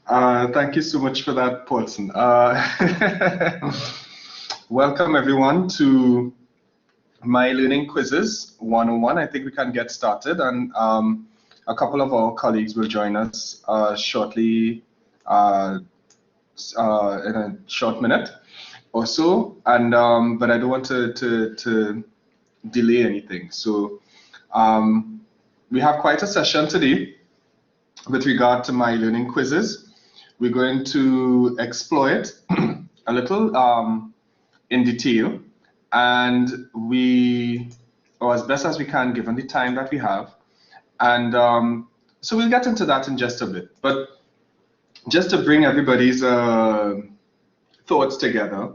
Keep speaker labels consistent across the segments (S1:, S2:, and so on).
S1: Thank you so much for that, Paulson. Welcome everyone to myeLearning Quizzes 101. I think we can get started, and a couple of our colleagues will join us shortly, in a short minute or so. And but I don't want to delay anything. So we have quite a session today with regard to myeLearning Quizzes. We're going to explore it a little in detail, and or as best as we can given the time that we have. And so we'll get into that in just a bit. But just to bring everybody's thoughts together,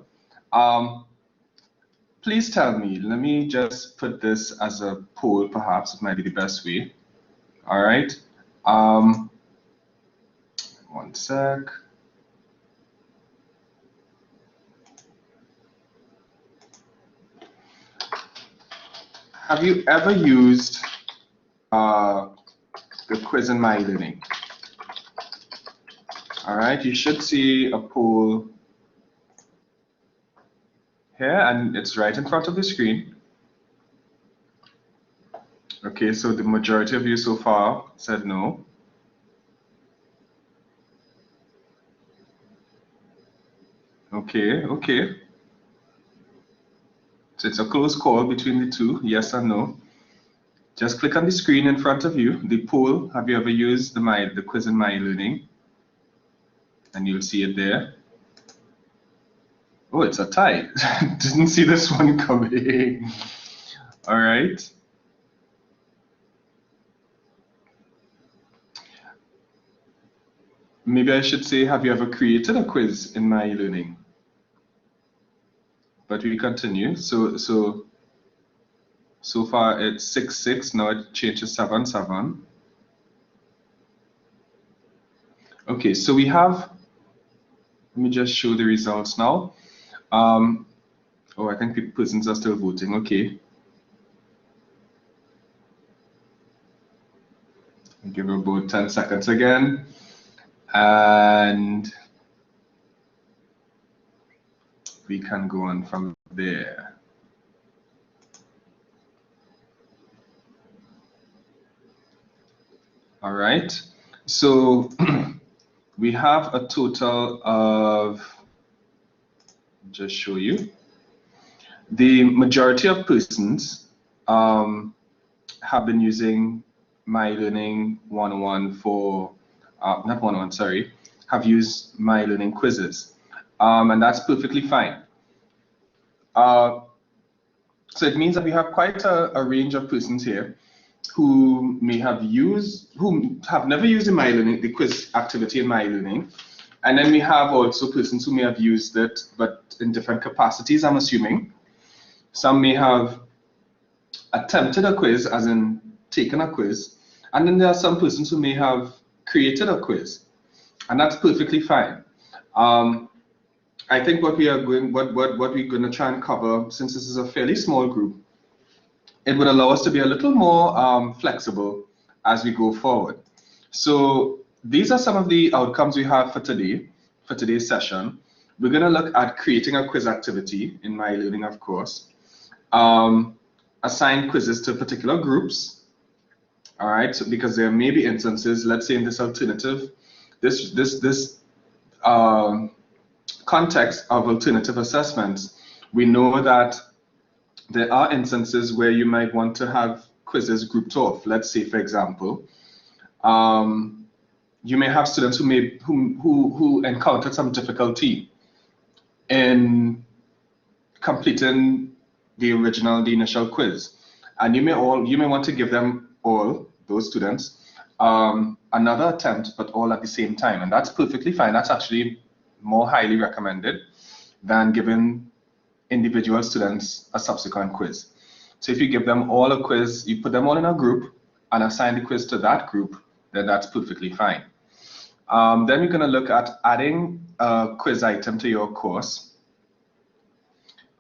S1: please tell me, let me just put this as a poll, perhaps it might be the best way. All right. One sec. Have you ever used the quiz in myeLearning? All right, you should see a poll here, and it's right in front of the screen. Okay, so the majority of you so far said no. Okay. So it's a close call between the two, yes and no. Just click on the screen in front of you, the poll. Have you ever used the quiz in myeLearning? And you'll see it there. Oh, it's a tie. Didn't see this one coming. All right. Maybe I should say, have you ever created a quiz in myeLearning? But we continue. So far it's 6-6. Now it changes 7-7. Okay, so we have. Let me just show the results now. Oh, I think the persons are still voting. Okay. I'll give it about 10 seconds again. And we can go on from there. All right. So we have a total of, just show you, the majority of persons have been using myeLearning 101 for, not 101, sorry, have used myeLearning Quizzes. And that's perfectly fine. So it means that we have quite a range of persons here who may have used, who have never used the quiz activity in myeLearning. And then we have also persons who may have used it, but in different capacities, I'm assuming. Some may have attempted a quiz, as in taken a quiz. And then there are some persons who may have created a quiz. And that's perfectly fine. I think what we're going to try and cover, since this is a fairly small group, it would allow us to be a little more flexible as we go forward. So these are some of the outcomes we have for today, for today's session. We're going to look at creating a quiz activity in myeLearning, of course. Assign quizzes to particular groups. All right, so because there may be instances, let's say in this alternative, this context of alternative assessments, we know that there are instances where you might want to have quizzes grouped off. Let's say, for example, you may have students who encountered some difficulty in completing the initial quiz, and you may want to give them all, those students, another attempt, but all at the same time, and that's perfectly fine. That's actually more highly recommended than giving individual students a subsequent quiz. So if you give them all a quiz, you put them all in a group and assign the quiz to that group, then that's perfectly fine. Then we're going to look at adding a quiz item to your course.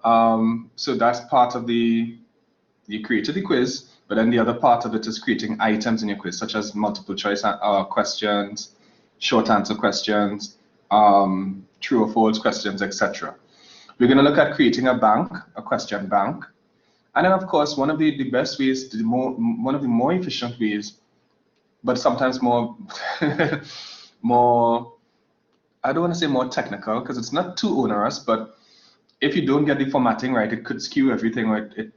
S1: So that's part of you created the quiz, but then the other part of it is creating items in your quiz, such as multiple choice questions, short answer questions, true or false questions, etc. We're going to look at creating a bank, a question bank. And then, of course, one of the best ways, one of the more efficient ways, but sometimes more, more, I don't want to say more technical because it's not too onerous, but if you don't get the formatting right, it could skew everything, or it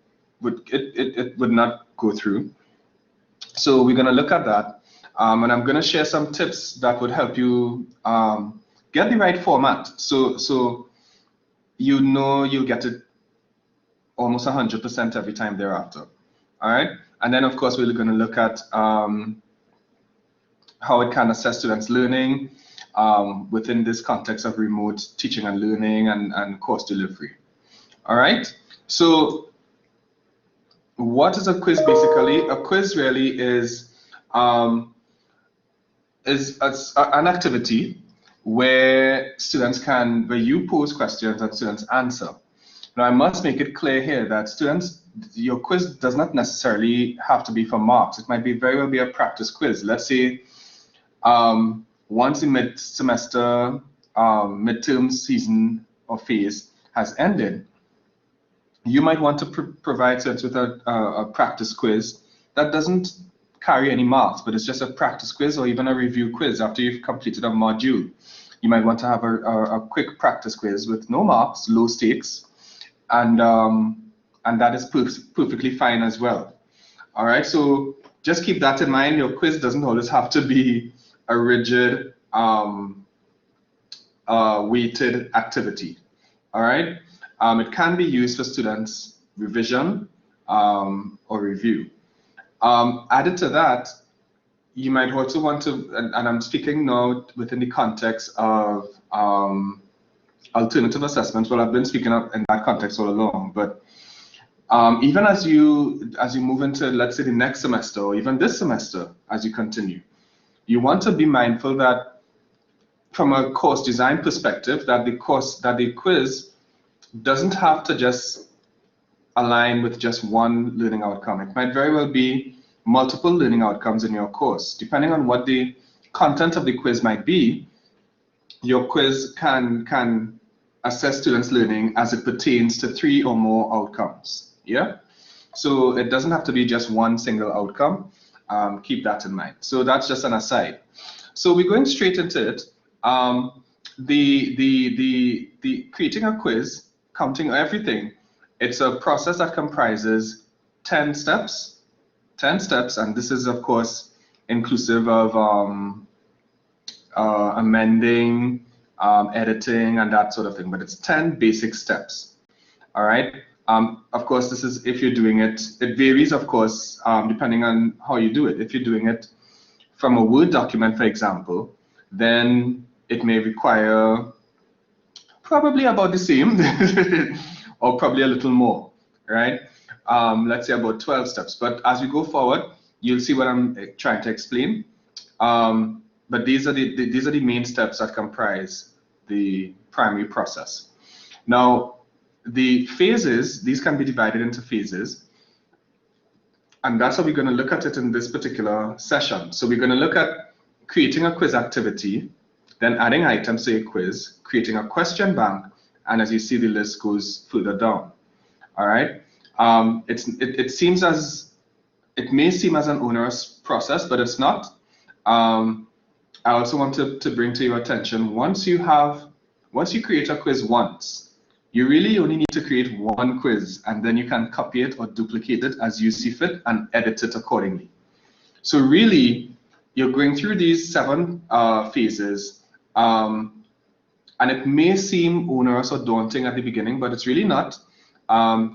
S1: would not go through. So we're going to look at that, and I'm going to share some tips that would help you get the right format. So you know you'll get it almost 100% every time thereafter. All right, and then of course we're going to look at how it can assess students' learning within this context of remote teaching and learning and course delivery. All right, so what is a quiz basically? A quiz really is an activity where you pose questions and students answer. Now I must make it clear here that students, your quiz does not necessarily have to be for marks. It might very well be a practice quiz. Let's say once the mid-semester, midterm season or phase has ended, you might want to provide students with a practice quiz that doesn't carry any marks, but it's just a practice quiz or even a review quiz after you've completed a module. You might want to have a quick practice quiz with no marks, low stakes, and that is perfectly fine as well. All right, so just keep that in mind. Your quiz doesn't always have to be a rigid, weighted activity. All right, it can be used for students' revision or review. Added to that, you might also want to, and I'm speaking now within the context of alternative assessments. Well, I've been speaking up in that context all along, but even as you move into, let's say, the next semester or even this semester, as you continue, you want to be mindful that from a course design perspective, that the quiz doesn't have to just align with just one learning outcome. It might very well be multiple learning outcomes in your course. Depending on what the content of the quiz might be, your quiz can assess students' learning as it pertains to 3 or more outcomes. Yeah, so it doesn't have to be just one single outcome. Keep that in mind. So that's just an aside. So we're going straight into it. The creating a quiz, counting everything, it's a process that comprises 10 steps, and this is of course inclusive of amending, editing, and that sort of thing, but it's 10 basic steps. All right. Of course, this is if you're doing it. It varies, of course, depending on how you do it. If you're doing it from a Word document, for example, then it may require probably about the same, or probably a little more, right? Let's say about 12 steps. But as we go forward, you'll see what I'm trying to explain. But these are the main steps that comprise the primary process. Now, the phases, these can be divided into phases, and that's how we're going to look at it in this particular session. So we're going to look at creating a quiz activity, then adding items to a quiz, creating a question bank, and as you see, the list goes further down. All right. It may seem as an onerous process, but it's not. I also want to bring to your attention, once you create a quiz once, you really only need to create one quiz, and then you can copy it or duplicate it as you see fit and edit it accordingly. So really, you're going through these 7 phases, and it may seem onerous or daunting at the beginning, but it's really not.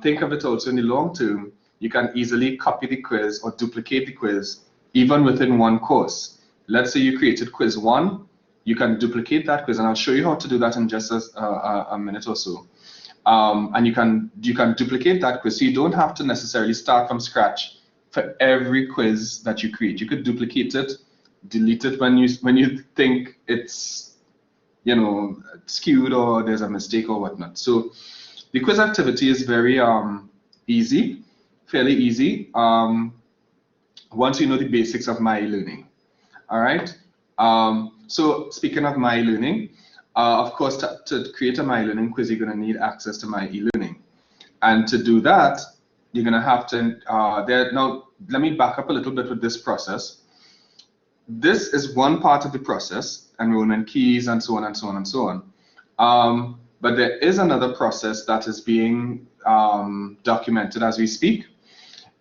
S1: Think of it also in the long term. You can easily copy the quiz or duplicate the quiz even within one course. Let's say you created quiz 1, you can duplicate that quiz, and I'll show you how to do that in just a minute or so. And you can duplicate that quiz, so you don't have to necessarily start from scratch for every quiz that you create. You could duplicate it, delete it when you think it's, you know, skewed or there's a mistake or whatnot. So the quiz activity is very easy, fairly easy, once you know the basics of myeLearning. All right. So speaking of myeLearning, of course, to create a myeLearning quiz, you're going to need access to myeLearning. And to do that, you're going to have to, now let me back up a little bit with this process. This is one part of the process, enrollment keys and so on and so on and so on. But there is another process that is being documented as we speak,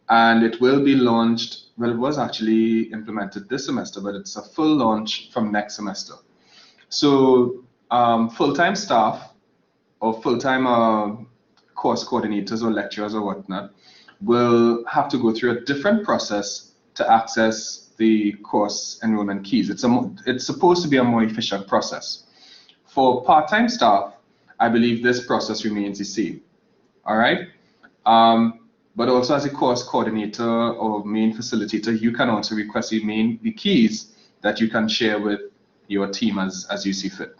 S1: and it will be launched. Well, it was actually implemented this semester, but it's a full launch from next semester. So full-time staff or full-time course coordinators or lecturers or whatnot will have to go through a different process to access the course enrollment keys. It's supposed to be a more efficient process. For part-time staff, I believe this process remains the same. All right. But also as a course coordinator or main facilitator, you can also request the keys that you can share with your team as you see fit.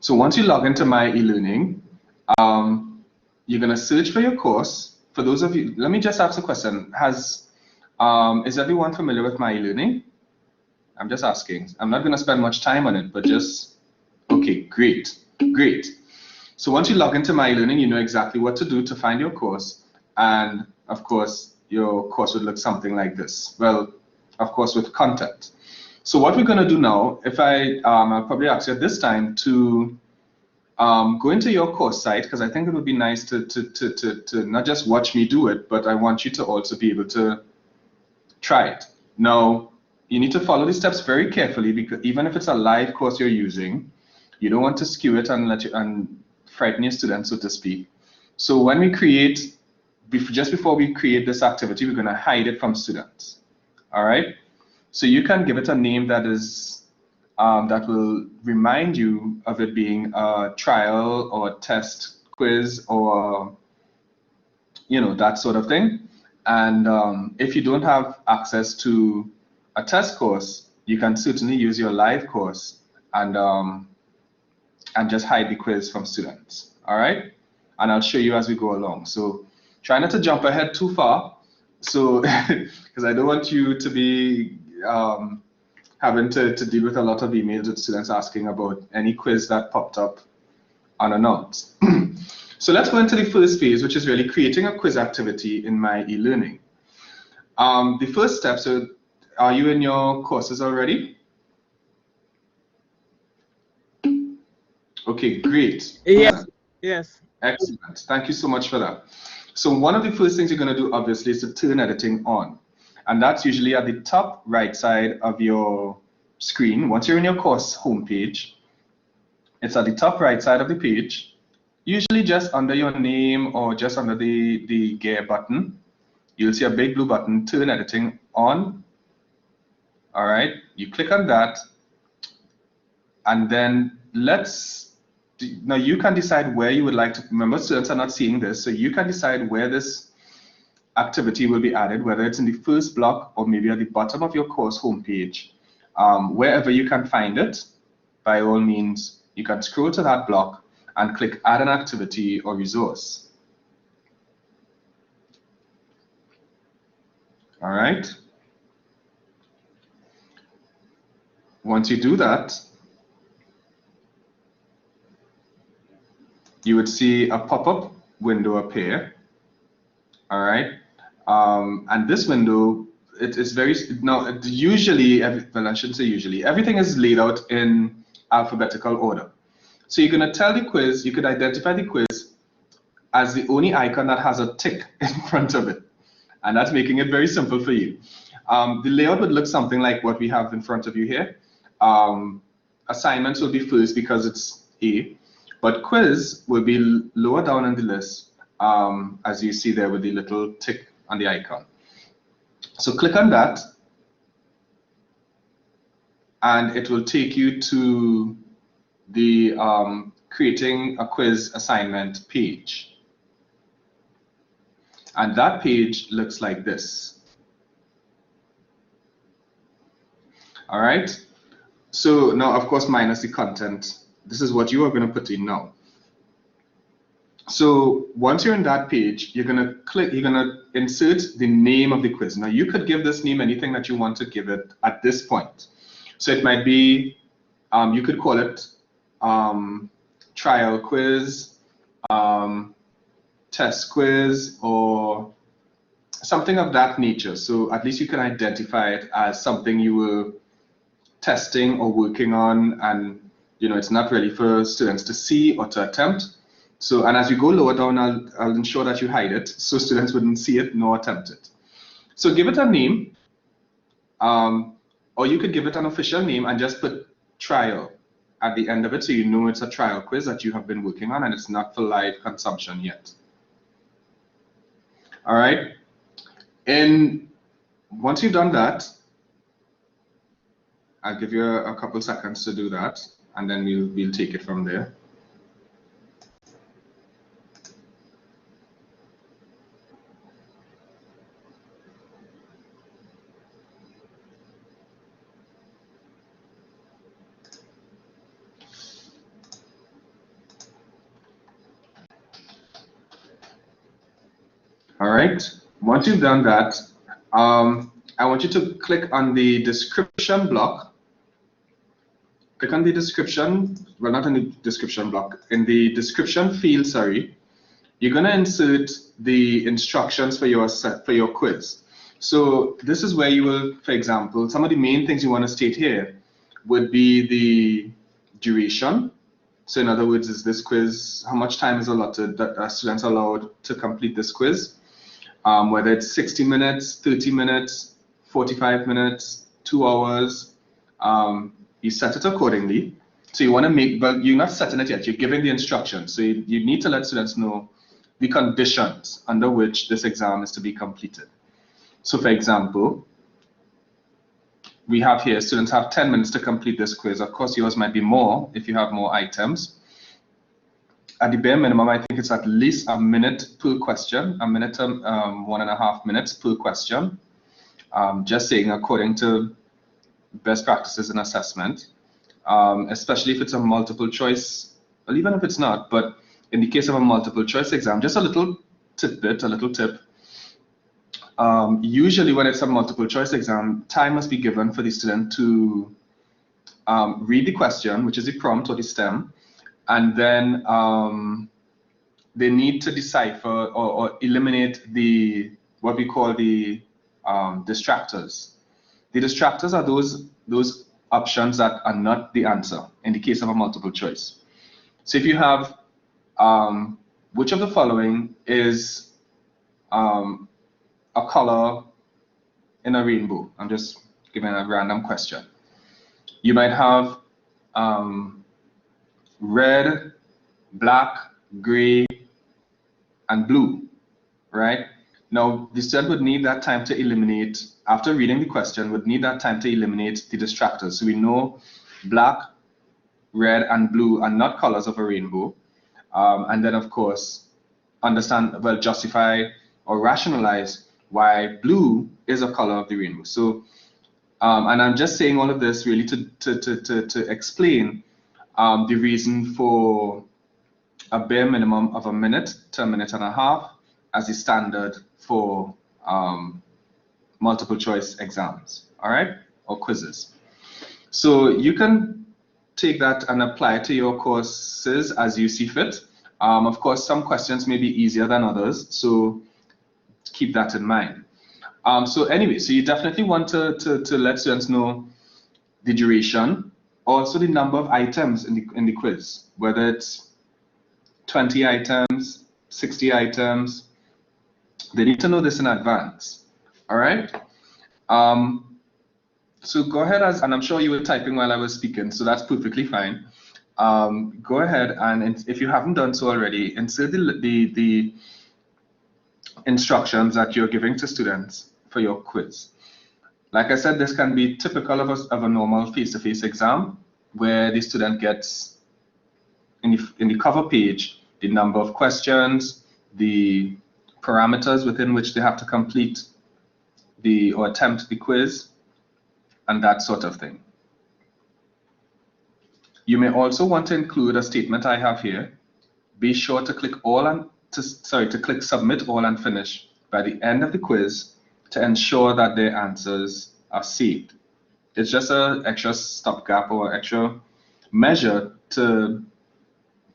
S1: So once you log into myeLearning, you're going to search for your course. For those of you, let me just ask a question. Is everyone familiar with myeLearning? I'm just asking. I'm not going to spend much time on it, but just, okay, great. So once you log into myeLearning, you know exactly what to do to find your course. And of course, your course would look something like this. Well, of course, with content. So what we're going to do now, I'll probably ask you at this time to go into your course site, because I think it would be nice to not just watch me do it, but I want you to also be able to try it. Now, you need to follow these steps very carefully, because even if it's a live course you're using, you don't want to skew it and frighten your students, so to speak. So when we create, just before we create this activity, we're going to hide it from students. All right. So you can give it a name that is that will remind you of it being a trial or a test quiz or that sort of thing. And if you don't have access to a test course, you can certainly use your live course and just hide the quiz from students. All right, and I'll show you as we go along. So try not to jump ahead too far, so because I don't want you to be having to deal with a lot of emails with students asking about any quiz that popped up unannounced. So let's go into the first phase, which is really creating a quiz activity in myeLearning. The first step, so are you in your courses already? Okay, great.
S2: Yes. Yes.
S1: Excellent. Thank you so much for that. So one of the first things you're going to do, obviously, is to turn editing on. And that's usually at the top right side of your screen. Once you're in your course homepage, it's at the top right side of the page, usually just under your name or just under the gear button. You'll see a big blue button, turn editing on. All right, you click on that. And then now you can decide where you would like to, remember students are not seeing this, so you can decide where this activity will be added, whether it's in the first block or maybe at the bottom of your course homepage. Wherever you can find it, by all means, you can scroll to that block and click add an activity or resource. All right. Once you do that, you would see a pop-up window appear. All right. And this window, it's very, now usually, well, I shouldn't say usually, everything is laid out in alphabetical order. So you're going to tell the quiz, you could identify the quiz as the only icon that has a tick in front of it. And that's making it very simple for you. The layout would look something like what we have in front of you here. Assignments will be first because it's A, but quiz will be lower down in the list, as you see there with the little tick on the icon. So click on that, and it will take you to the creating a quiz assignment page. And that page looks like this. All right. So now, of course, minus the content, this is what you are going to put in now. So once you're in that page, you're going to insert the name of the quiz. Now you could give this name anything that you want to give it at this point. So it might be, you could call it trial quiz, test quiz, or something of that nature. So at least you can identify it as something you were testing or working on, and it's not ready for students to see or to attempt. So, and as you go lower down, I'll ensure that you hide it so students wouldn't see it nor attempt it. So give it a name, or you could give it an official name and just put trial at the end of it, so you know it's a trial quiz that you have been working on and it's not for live consumption yet. All right. And once you've done that, I'll give you a couple seconds to do that, and then we'll take it from there. All right, once you've done that, I want you to click on the description block. Click on the description, well, not in the description block, in the description field, sorry. You're gonna insert the instructions for your quiz. So this is where you will, for example, some of the main things you wanna state here would be the duration. So in other words, is this quiz, how much time is allotted that students are allowed to complete this quiz? Whether it's 60 minutes, 30 minutes, 45 minutes, 2 hours, you set it accordingly. So you want to make, but you're not setting it yet, you're giving the instructions. So you need to let students know the conditions under which this exam is to be completed. So for example, we have here, students have 10 minutes to complete this quiz. Of course, yours might be more if you have more items. At the bare minimum, I think it's at least a minute per question, a minute to 1.5 minutes per question. Just saying, according to best practices in assessment, especially if it's a multiple choice, well, even if it's not, but in the case of a multiple choice exam, just a little tidbit, a little tip. Usually when it's a multiple choice exam, time must be given for the student to read the question, which is the prompt or the STEM, and then they need to decipher or eliminate what we call the distractors. The distractors are those options that are not the answer in the case of a multiple choice. So if you have which of the following is a color in a rainbow? I'm just giving a random question. You might have red, black, gray, and blue, right? Now, the student would need that time to eliminate, after reading the question, would need that time to eliminate the distractors. So we know black, red, and blue are not colors of a rainbow. And then, of course, understand, well, justify or rationalize why blue is a color of the rainbow. So, and I'm just saying all of this really to explain the reason for a bare minimum of a minute to a minute and a half as the standard for multiple choice exams, all right, or quizzes. So you can take that and apply it to your courses as you see fit. Of course, some questions may be easier than others, so keep that in mind. So anyway, so you definitely want to let students know the duration, also the number of items in the quiz, whether it's 20 items, 60 items. They need to know this in advance. All right. So go ahead, and I'm sure you were typing while I was speaking, so that's perfectly fine. Go ahead and if you haven't done so already, insert the instructions that you're giving to students for your quiz. Like I said, this can be typical of a normal face-to-face exam, where the student gets in the cover page the number of questions, the parameters within which they have to complete or attempt the quiz, and that sort of thing. You may also want to include a statement I have here. Be sure to click click submit all and finish by the end of the quiz to ensure that their answers are saved. It's just an extra stopgap or extra measure to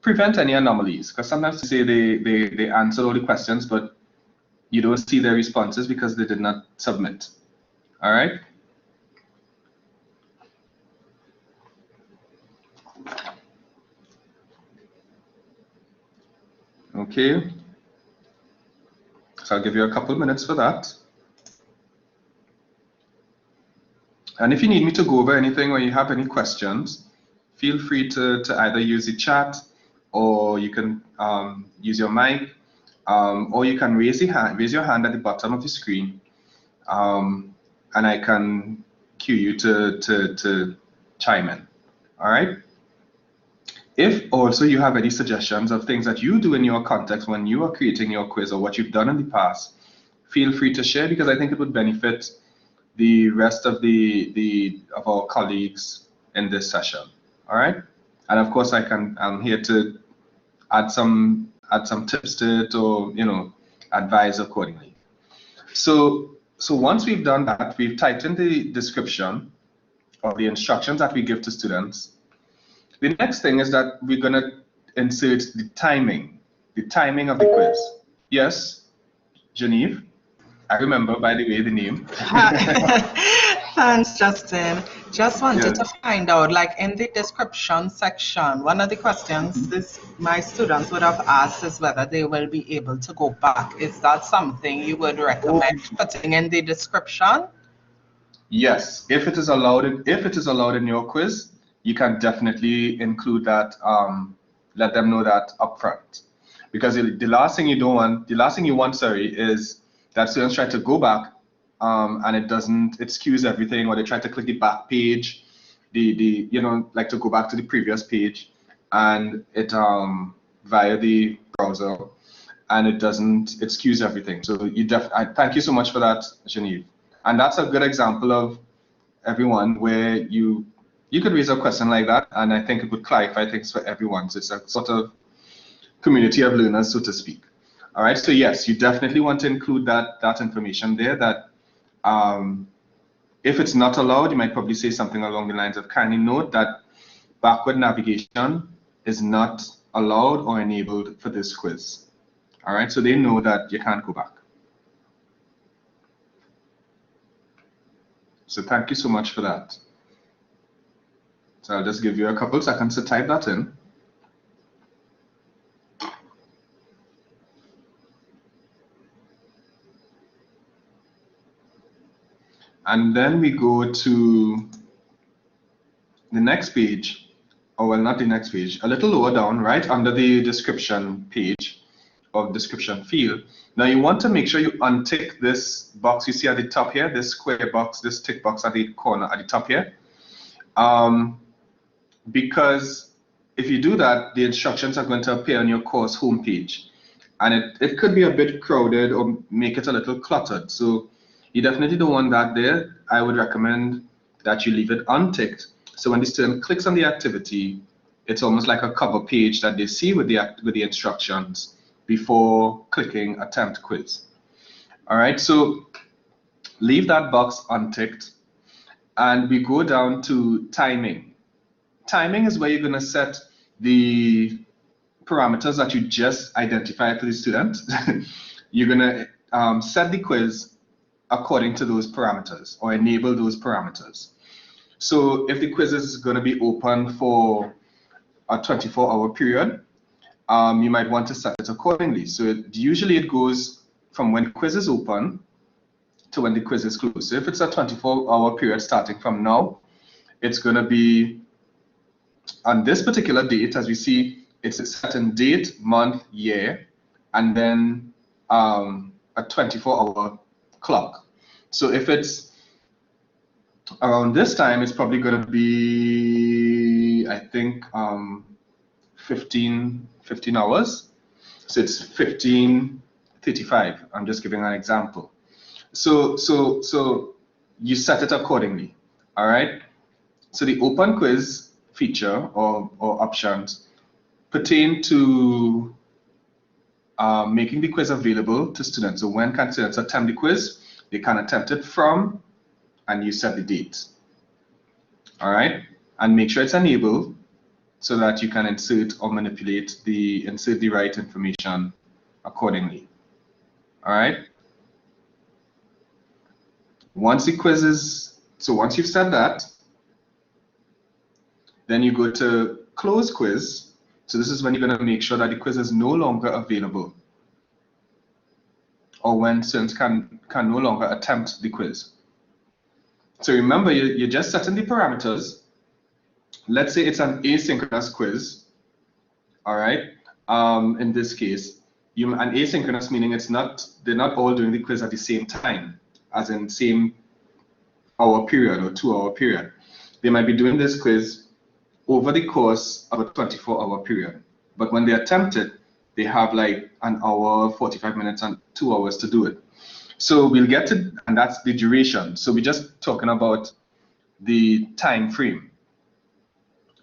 S1: prevent any anomalies. Because sometimes they say they answered all the questions, but you don't see their responses because they did not submit. All right? Okay. So I'll give you a couple minutes for that. And if you need me to go over anything or you have any questions, feel free to either use the chat, or you can use your mic, or you can raise your hand at the bottom of the screen, and I can cue you to chime in. All right? If also you have any suggestions of things that you do in your context when you are creating your quiz, or what you've done in the past, feel free to share, because I think it would benefit the rest of of our colleagues in this session. All right, and of course I'm here to add some tips to it, or advise accordingly. So once we've done that, we've typed in the description of the instructions that we give to students. The next thing is that we're going to insert the timing of the quiz. Yes, Genevieve? I remember, by the way, the name.
S2: Thanks, Justin. Just wanted to find out, like in the description section, one of the questions my students would have asked is whether they will be able to go back. Is that something you would recommend putting in the description?
S1: Yes, if it is allowed in your quiz, you can definitely include that. Let them know that upfront, because the last thing you want, is that students try to go back, and it doesn't excuse everything, or they try to click the back page, like to go back to the previous page, and it via the browser, and it doesn't excuse everything. So thank you so much for that, Genevieve. And that's a good example of everyone where you could raise a question like that, and I think it would clarify things for everyone. So it's a sort of community of learners, so to speak. All right, so yes, you definitely want to include that information there, that if it's not allowed, you might probably say something along the lines of, kindly note that backward navigation is not allowed or enabled for this quiz. All right, so they know that you can't go back. So thank you so much for that. So I'll just give you a couple seconds to type that in. And then we go to the next page, or well, not the next page, a little lower down, right under the description page or description field. Now you want to make sure you untick this box you see at the top here, this square box, this tick box at the corner at the top here. Because if you do that, the instructions are going to appear on your course homepage, and it could be a bit crowded or make it a little cluttered. So you definitely don't want that there. I would recommend that you leave it unticked, so when the student clicks on the activity, it's almost like a cover page that they see with the instructions before clicking attempt quiz. All right, so leave that box unticked, and we go down to timing. Timing is where you're going to set the parameters that you just identified for the student. You're going to set the quiz according to those parameters, or enable those parameters. So if the quiz is going to be open for a 24-hour period, you might want to set it accordingly. So usually it goes from when the quiz is open to when the quiz is closed. So if it's a 24-hour period starting from now, it's going to be on this particular date. As we see, it's a certain date, month, year, and then a 24-hour clock. So if it's around this time, it's probably going to be, I think, 15 hours. So it's 15:35. I'm just giving an example. So you set it accordingly. All right. So the open quiz feature or options pertain to making the quiz available to students. So when students attempt the quiz, they can attempt it from, and you set the date. All right, and make sure it's enabled so that you can insert or manipulate insert the right information accordingly. All right. Once the quiz is, so once you've said that, then you go to close quiz. So this is when you're going to make sure that the quiz is no longer available, or when students can no longer attempt the quiz. So remember, you're just setting the parameters. Let's say it's an asynchronous quiz. All right. In this case, an asynchronous meaning they're not all doing the quiz at the same time, as in same hour period or 2-hour period. They might be doing this quiz over the course of a 24-hour period. But when they attempt it, they have like an hour, 45 minutes, and 2 hours to do it. So we'll get to, and that's the duration. So we're just talking about the time frame.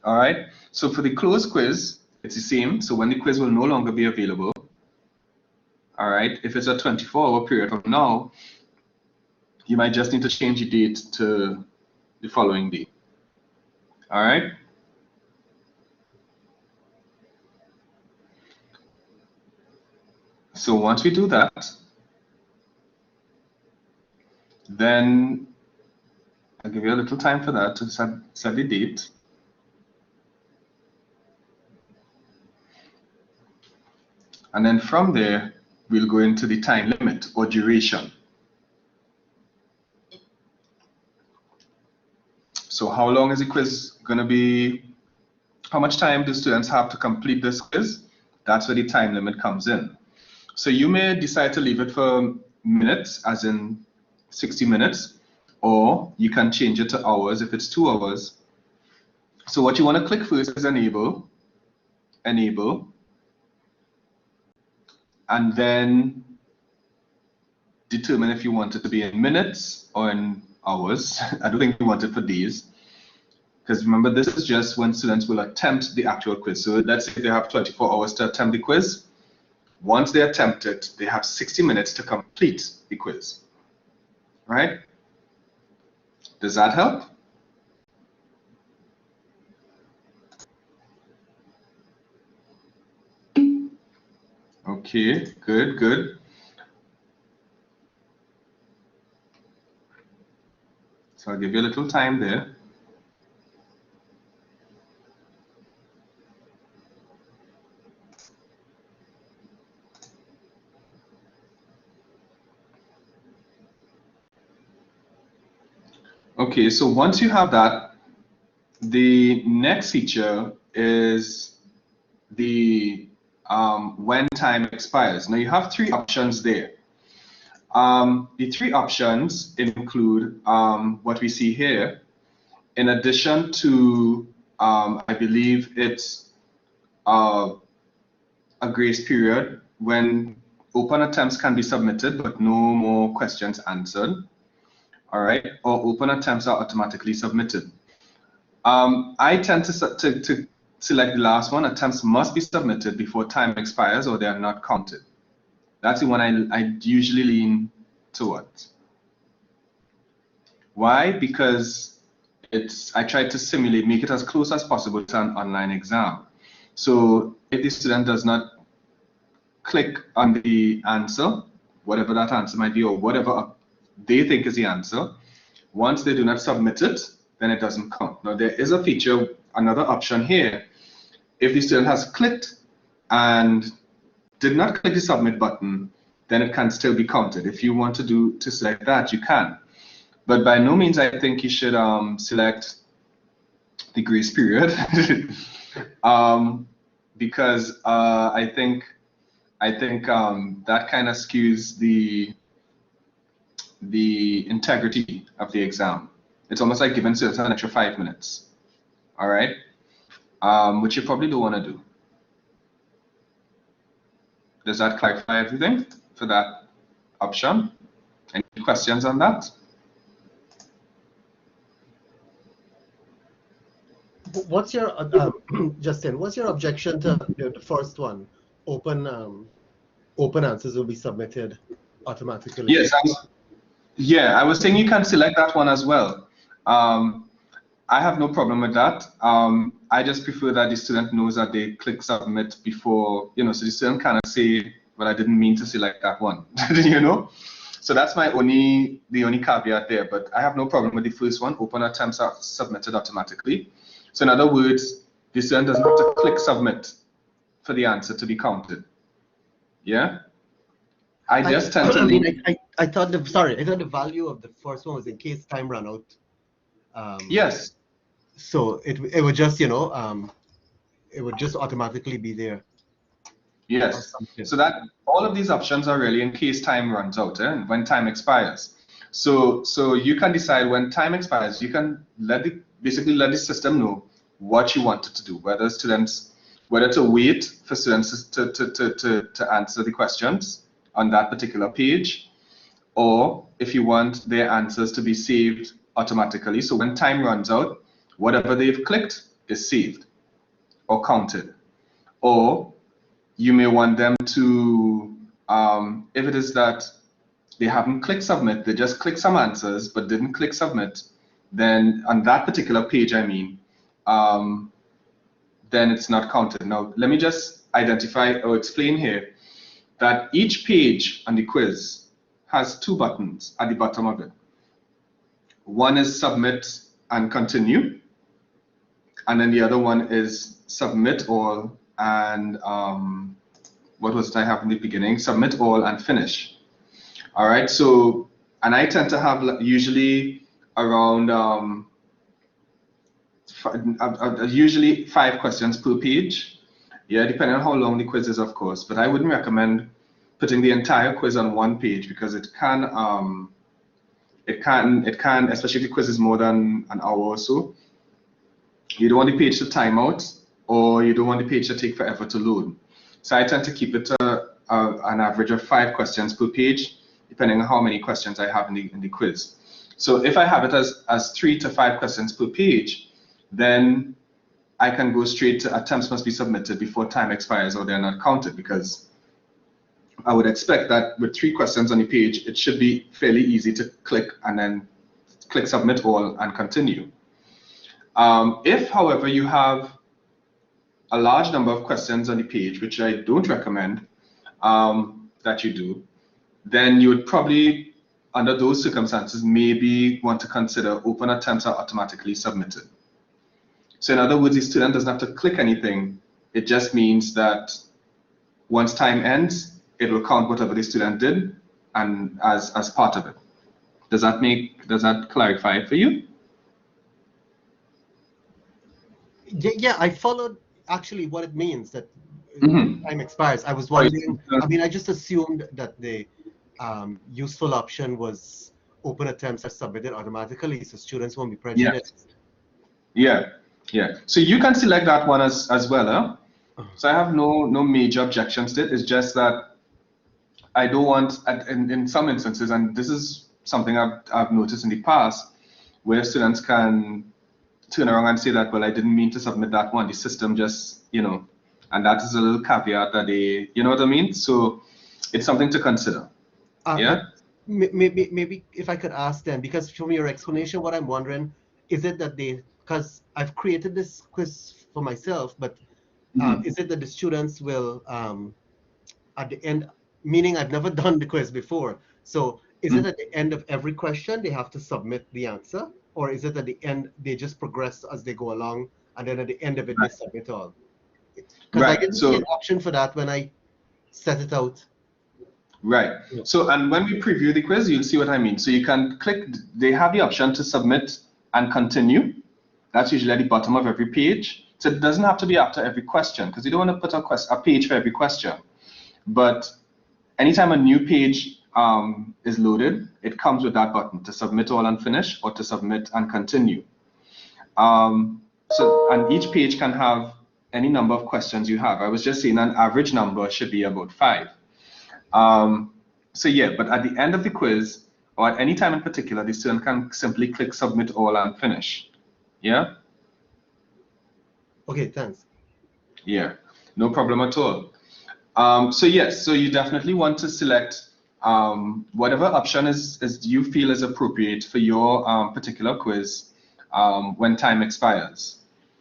S1: All right. So for the closed quiz, it's the same. So when the quiz will no longer be available, all right, if it's a 24-hour period from now, you might just need to change the date to the following day. All right. So once we do that, then I'll give you a little time for that to set the date. And then from there, we'll go into the time limit or duration. So how long is the quiz going to be? How much time do students have to complete this quiz? That's where the time limit comes in. So you may decide to leave it for minutes, as in 60 minutes, or you can change it to hours if it's 2 hours. So what you want to click first is enable, and then determine if you want it to be in minutes or in hours. I don't think you want it for days, because remember, this is just when students will attempt the actual quiz. So let's say they have 24 hours to attempt the quiz. Once they attempt it, they have 60 minutes to complete the quiz. Right? Does that help? Okay, good, good. So I'll give you a little time there. Okay, so once you have that, the next feature is the when time expires. Now you have 3 options there. The 3 options include what we see here. In addition to, I believe it's a grace period when open attempts can be submitted but no more questions answered. All right, or open attempts are automatically submitted. I tend to select the last one. Attempts must be submitted before time expires or they are not counted. That's the one I usually lean towards. Why? Because I try to make it as close as possible to an online exam. So if the student does not click on the answer, whatever that answer might be, or whatever they think is the answer, once they do not submit it, then it doesn't count. Now there is a feature, another option here. If the student has clicked and did not click the submit button, then it can still be counted. If you want to select that, you can. But by no means I think you should select the grace period because I think that kind of skews the integrity of the exam. It's almost like giving students an extra 5 minutes. All right, which you probably don't want to do. Does that clarify everything for that option? Any questions on that?
S3: What's your Justin? What's your objection to the first one? Open answers will be submitted automatically.
S1: Yes, I was saying you can select that one as well. I have no problem with that. I just prefer that the student knows that they click submit before, so the student cannot say, well, I didn't mean to select that one, So that's the only caveat there, but I have no problem with the first one. Open attempts are submitted automatically. So in other words, the student doesn't have to click submit for the answer to be counted. Yeah? I just tend to leave.
S3: I thought the value of the first one was in case time ran out.
S1: Yes.
S3: So it would just, it would just automatically be there.
S1: Yes. So that all of these options are really in case time runs out and when time expires. So you can decide when time expires. You can basically let the system know what you wanted to do, whether to wait for students to answer the questions on that particular page, or if you want their answers to be saved automatically. So when time runs out, whatever they've clicked is saved or counted. Or you may want them to, if it is that they haven't clicked submit, they just clicked some answers but didn't click submit, then on that particular page, then it's not counted. Now, let me just identify or explain here that each page on the quiz has two buttons at the bottom of it. One is submit and continue, and then the other one is submit all and what was it I have in the beginning? Submit all and finish. All right, so, and I tend to have usually around usually 5 questions per page. Yeah, depending on how long the quiz is, of course, but I wouldn't recommend putting the entire quiz on one page because it can, especially if the quiz is more than an hour or so, you don't want the page to time out, or you don't want the page to take forever to load. So I tend to keep it to an average of 5 questions per page, depending on how many questions I have in the quiz. So if I have it as 3 to 5 questions per page, then I can go straight to attempts must be submitted before time expires or they're not counted, because I would expect that with 3 questions on the page, it should be fairly easy to click and then click submit all and continue. If, however, you have a large number of questions on the page, which I don't recommend that you do, then you would probably, under those circumstances, maybe want to consider open attempts are automatically submitted. So in other words, the student doesn't have to click anything. It just means that once time ends, it will count whatever the student did and as part of it. Does that clarify it for you?
S3: Yeah, I followed actually what it means that time expires. I was wondering, I mean, I just assumed that the useful option was open attempts are submitted automatically, so students won't be prejudiced.
S1: Yeah. So you can select that one as well. Huh? So I have no major objections to it. It's just that I don't want, in some instances, and this is something I've noticed in the past, where students can turn around and say that, well, I didn't mean to submit that one. The system just, and that is a little caveat that they, you know what I mean? So it's something to consider. Yeah.
S3: Maybe if I could ask them, because from your explanation, what I'm wondering is it that because I've created this quiz for myself, but is it that the students will at the end, meaning I've never done the quiz before, so is it at the end of every question they have to submit the answer, or is it at the end they just progress as they go along and then at the end of it they submit all? Because I didn't see an option for that when I set it out.
S1: Right. So, and when we preview the quiz, you'll see what I mean. So you can click, they have the option to submit and continue. That's usually at the bottom of every page. So it doesn't have to be after every question, because you don't want to put a page for every question. But anytime a new page is loaded, it comes with that button to submit all and finish, or to submit and continue. And each page can have any number of questions you have. I was just saying an average number should be about 5. So yeah, but at the end of the quiz, or at any time in particular, the student can simply click submit all and finish. Yeah?
S3: Okay, thanks.
S1: Yeah, no problem at all. So yes, so you definitely want to select whatever option is you feel is appropriate for your particular quiz, when time expires.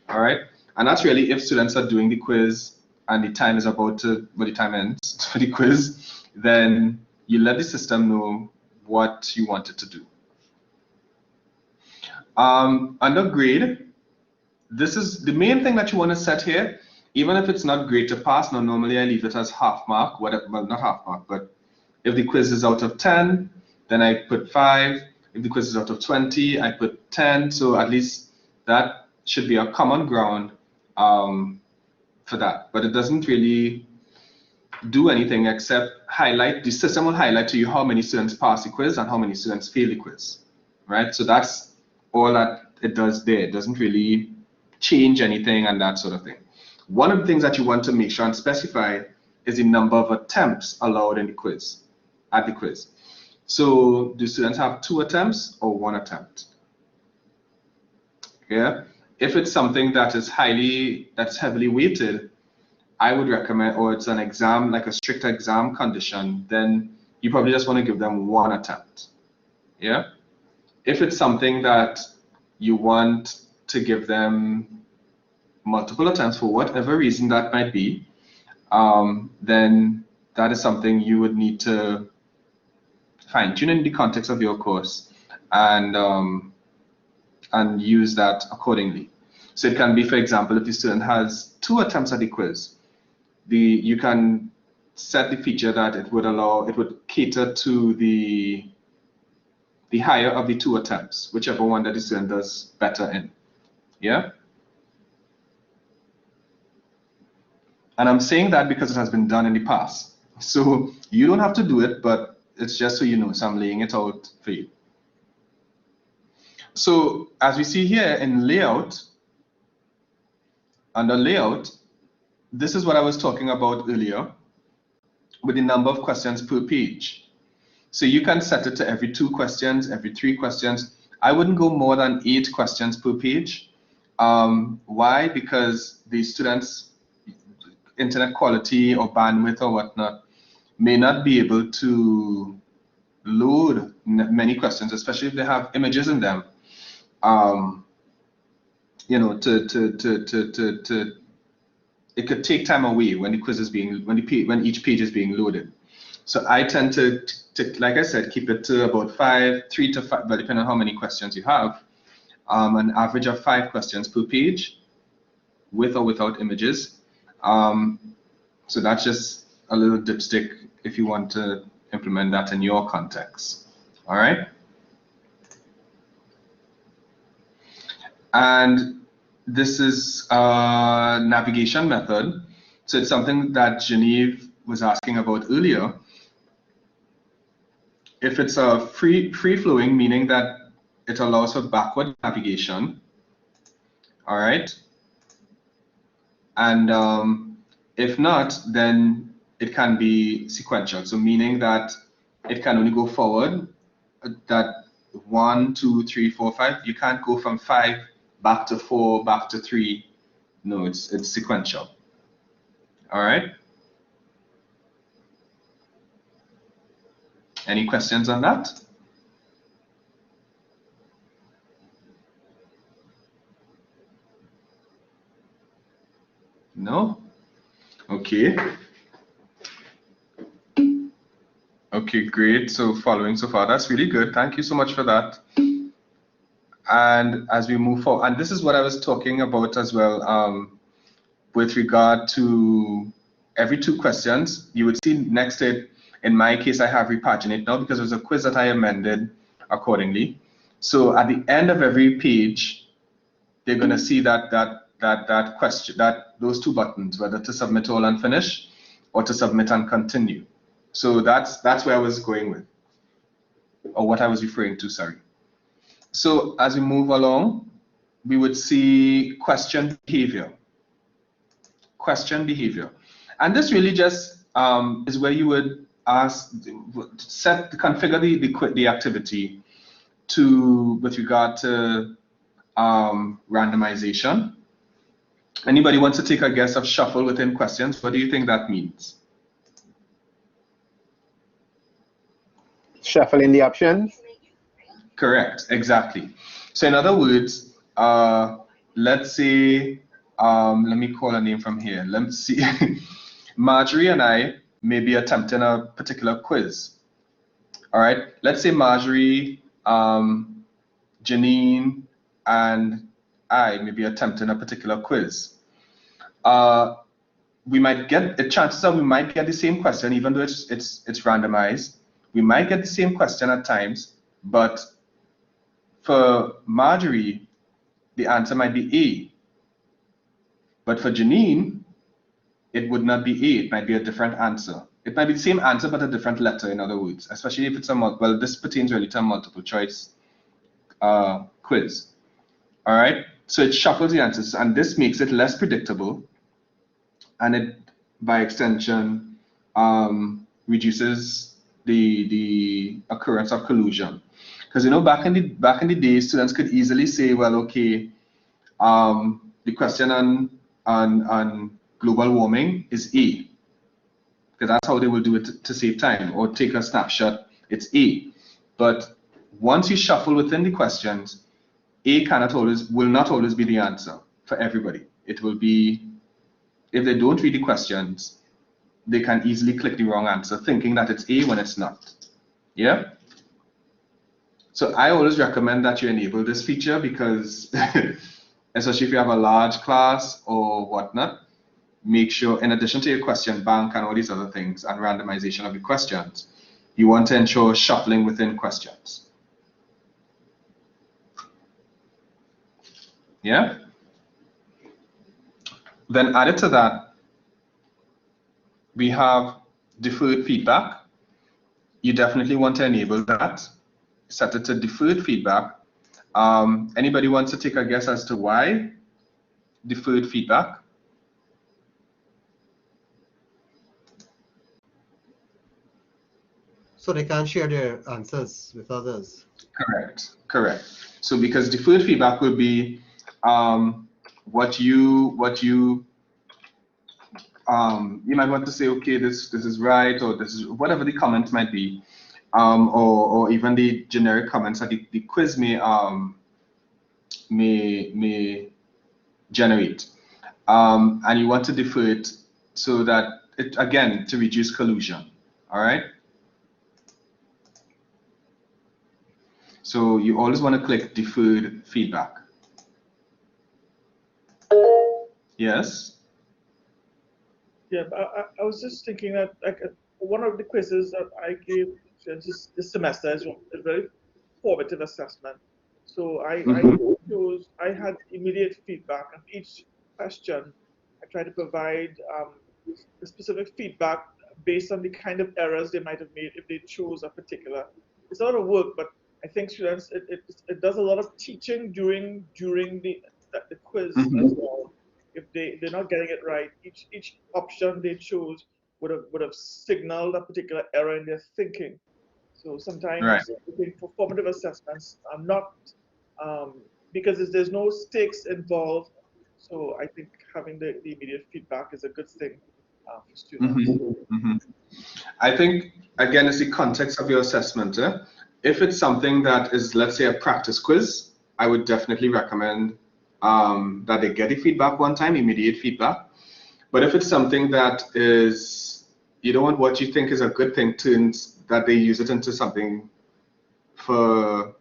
S1: All right, and that's really if students are doing the quiz and the time is about to, when the time ends for the quiz, then you let the system know what you want it to do. Under grade, this is the main thing that you want to set here. Even if it's not grade to pass, now normally I leave it as half mark, whatever, well, not half mark, but if the quiz is out of 10, then I put 5. If the quiz is out of 20, I put 10. So at least that should be a common ground for that. But it doesn't really do anything except highlight, the system will highlight to you how many students pass the quiz and how many students fail the quiz, right? So that's all that it does there. It doesn't really change anything and that sort of thing. One of the things that you want to make sure and specify is the number of attempts allowed in the quiz, at the quiz. So do students have 2 attempts or 1 attempt? Yeah. If it's something that is heavily weighted, I would recommend, or it's an exam, like a strict exam condition, then you probably just want to give them 1 attempt. Yeah. If it's something that you want to give them multiple attempts for whatever reason that might be, then that is something you would need to fine-tune in the context of your course and use that accordingly. So it can be, for example, if the student has 2 attempts at the quiz, you can set the feature that it would cater to the higher of the 2 attempts, whichever one that the student does better in. Yeah. And I'm saying that because it has been done in the past. So you don't have to do it, but it's just so you know. So I'm laying it out for you. So as we see here in layout, under layout, this is what I was talking about earlier with the number of questions per page. So you can set it to every 2 questions, every 3 questions. I wouldn't go more than 8 questions per page. Why? Because the students' internet quality or bandwidth or whatnot may not be able to load many questions, especially if they have images in them. You know, it could take time away when the quiz is being, when each page is being loaded. So I tend to, like I said, keep it to about 3 to 5, but depending on how many questions you have, an average of 5 questions per page, with or without images. So that's just a little dipstick if you want to implement that in your context. All right. And this is a navigation method. So it's something that Genevieve was asking about earlier. If it's a free-flowing, meaning that it allows for backward navigation, all right? And if not, then it can be sequential. So meaning that it can only go forward, that 1, 2, 3, 4, 5. You can't go from 5 back to 4, back to 3. No, it's sequential. All right. Any questions on that? No? Okay. Okay, great. So following so far, that's really good. Thank you so much for that. And as we move forward, and this is what I was talking about as well, with regard to every 2 questions, you would see next to it, in my case, I have repaginate now because it was a quiz that I amended accordingly. So at the end of every page, they're going to see that question, those 2 buttons, whether to submit all and finish or to submit and continue. So that's where I was going with, or what I was referring to, sorry. So as we move along, we would see question behavior. Question behavior. And this really just is where you would configure the activity with regard to randomization. Anybody wants to take a guess of shuffle within questions? What do you think that means?
S4: Shuffling the options?
S1: Correct, exactly. So in other words, let's say, let me call a name from here. Let's see. Marjorie and I may be attempting a particular quiz. All right. Let's say Marjorie, Janine, and I may be attempting a particular quiz. We might get, the chances are we might get the same question, even though it's randomized. We might get the same question at times, but for Marjorie, the answer might be A. But for Janine, it would not be A. It might be a different answer. It might be the same answer, but a different letter, in other words, especially if it's a, well, this pertains really to a multiple choice quiz. All right, so it shuffles the answers, and this makes it less predictable, and it, by extension, reduces the occurrence of collusion. Because back in the day, students could easily say, well, okay, the question on global warming is A, because that's how they will do it to save time, or take a snapshot, it's A. But once you shuffle within the questions, A will not always be the answer for everybody. It will be, if they don't read the questions, they can easily click the wrong answer, thinking that it's A when it's not. Yeah? So I always recommend that you enable this feature, because especially if you have a large class or whatnot, make sure, in addition to your question bank and all these other things and randomization of the questions, you want to ensure shuffling within questions. Yeah? Then added to that, we have deferred feedback. You definitely want to enable that. Set it to deferred feedback. Anybody wants to take a guess as to why deferred feedback?
S3: So they can't share their answers with others.
S1: Correct, correct. So because deferred feedback will be what you might want to say, okay, this is right, or this is whatever the comment might be, or even the generic comments that the quiz may generate, and you want to defer it so that it, again, to reduce collusion. All right. So you always want to click deferred feedback. Yes.
S4: Yeah, I was just thinking that, like, one of the quizzes that I gave this semester is a very formative assessment. So I had immediate feedback on each question. I tried to provide a specific feedback based on the kind of errors they might have made if they chose a particular. It's a lot of work, but I think students, it does a lot of teaching during the quiz as well. If they're not getting it right, each option they chose would have signaled a particular error in their thinking. So sometimes,
S1: right,
S4: I think for formative assessments, I'm not because there's no stakes involved. So I think having the immediate feedback is a good thing for students.
S1: I think, again, it's the context of your assessment. If it's something that is, let's say, a practice quiz, I would definitely recommend that they get the feedback one time, immediate feedback. But if it's something that is, you don't want what you think is a good thing that they use it into something for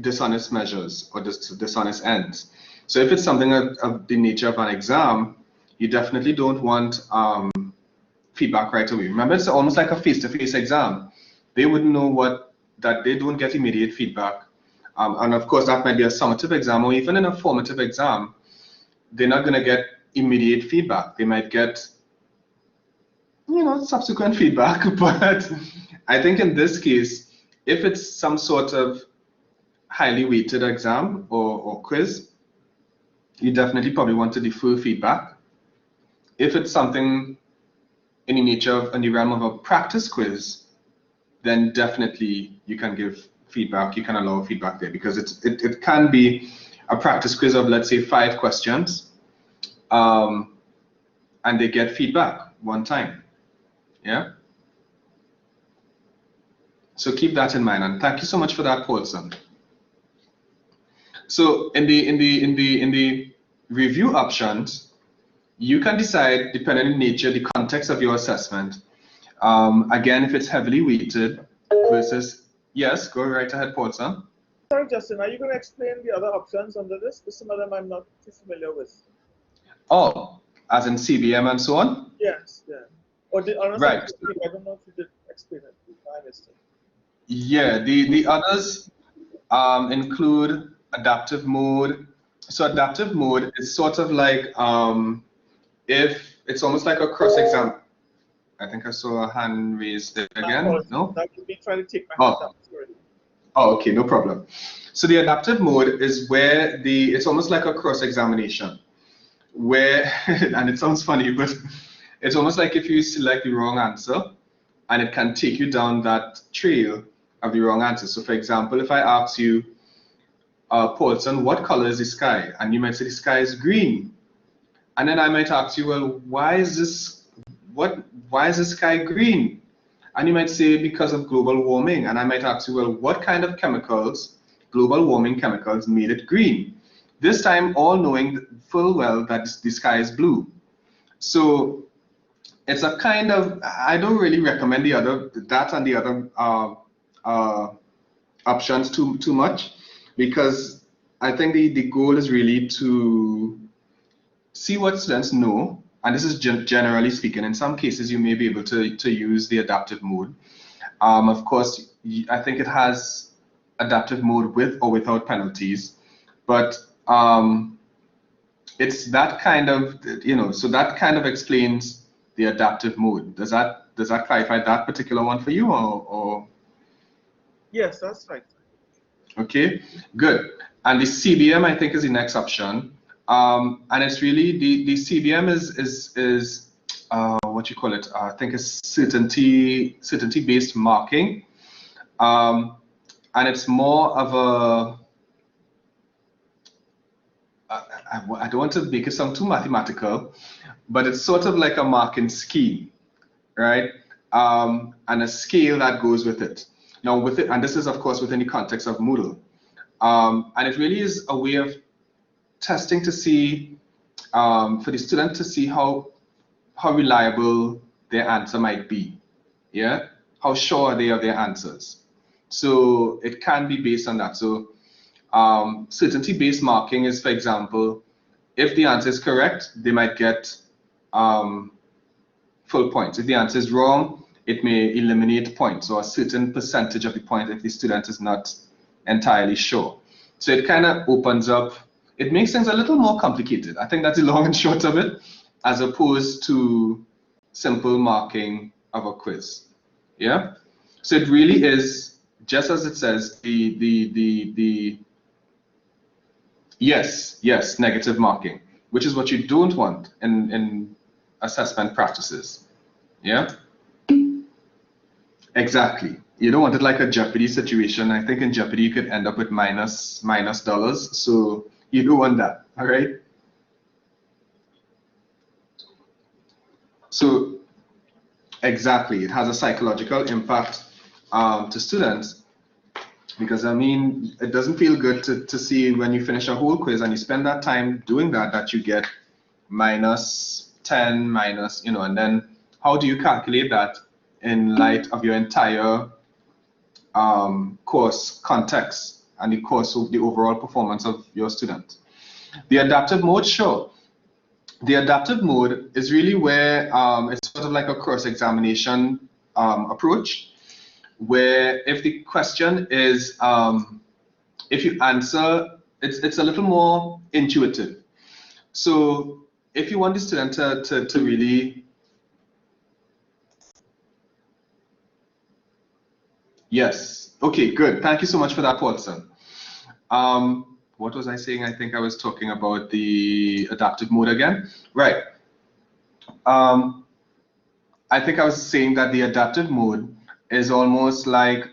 S1: dishonest measures or dishonest ends. So if it's something of the nature of an exam, you definitely don't want feedback right away. Remember, it's almost like a face-to-face exam. They wouldn't know that they don't get immediate feedback. And of course, that might be a summative exam, or even in a formative exam, they're not going to get immediate feedback. They might get, subsequent feedback. But I think in this case, if it's some sort of highly weighted exam or quiz, you definitely probably want to defer feedback. If it's something in the nature of, in the realm of a practice quiz, then definitely you can give feedback, you can allow feedback there, because it can be a practice quiz of, let's say, 5 questions, and they get feedback one time. Yeah. So keep that in mind, and thank you so much for that, Paulson. So in the review options, you can decide, depending on the nature, the context of your assessment. Again, if it's heavily weighted versus, yes, go right ahead, Paulson.
S4: Sorry, Justin, are you going to explain the other options under this? Because some of them I'm not too familiar with.
S1: Oh, as in CBM and so on?
S4: Yes, yeah. Or
S1: Right.
S4: I don't know if you did explain it. I missed it.
S1: Yeah, the others include adaptive mode. So adaptive mode is sort of like if it's almost like a cross exam. I think I saw a hand raised there again. No?
S4: That would be trying to take my hand down. Sorry.
S1: Oh, okay, no problem. So the adaptive mode is where it's almost like a cross examination, where and it sounds funny, but it's almost like if you select the wrong answer, and it can take you down that trail of the wrong answer. So for example, if I ask you, Paulson, what color is the sky? And you might say the sky is green. And then I might ask you, well, why is the sky green? And you might say because of global warming. And I might ask you, well, what kind of chemicals, global warming chemicals, made it green? This time all knowing full well that the sky is blue. So it's a kind of, I don't really recommend that and the other options too much, because I think the goal is really to see what students know, and this is generally speaking. In some cases, you may be able to use the adaptive mode. Of course, I think it has adaptive mode with or without penalties, but it's that kind of, so that kind of explains the adaptive mode. Does that clarify that particular one for you, or? Yes,
S4: that's right.
S1: Okay, good. And the CBM, I think, is the next option. And it's really the CBM is what you call it? I think it's certainty based marking, and it's more of a. I don't want to make it sound too mathematical, but it's sort of like a marking scheme, right? And a scale that goes with it. Now, and this is of course within the context of MOODLE, and it really is a way of testing to see for the student to see how reliable their answer might be, yeah, how sure are they of their answers. So it can be based on that. So certainty-based marking is, for example, if the answer is correct, they might get full points. If the answer is wrong, it may eliminate points or a certain percentage of the point if the student is not entirely sure. So it kind of opens up, it makes things a little more complicated. I think that's the long and short of it, as opposed to simple marking of a quiz. Yeah. So it really is, just as it says, yes, negative marking, which is what you don't want in assessment practices. Yeah. Exactly. You don't want it like a Jeopardy situation. I think in Jeopardy you could end up with minus dollars. So you don't want that. All right. So exactly, it has a psychological impact to students, because I mean, it doesn't feel good to see when you finish a whole quiz and you spend that time doing that you get minus 10, minus, and then how do you calculate that in light of your entire course context and the course of the overall performance of your student? The adaptive mode, sure. The adaptive mode is really where it's sort of like a cross-examination approach, where if the question is, if you answer, it's a little more intuitive. So if you want the student to really, yes, okay, good. Thank you so much for that, Paulson. What was I saying? I think I was talking about the adaptive mode again. Right. I think I was saying that the adaptive mode is almost like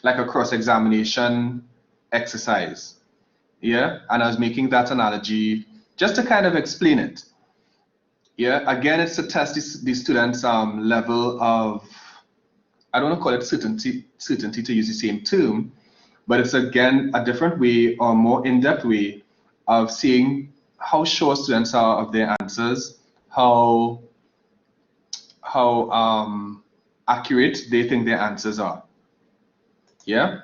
S1: like a cross-examination exercise. Yeah, and I was making that analogy just to kind of explain it. Yeah, again, it's to test the students' level of, I don't want to call it certainty to use the same term, but it's again a different way or more in-depth way of seeing how sure students are of their answers, how accurate they think their answers are. Yeah.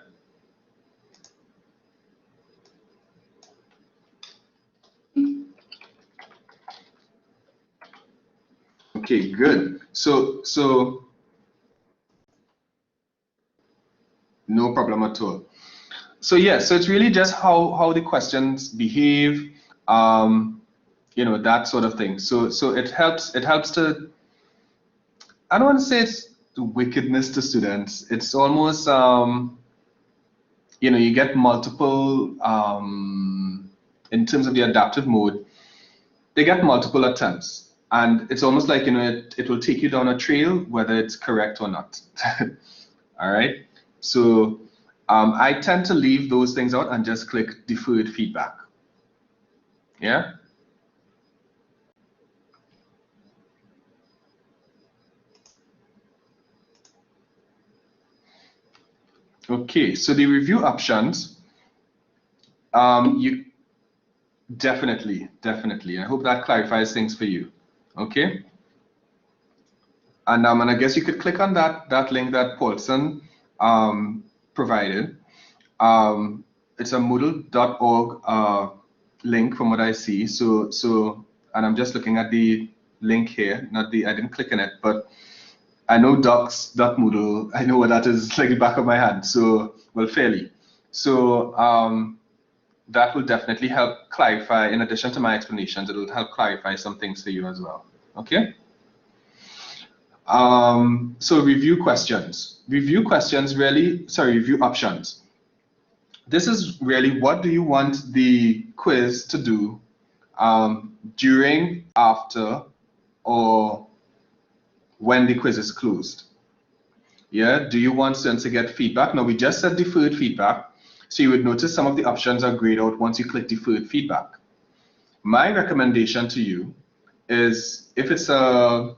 S1: Okay, good. So no problem at all. So yeah, so it's really just how the questions behave, you know, that sort of thing. So it helps to, I don't want to say it's wickedness to students. It's almost you know, you get multiple in terms of the adaptive mode, they get multiple attempts, and it's almost like, you know, it will take you down a trail whether it's correct or not. All right, so I tend to leave those things out and just click deferred feedback. Yeah. Okay, so the review options, you definitely. I hope that clarifies things for you. Okay. And I guess you could click on that link that Paulson provided. It's a moodle.org link from what I see. So and I'm just looking at the link here. I didn't click on it, but I know docs.moodle. I know what that is, like the back of my hand. So, well, fairly. So that will definitely help clarify. In addition to my explanations, it will help clarify some things for you as well. Okay. So review questions. Review options. This is really, what do you want the quiz to do during, after, or when the quiz is closed? Yeah, do you want students to get feedback? Now, we just said deferred feedback, so you would notice some of the options are grayed out once you click deferred feedback. My recommendation to you is, if it's not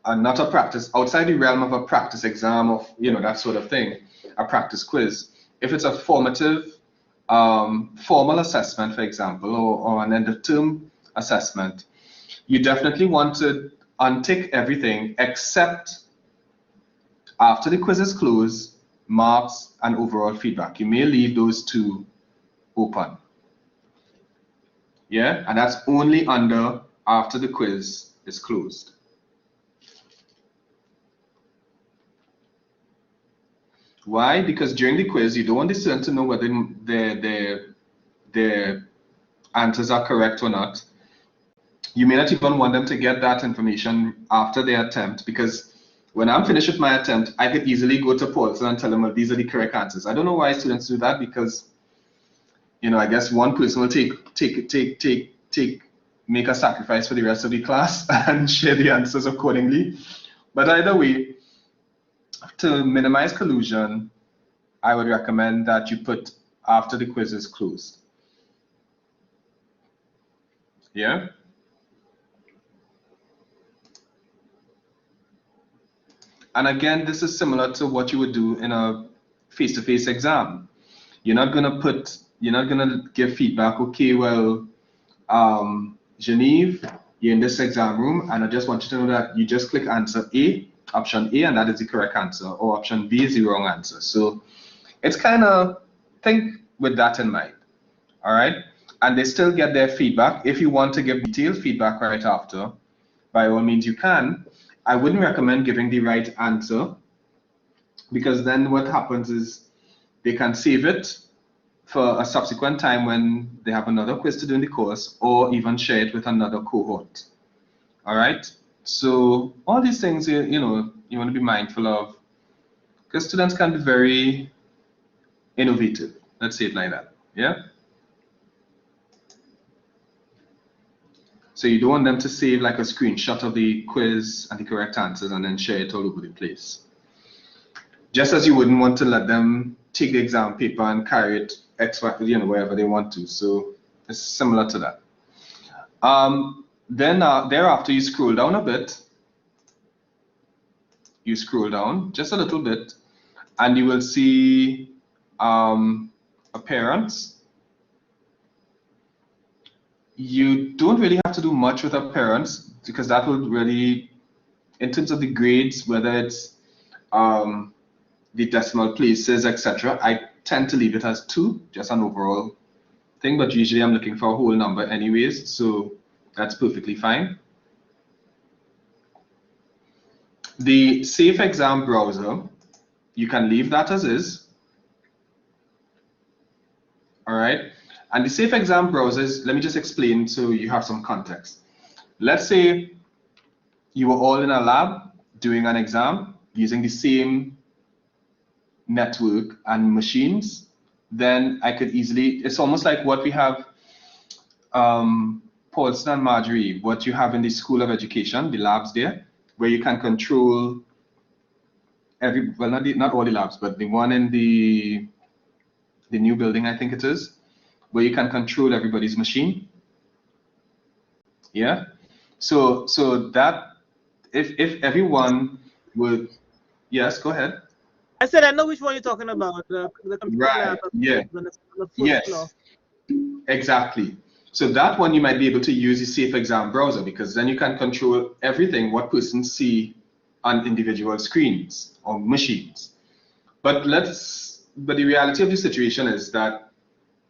S1: a practice, outside the realm of a practice exam, of, you know, that sort of thing, a practice quiz, if it's a formative, formal assessment, for example, or an end of term assessment, you definitely want to untick everything except, after the quiz is closed, marks and overall feedback. You may leave those two open. Yeah, and that's only under after the quiz is closed. Why? Because during the quiz, you don't want the student to know whether their answers are correct or not. You may not even want them to get that information after their attempt, because when I'm finished with my attempt, I could easily go to Paulson and tell them, well, these are the correct answers. I don't know why students do that, because, you know, I guess one person will make a sacrifice for the rest of the class and share the answers accordingly. But either way, to minimize collusion, I would recommend that you put after the quiz is closed. Yeah. And again, this is similar to what you would do in a face-to-face exam. You're not gonna give feedback. Okay, well, Genevieve, you're in this exam room, and I just want you to know that you just click answer A, option A, and that is the correct answer, or option B is the wrong answer. So it's kind of, think with that in mind. All right, and they still get their feedback. If you want to give detailed feedback right after, by all means you can. I wouldn't recommend giving the right answer, because then what happens is they can save it for a subsequent time when they have another quiz to do in the course, or even share it with another cohort. All right, so all these things, you know, you want to be mindful of, because students can be very innovative. Let's say it like that. Yeah. So you don't want them to save like a screenshot of the quiz and the correct answers and then share it all over the place. Just as you wouldn't want to let them take the exam paper and carry it wherever they want to. So it's similar to that. Then thereafter, you scroll down a bit. You scroll down just a little bit, and you will see appearance. You don't really have to do much with appearance because that will really, in terms of the grades, whether it's the decimal places, etc., I tend to leave it as 2, just an overall thing, but usually I'm looking for a whole number anyways, so that's perfectly fine. The Safe Exam browser, you can leave that as is. All right, and the Safe Exam browsers, let me just explain so you have some context. Let's say you were all in a lab doing an exam using the same network and machines, then I could easily, it's almost like what we have, Paulson and Marjorie, what you have in the School of Education, the labs there, where you can control well, not all the labs, but the one in the new building, I think it is, where you can control everybody's machine. Yeah. So that if everyone would, yes, go ahead.
S5: I said I know which one you're talking about. The computer
S1: Right.
S5: lab
S1: Yeah.
S5: on the first
S1: Yes.
S5: floor.
S1: Exactly. So that one you might be able to use the Safe Exam browser because then you can control everything what persons see on individual screens or machines. But the reality of the situation is that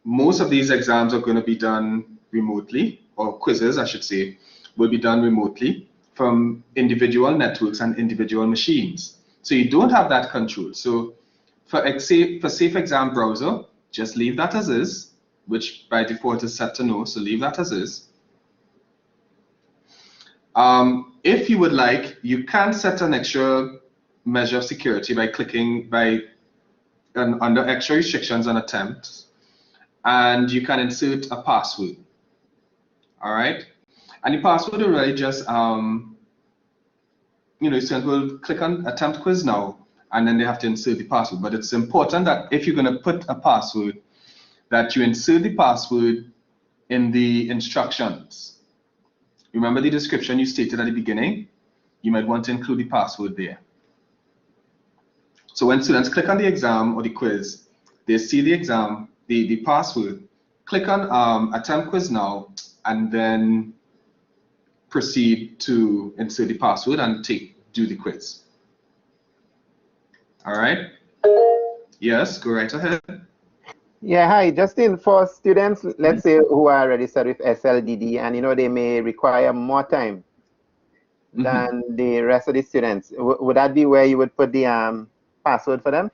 S1: most of these exams are going to be done remotely, or quizzes, I should say, will be done remotely from individual networks and individual machines. So you don't have that control. So for Safe Exam browser, just leave that as is, which by default is set to no, so leave that as is. If you would like, you can set an extra measure of security by clicking under extra restrictions on attempts, and you can insert a password. All right, and the password will really just students will click on attempt quiz now, and then they have to insert the password. But it's important that if you're going to put a password, that you insert the password in the instructions. Remember the description you stated at the beginning? You might want to include the password there. So when students click on the exam or the quiz, they see the exam, the password, click on attempt quiz now, and then proceed to insert the password and do the quiz. All right? Yes, go right ahead.
S6: Yeah, hi, Justin. For students, let's say who are registered with SLDD and they may require more time than the rest of the students, would that be where you would put the password for them?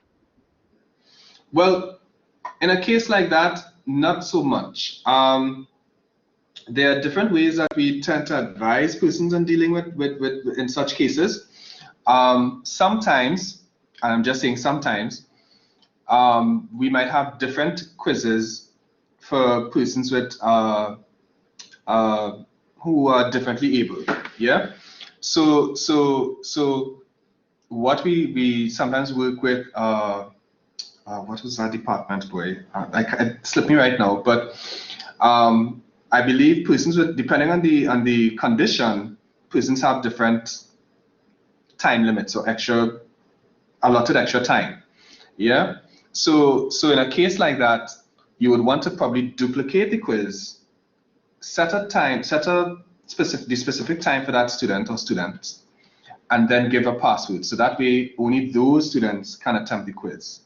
S1: Well, in a case like that, not so much. There are different ways that we tend to advise persons on dealing with in such cases. Sometimes, and I'm just saying sometimes, we might have different quizzes for persons with who are differently able. Yeah. So what we sometimes work with. What was that department, boy? It slipped me right now. But I believe persons with, depending on the condition, persons have different time limits or allotted extra time. Yeah. So in a case like that, you would want to probably duplicate the quiz, set the specific time for that student or students, and then give a password. So that way only those students can attempt the quiz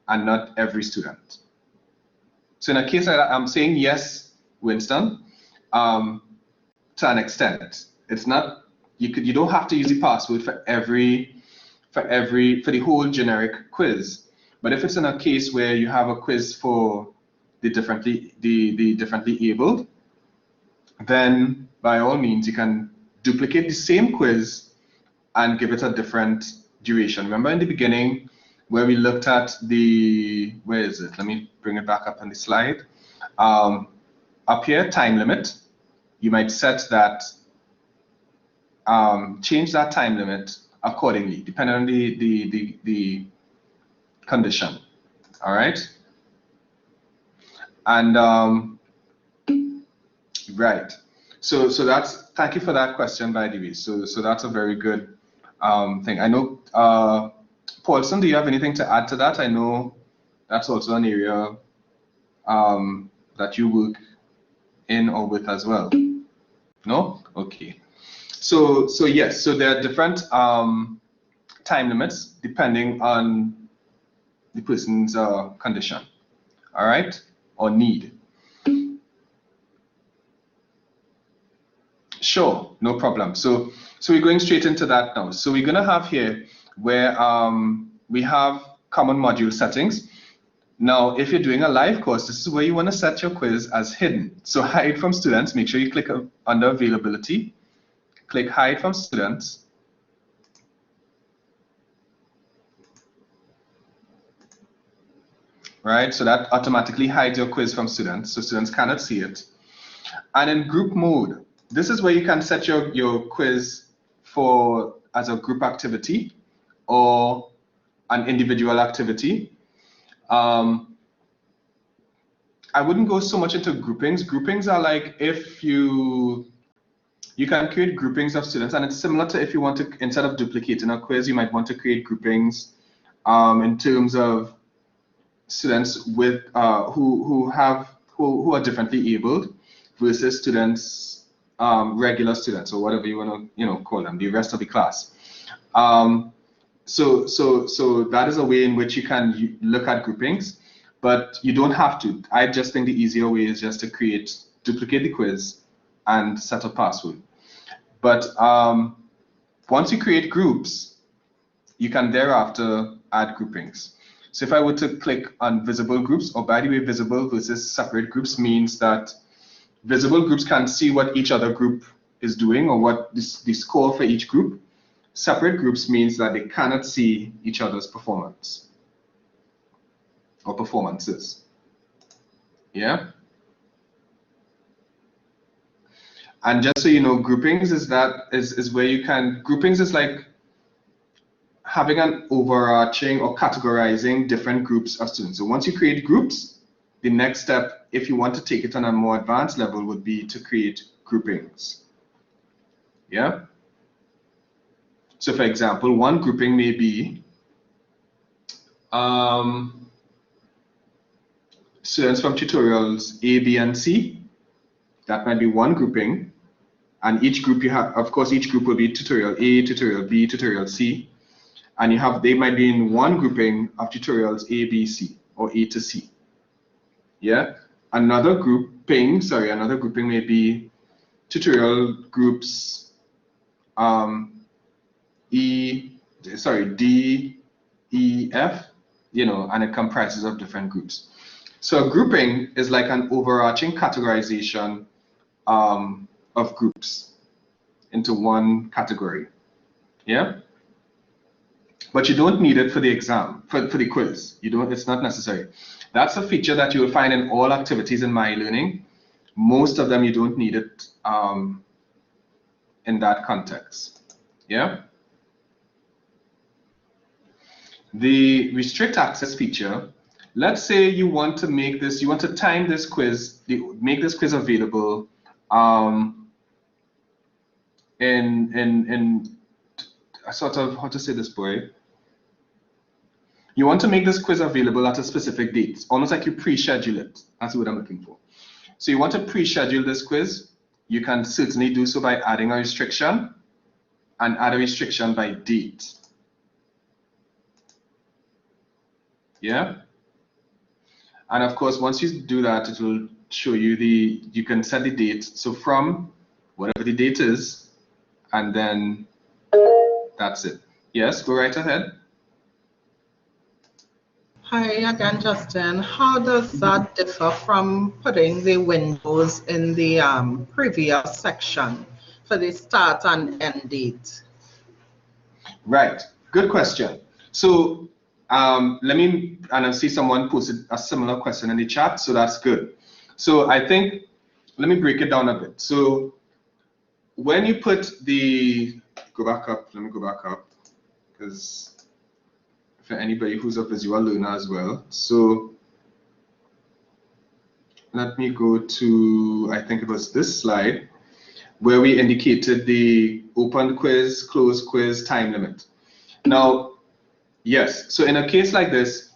S1: and not every student. So in a case like that, I'm saying yes, Winston, to an extent. It's not, you don't have to use the password for the whole generic quiz. But if it's in a case where you have a quiz for the differently abled, then by all means you can duplicate the same quiz and give it a different duration. Remember in the beginning where we looked at where is it? Let me bring it back up on the slide. Up here, time limit. You might set that, change that time limit accordingly, depending on the condition. All right. And right. So thank you for that question, by the way. So that's a very good thing. I know, Paulson, do you have anything to add to that? I know That's also an area that you work in or with as well. No? Okay. So yes, so there are different time limits depending on the person's condition, all right, or need. Sure, no problem. So we're going straight into that now. So we're gonna have here where we have common module settings. Now, if you're doing a live course, this is where you want to set your quiz as hidden. So hide from students, make sure you click under availability, click hide from students. Right, so that automatically hides your quiz from students, so students cannot see it. And in group mode, this is where you can set your quiz for as a group activity or an individual activity. I wouldn't go so much into groupings. Groupings are like if you can create groupings of students, and it's similar to if you want to, instead of duplicating a quiz, you might want to create groupings in terms of students with who are differently abled versus students, regular students, or whatever you want to call them, the rest of the class. So that is a way in which you can look at groupings, but you don't have to. I just think the easier way is just to duplicate the quiz and set a password. But once you create groups, you can thereafter add groupings. So if I were to click on visible groups, or by the way, visible versus separate groups means that visible groups can see what each other group is doing or what the score for each group. Separate groups means that they cannot see each other's performance or performances. Yeah. And just so you know, groupings is where you can, groupings is like having an overarching or categorizing different groups of students. So once you create groups, the next step, if you want to take it on a more advanced level, would be to create groupings. Yeah. So for example, one grouping may be students from tutorials A, B, and C. That might be one grouping. And each group you have, of course, each group will be tutorial A, tutorial B, tutorial C. And they might be in one grouping of tutorials A, B, C, or A to C. Yeah. Another grouping may be tutorial groups D, E, F, and it comprises of different groups. So a grouping is like an overarching categorization of groups into one category. Yeah. But you don't need it for the exam, for the quiz. It's not necessary. That's a feature that you will find in all activities in myeLearning. Most of them you don't need it in that context. Yeah. The restrict access feature, let's say you want to make this, you want to time this quiz, make this quiz available in a sort of, how to say this, boy? You want to make this quiz available at a specific date, almost like you pre-schedule it. That's what I'm looking for. So you want to pre-schedule this quiz, you can certainly do so by adding a restriction and add a restriction by date. Yeah. And of course, once you do that, it will show you you can set the date. So from whatever the date is, and then that's it. Yes, go right ahead.
S2: Hi again, Justin. How does that differ from putting the windows in the previous section for the start and end date?
S1: Right, good question. So and I see someone posted a similar question in the chat, so that's good. So I think, let me break it down a bit. So when you put let me go back up, because for anybody who's a visual learner as well. So let me go to, I think it was this slide, where we indicated the open quiz, closed quiz time limit. Now, yes, so in a case like this,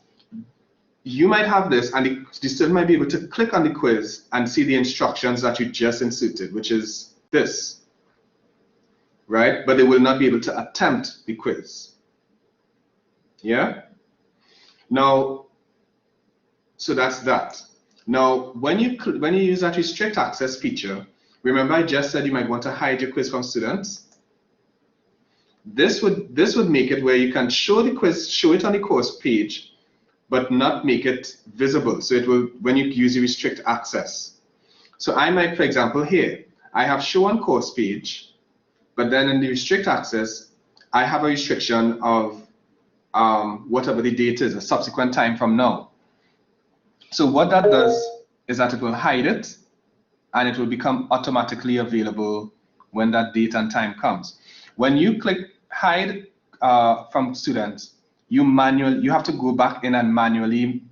S1: you might have this, and the student might be able to click on the quiz and see the instructions that you just inserted, which is this, right? But they will not be able to attempt the quiz. Yeah? Now, so that's that. Now, when you use that restrict access feature, remember I just said you might want to hide your quiz from students. This would make it where you can show the quiz, show it on the course page, but not make it visible. So it will, when you use the restrict access. So I might, for example, here, I have show on course page, but then in the restrict access, I have a restriction of whatever the date is, a subsequent time from now. So what that does is that it will hide it, and it will become automatically available when that date and time comes. When you click hide from students, you have to go back in and manually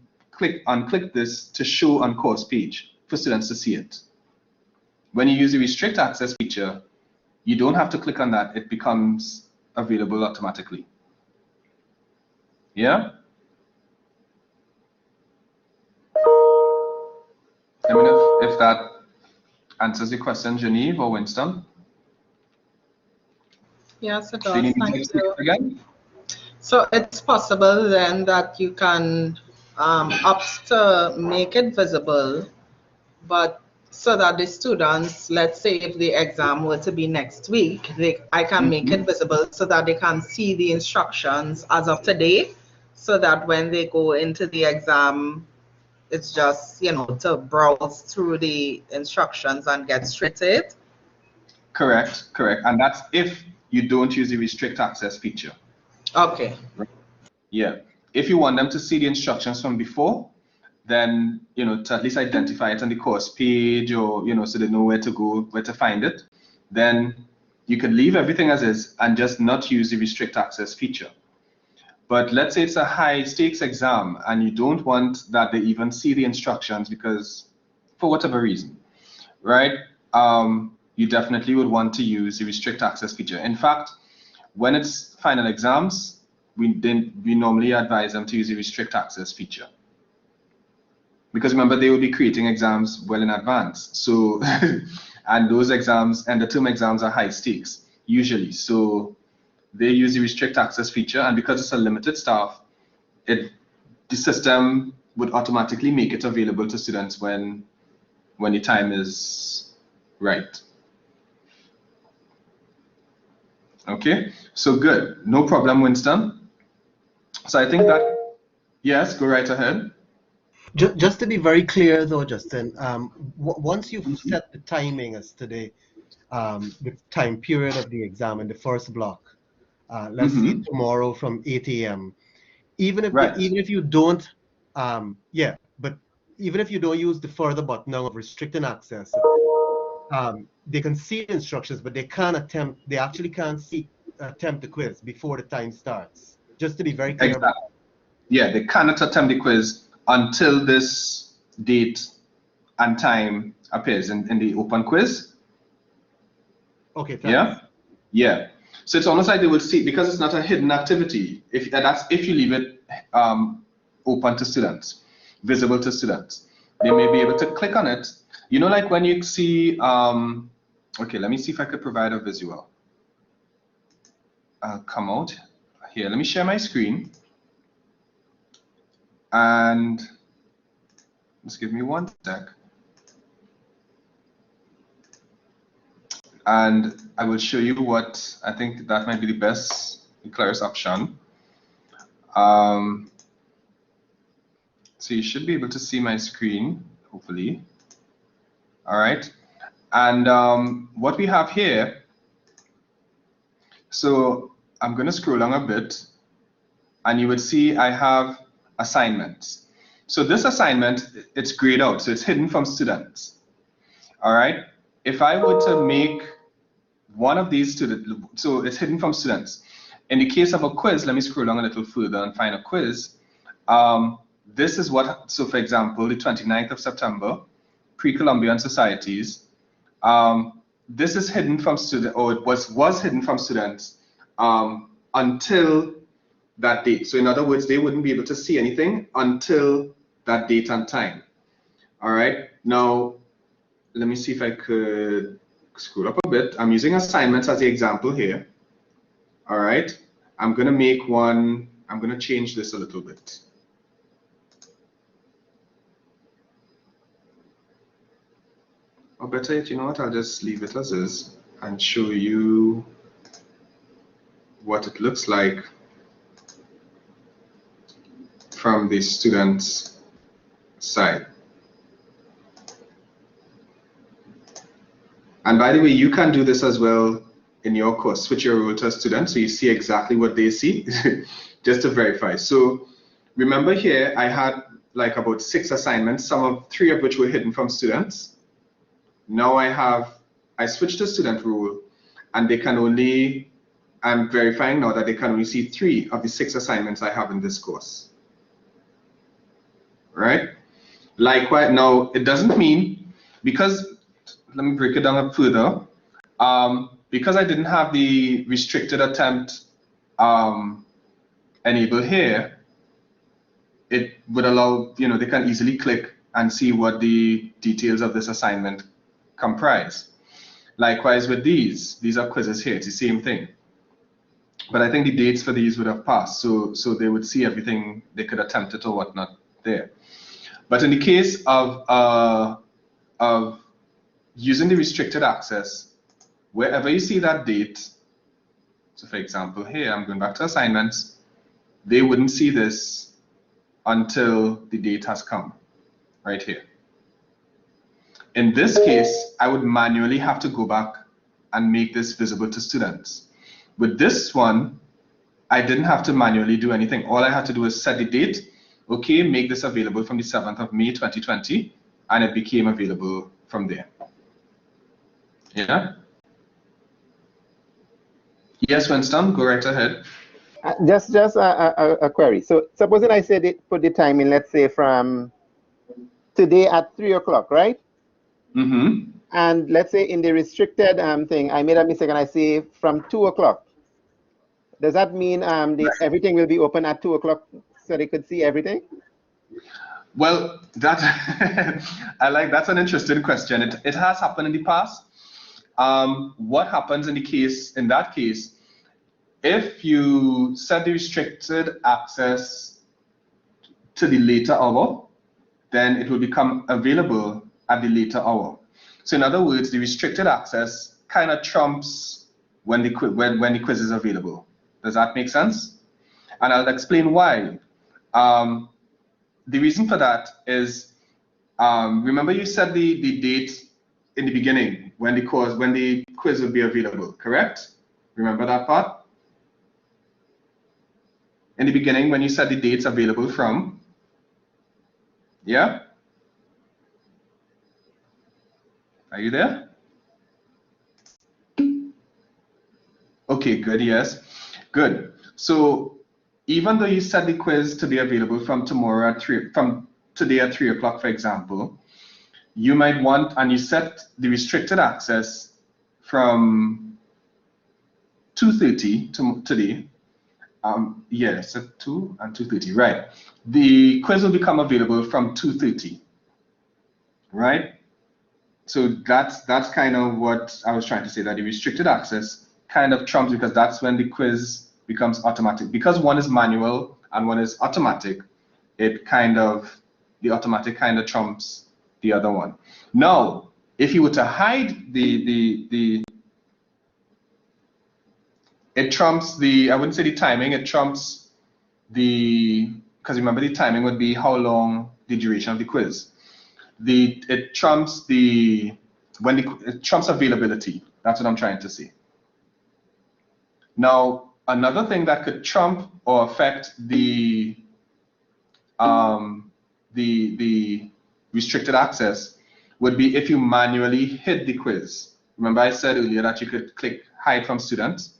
S1: unclick this to show on course page for students to see it. When you use the restrict access feature, you don't have to click on that. It becomes available automatically. Yeah? Let me know if that answers the question, Genevieve or Winston.
S2: Yes, it
S1: Do you
S2: does.
S1: need me to
S2: Thank
S1: explain
S2: you.
S1: it again?
S2: So it's possible then that you can opt to make it visible, but so that the students, let's say if the exam were to be next week, I can make it visible so that they can see the instructions as of today, so that when they go into the exam, it's just, you know, to browse through the instructions and get straight to it.
S1: Correct, correct. And that's if you don't use the restrict access feature.
S2: Okay.
S1: Yeah. If you want them to see the instructions from before, then, you know, to at least identify it on the course page, or, you know, so they know where to go, where to find it, then you could leave everything as is and just not use the restrict access feature. But let's say it's a high stakes exam and you don't want that they even see the instructions because for whatever reason, right? You definitely would want to use the restrict access feature. In fact, when it's final exams, we normally advise them to use the restrict access feature. Because remember, they will be creating exams well in advance. So, and those exams, and the term exams are high stakes, usually. So they use the restrict access feature, and because it's a limited staff, the system would automatically make it available to students when the time is right. Okay, so good, no problem, Winston. So I think that, yes, go right ahead.
S3: Just to be very clear though, Justin, once you've set the timing as today, the time period of the exam in the first block, let's say tomorrow from 8 a.m. Even if you don't, even if you don't use the further button of restricting access, they can see the instructions, but they actually can't attempt the quiz before the time starts. Just to be very clear.
S1: Exactly. Yeah, they cannot attempt the quiz until this date and time appears in the open quiz.
S3: Okay, thanks.
S1: Yeah? Yeah. So it's almost like they will see, because it's not a hidden activity, if you leave it open to students, visible to students. They may be able to click on it. You know, like when you see, okay, let me see if I could provide a visual. I'll come out here. Let me share my screen. And just give me one sec. And I will show you what I think that might be the clearest option. So you should be able to see my screen, hopefully. All right. And what we have here, so I'm going to scroll along a bit, and you would see I have assignments. So this assignment, it's grayed out, so it's hidden from students. All right. If I were to make one of these students, so it's hidden from students. In the case of a quiz, let me scroll along a little further and find a quiz. This is what, so for example, the 29th of September, Pre-Columbian Societies. This is hidden from students, or it was hidden from students until that date. So in other words, they wouldn't be able to see anything until that date and time. All right. Now, let me see if I could scroll up a bit. I'm using assignments as the example here. All right. I'm going to make one. I'm going to change this a little bit. Or better yet, you know what? I'll just leave it as is and show you what it looks like from the student's side. And by the way, you can do this as well in your course. Switch your role to a student so you see exactly what they see, just to verify. So remember here, I had like about 6 assignments, 3 of which were hidden from students. Now I switched to student role, and they can only, I'm verifying now that they can only see 3 of the 6 assignments I have in this course. Right? Likewise, now it doesn't mean, because, let me break it down further. Because I didn't have the restricted attempt enabled here, it would allow, they can easily click and see what the details of this assignment comprise. Likewise with these are quizzes here, it's the same thing. But I think the dates for these would have passed, so they would see everything, they could attempt it or whatnot there. But in the case of using the restricted access, wherever you see that date, so for example here, I'm going back to assignments, they wouldn't see this until the date has come, right here. In this case, I would manually have to go back and make this visible to students. With this one, I didn't have to manually do anything. All I had to do is set the date, okay, make this available from the 7th of May 2020, and it became available from there. Yeah? Yes, Winston, go right ahead.
S6: Just a query. So supposing I said put the time in, let's say from today at 3 o'clock, right?
S1: Mm-hmm.
S6: And let's say in the restricted thing, I made a mistake and I say from 2 o'clock. Does that mean everything will be open at 2 o'clock so they could see everything?
S1: Well, that that's an interesting question. It has happened in the past. What happens in that case, if you set the restricted access to the later hour, then it will become available at the later hour. So in other words, the restricted access kind of trumps when the quiz is available. Does that make sense? And I'll explain why. The reason for that is, remember you said the date in the beginning when the quiz would be available, correct? Remember that part? In the beginning when you said the dates available from, yeah? Are you there? Okay, good, yes. Good. So even though you set the quiz to be available from today at 3 o'clock, for example, you might want, and you set the restricted access from 2:30 today. Yes, at 2 and 2:30, right. The quiz will become available from 2:30, right? So that's kind of what I was trying to say, that the restricted access kind of trumps, because that's when the quiz becomes automatic. Because one is manual and one is automatic, the automatic kind of trumps the other one. Now, if you were to hide it trumps I wouldn't say the timing, it trumps because remember the timing would be how long the duration of the quiz. It trumps it trumps availability. That's what I'm trying to say. Now, another thing that could trump or affect the restricted access would be if you manually hid the quiz. Remember I said earlier that you could click hide from students.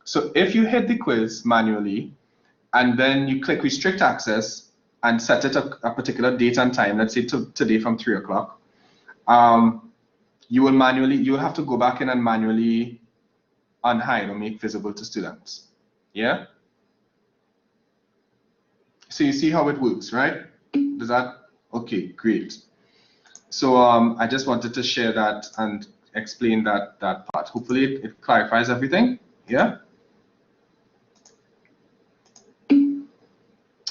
S1: So if you hid the quiz manually and then you click restrict access and set it a particular date and time, let's say today from 3 o'clock, you will have to go back in and manually unhide or make visible to students. Yeah? So you see how it works, right? Does that Okay, great. So I just wanted to share that and explain that part. Hopefully it clarifies everything. Yeah.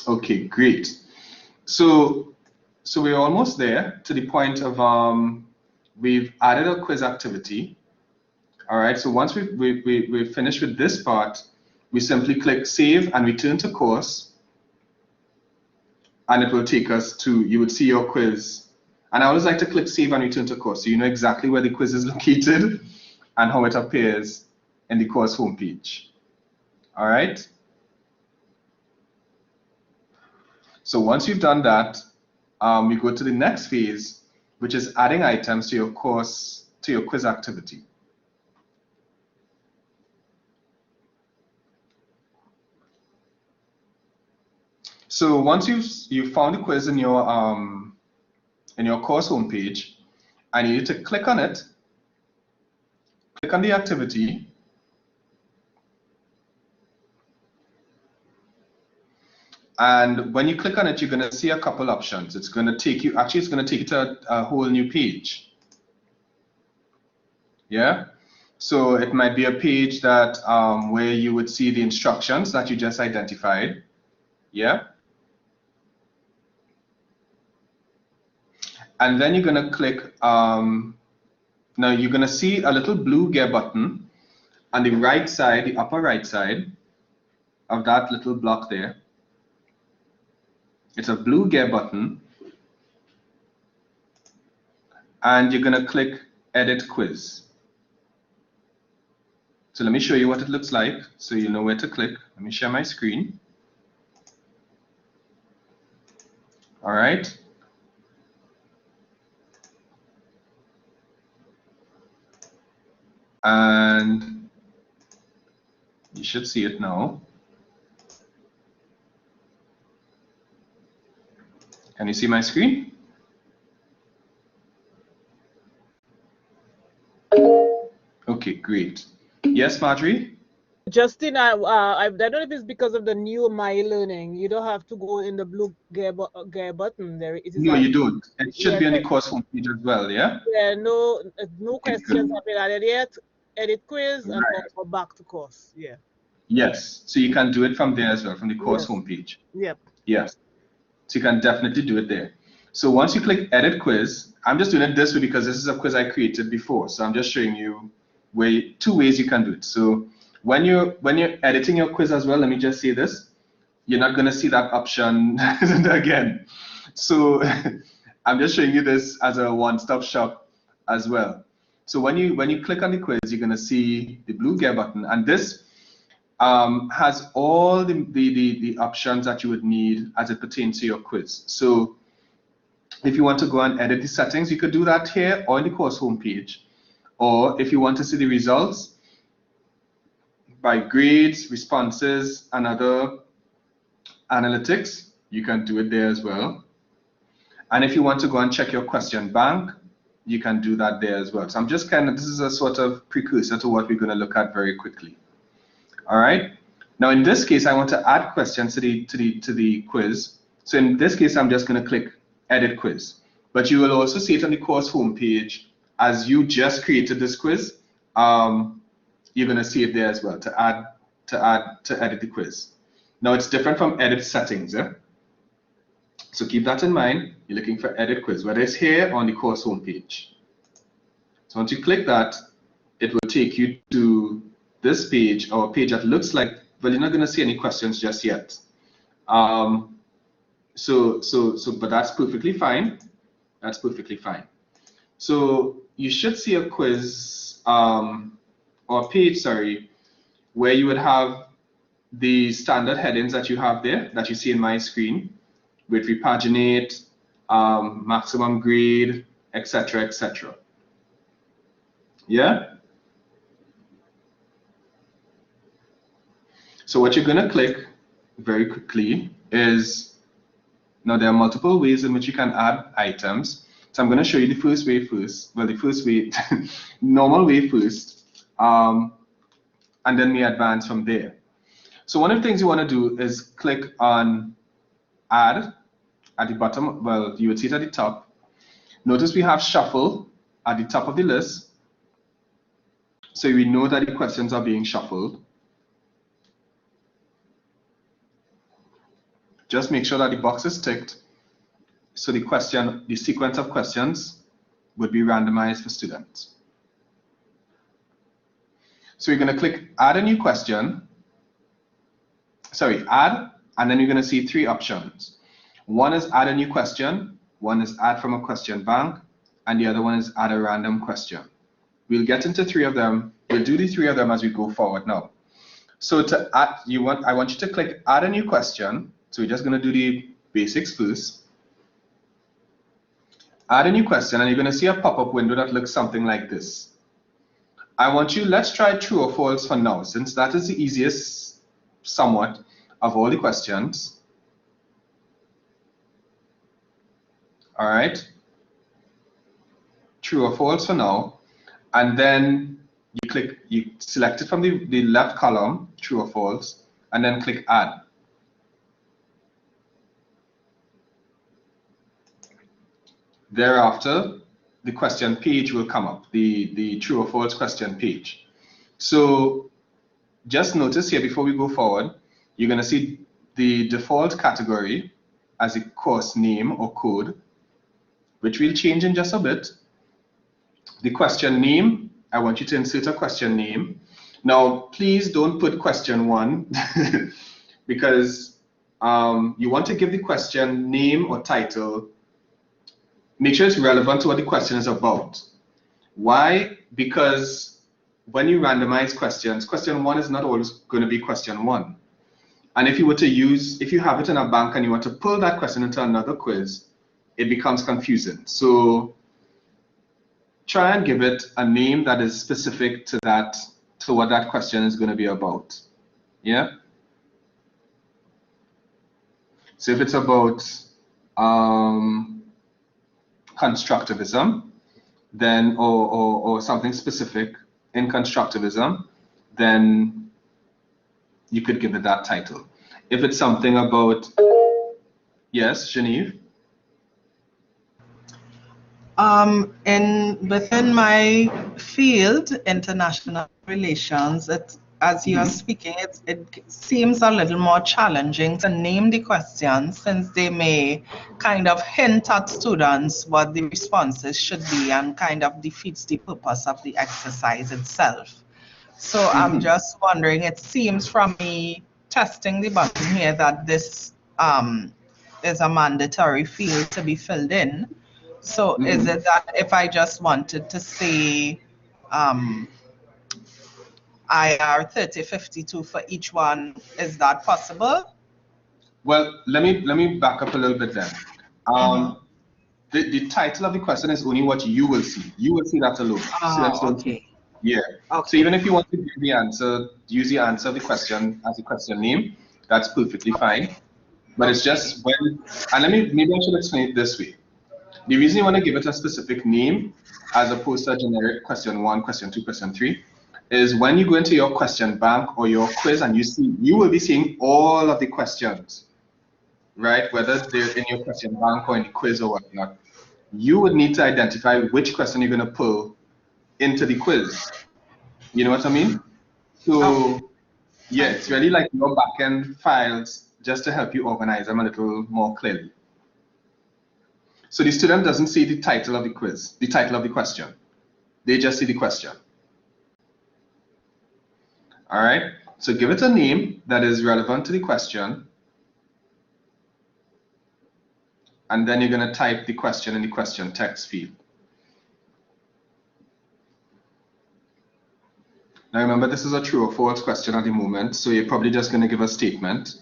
S1: Okay, great. So we're almost there to the point of we've added a quiz activity. All right. So once we've finished with this part, we simply click Save and Return to Course, and it will take us to, you would see your quiz. And I always like to click Save and Return to Course so you know exactly where the quiz is located and how it appears in the course homepage. All right. So once you've done that, we go to the next phase, which is adding items to your course, to your quiz activity. So once you've found the quiz in your course homepage, I need you to click on it, click on the activity, and when you click on it, you're going to see a couple options. It's going to take you, actually it's going to take you to a whole new page. Yeah, so it might be a page that where you would see the instructions that you just identified. Yeah. And then you're going to click, now you're going to see a little blue gear button on the right side, the upper right side of that little block there. It's a blue gear button. And you're going to click Edit Quiz. So let me show you what it looks like so you know where to click. Let me share my screen. All right. And you should see it now. Can you see my screen? Okay, great. Yes, Marjorie?
S5: Justin, I don't know if it's because of the new myeLearning. You don't have to go in the blue gear button. There it is.
S1: No, you don't. It should be on the course homepage as well, yeah?
S5: Yeah, no questions have been added yet. Edit quiz and go back to course. Yeah.
S1: Yes, so you can do it from there as well, from the course homepage.
S5: Yep.
S1: Yes, so you can definitely do it there. So once you click Edit Quiz, I'm just doing it this way because this is a quiz I created before. So I'm just showing you two ways you can do it. So when you're editing your quiz as well, let me just say this, you're not going to see that option again. So I'm just showing you this as a one-stop shop as well. So when you click on the quiz, you're going to see the blue gear button, and this has all the options that you would need as it pertains to your quiz. So if you want to go and edit the settings, you could do that here or in the course homepage. Or if you want to see the results by grades, responses, and other analytics, you can do it there as well. And if you want to go and check your question bank, you can do that there as well. So I'm just this is a sort of precursor to what we're going to look at very quickly. All right. Now in this case, I want to add questions to the quiz. So in this case, I'm just going to click Edit Quiz. But you will also see it on the course homepage as you just created this quiz. You're going to see it there as well to edit the quiz. Now it's different from edit settings. Yeah? So keep that in mind. You're looking for Edit Quiz, whether it's here or on the course homepage. So once you click that, it will take you to this page, or a page that looks like, well, you're not going to see any questions just yet. But that's perfectly fine. That's perfectly fine. So you should see a quiz or a page, sorry, where you would have the standard headings that you have there, that you see in my screen, with repaginate, maximum grade, etc., etc. Yeah? So what you're going to click very quickly is, now there are multiple ways in which you can add items. So I'm going to show you the first way first. Well, the first way, normal way first, and then we advance from there. So one of the things you want to do is click on Add, at the bottom, well, you would see it at the top. Notice we have shuffle at the top of the list. So we know that the questions are being shuffled. Just make sure that the box is ticked. So the sequence of questions would be randomized for students. So you're going to click add a new question. Sorry, add, and then you're going to see 3 options. One is add a new question, one is add from a question bank, and the other one is add a random question. We'll get into 3 of them. We'll do the 3 of them as we go forward now. So to add, I want you to click add a new question. So we're just going to do the basics first. Add a new question, and you're going to see a pop-up window that looks something like this. Let's try true or false for now, since that is the easiest somewhat of all the questions. All right, true or false for now, and then you select it from the left column, true or false, and then click add. Thereafter, the question page will come up, the true or false question page. So just notice here before we go forward, you're going to see the default category as a course name or code, which we'll change in just a bit. The question name, I want you to insert a question name. Now, please don't put question 1 because you want to give the question name or title. Make sure it's relevant to what the question is about. Why? Because when you randomize questions, question 1 is not always going to be question 1. And if you have it in a bank and you want to pull that question into another quiz, it becomes confusing. So try and give it a name that is specific to what that question is going to be about. Yeah. So if it's about constructivism, then or something specific in constructivism, then you could give it that title. If it's something about, yes, Genevieve?
S2: Within my field, international relations, as you're speaking, it seems a little more challenging to name the questions, since they may kind of hint at students what the responses should be and kind of defeats the purpose of the exercise itself. So I'm just wondering, it seems from me testing the button here that this is a mandatory field to be filled in. So is it that if I just wanted to say IR 3052 for each one, is that possible?
S1: Well, let me back up a little bit then. The title of the question is only what you will see. You will see that alone. Students don't see. Yeah. Okay. So even if you want to give the answer, use the answer of the question as a question name, that's perfectly fine. But it's just when, and maybe I should explain it this way. The reason you want to give it a specific name as opposed to a generic question 1, question 2, question 3 is when you go into your question bank or your quiz and you will be seeing all of the questions, right? Whether they're in your question bank or in the quiz or whatnot. You would need to identify which question you're going to pull into the quiz. You know what I mean? So yeah, it's really like your backend files just to help you organize them a little more clearly. So the student doesn't see the title of the quiz, the title of the question. They just see the question. All right, so give it a name that is relevant to the question. And then you're going to type the question in the question text field. Now remember, this is a true or false question at the moment, so you're probably just going to give a statement.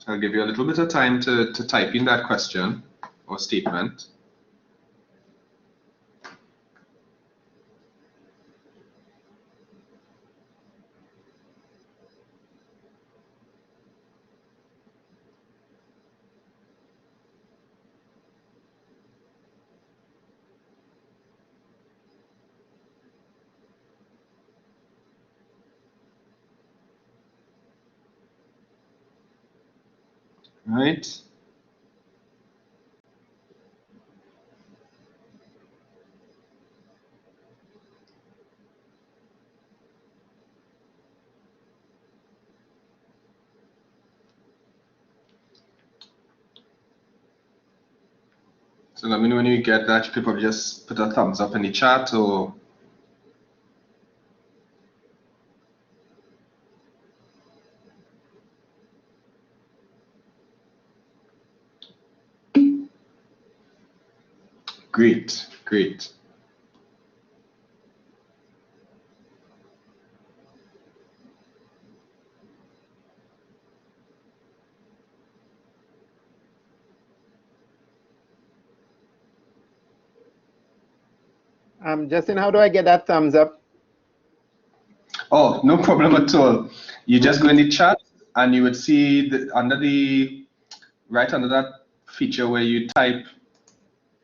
S1: I'll give you a little bit of time to type in that question or statement. right? So let me know when you get that. You could probably just put a thumbs up in the chat or great, great.
S6: Justin, how do I get that thumbs up?
S1: Oh, no problem at all. You just go in the chat and you would see right under that feature where you type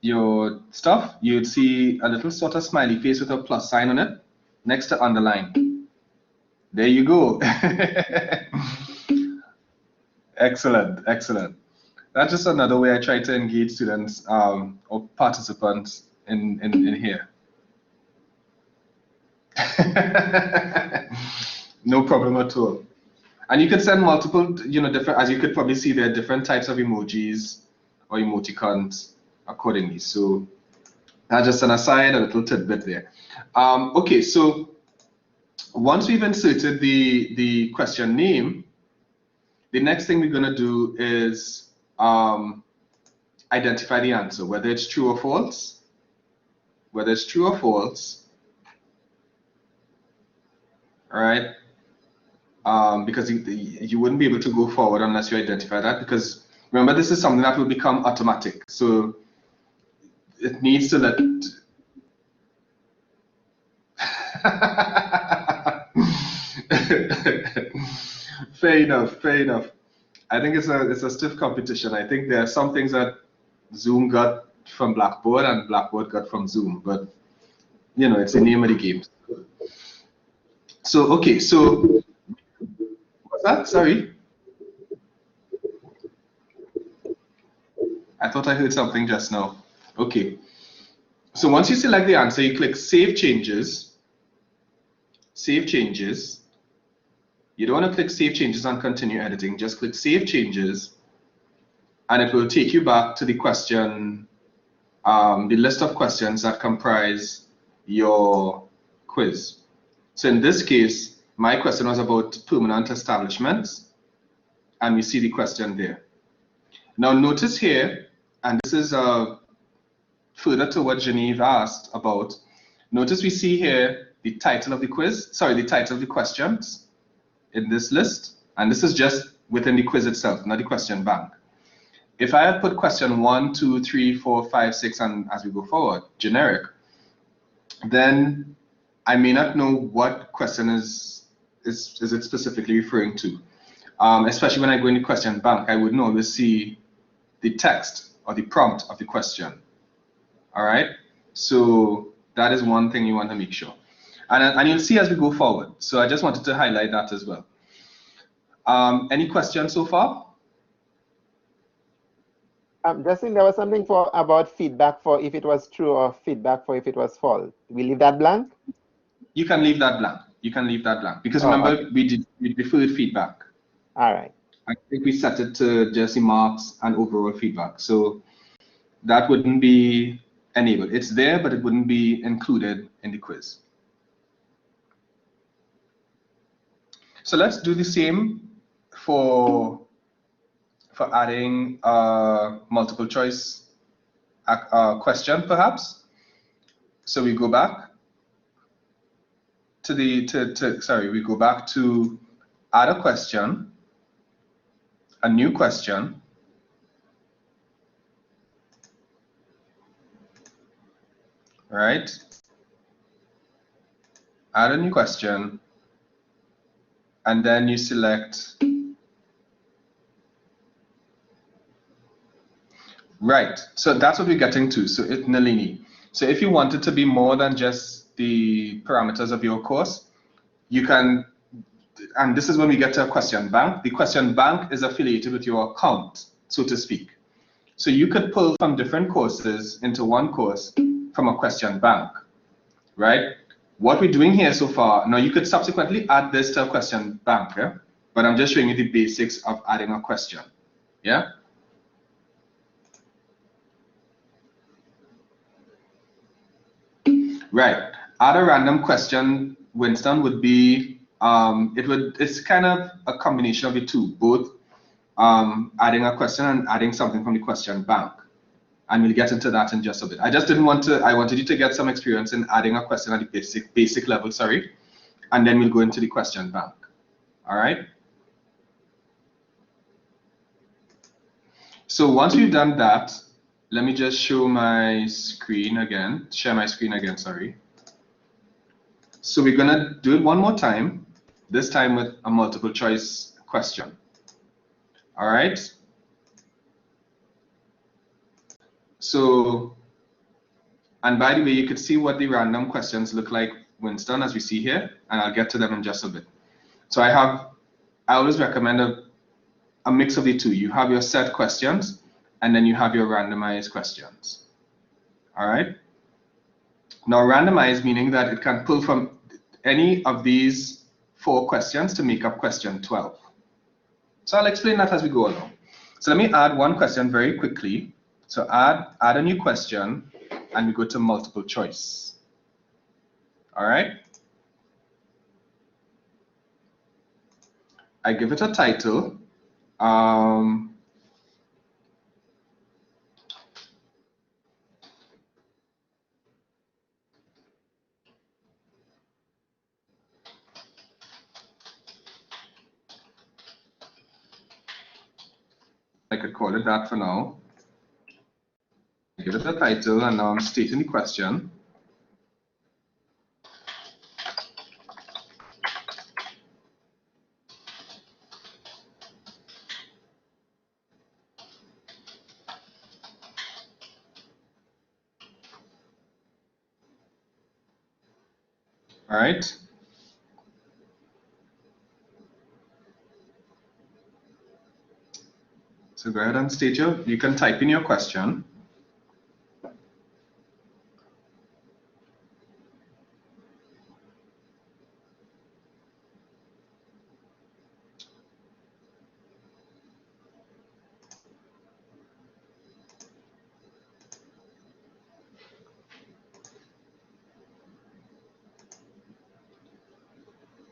S1: your stuff, you'd see a little sort of smiley face with a plus sign on it next to underline. There you go. Excellent, excellent. That's just another way I try to engage students or participants in here. No problem at all. And you can send multiple, different, as you could probably see, there are different types of emojis or emoticons accordingly. So that's just an aside, a little tidbit there. Okay, so once we've inserted the question name, the next thing we're going to do is identify the answer, whether it's true or false. Whether it's true or false. All right. Because you wouldn't be able to go forward unless you identify that, because remember, this is something that will become automatic. So it needs to let fair enough, fair enough. I think it's a stiff competition. I think there are some things that Zoom got from Blackboard and Blackboard got from Zoom, but it's the name of the game. So okay, so what's that? Sorry, I thought I heard something just now. Okay, so once you select the answer, you click Save Changes. Save Changes. You don't want to click Save Changes and continue editing. Just click Save Changes, and it will take you back to the question, the list of questions that comprise your quiz. So in this case, my question was about permanent establishments, and we see the question there. Now notice here, and this is further to what Genevieve asked about, notice we see here the title of the quiz, sorry, the title of the questions in this list, and this is just within the quiz itself, not the question bank. If I had put question 1, 2, 3, 4, 5, 6, and as we go forward, generic, then I may not know what question is it specifically referring to. Especially when I go in the question bank, I wouldn't always see the text or the prompt of the question. All right, so that is one thing you want to make sure. And you'll see as we go forward. So I just wanted to highlight that as well. Any questions so far?
S6: Justin, there was something about feedback for if it was true or feedback for if it was false. We leave that blank?
S1: You can leave that blank. You can leave that blank. Because remember, okay, we deferred feedback.
S6: All right.
S1: I think we set it to just the marks and overall feedback. So that wouldn't be enabled. It's there, but it wouldn't be included in the quiz. So let's do the same for adding a multiple choice question, perhaps. So we go back to we go back to add a question, a new question, right? Add a new question, and then you select. Right, so that's what we're getting to. So it's Nalini. So if you want it to be more than just the parameters of your course, you can, and this is when we get to a question bank. The question bank is affiliated with your account. so to speak. So you could pull from different courses into one course from a question bank, right? What we're doing here so far, now you could subsequently add this to a question bank, yeah? But I'm just showing you the basics of adding a question, yeah? Right, add a random question, Winston, would be, it's kind of a combination of the two, both adding a question and adding something from the question bank. And we'll get into that in just a bit. I just didn't want to, I wanted you to get some experience in adding a question at the basic level, sorry, and then we'll go into the question bank, all right? So once we've done that, let me just show my screen again, share my screen again, sorry. So we're gonna do it one more time, this time with a multiple choice question, all right? So, and by the way, you could see what the random questions look like, Winston, as we see here, and I'll get to them in just a bit. So I always recommend a mix of the two. You have your set questions, and then you have your randomized questions, all right? Now, randomized meaning that it can pull from any of these 4 questions to make up question 12. So I'll explain that as we go along. So let me add one question very quickly. So add a new question, and we go to multiple choice. All right. I give it a title. I could call it that for now. Give it a title, and now I'm stating the question. All right. So go ahead and state you can type in your question.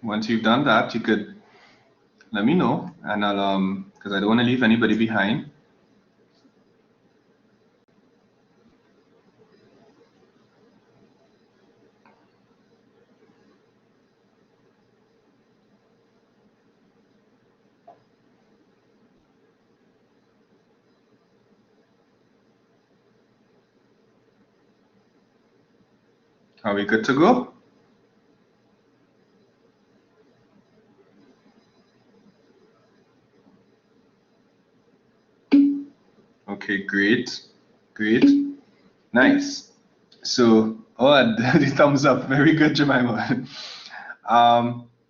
S1: Once you've done that, you could let me know, and I'll because I don't want to leave anybody behind. Are we good to go? Okay, great, great, nice. So, oh, the thumbs up, very good, Jemima.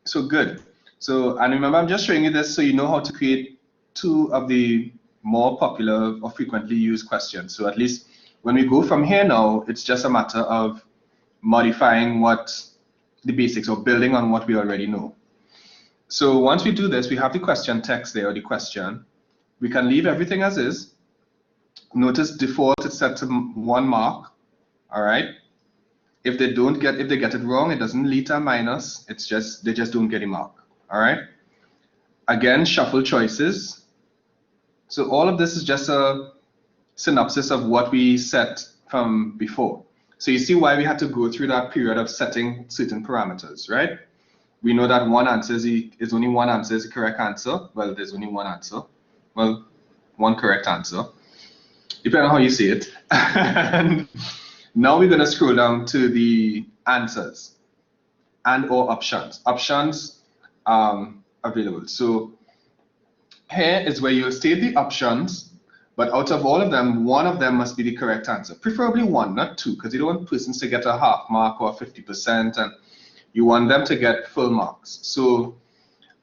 S1: So good. So, and remember, I'm just showing you this so you know how to create 2 of the more popular or frequently used questions. So at least when we go from here now, it's just a matter of modifying what the basics or building on what we already know. So once we do this, we have the question text there, or the question. We can leave everything as is. Notice default is set to 1 mark. All right. If they get it wrong, it doesn't lead to a minus. It's just they just don't get a mark. All right. Again, shuffle choices. So all of this is just a synopsis of what we set from before. So you see why we had to go through that period of setting certain parameters, right? We know that one answer is only one answer is the correct answer. Well, there's only one answer. Well, one correct answer, depending on how you see it. And now we're going to scroll down to the answers and or options. Options available. So here is where you'll state the options, but out of all of them, one of them must be the correct answer. Preferably 1, not 2, because you don't want persons to get a half mark or 50%, and you want them to get full marks. So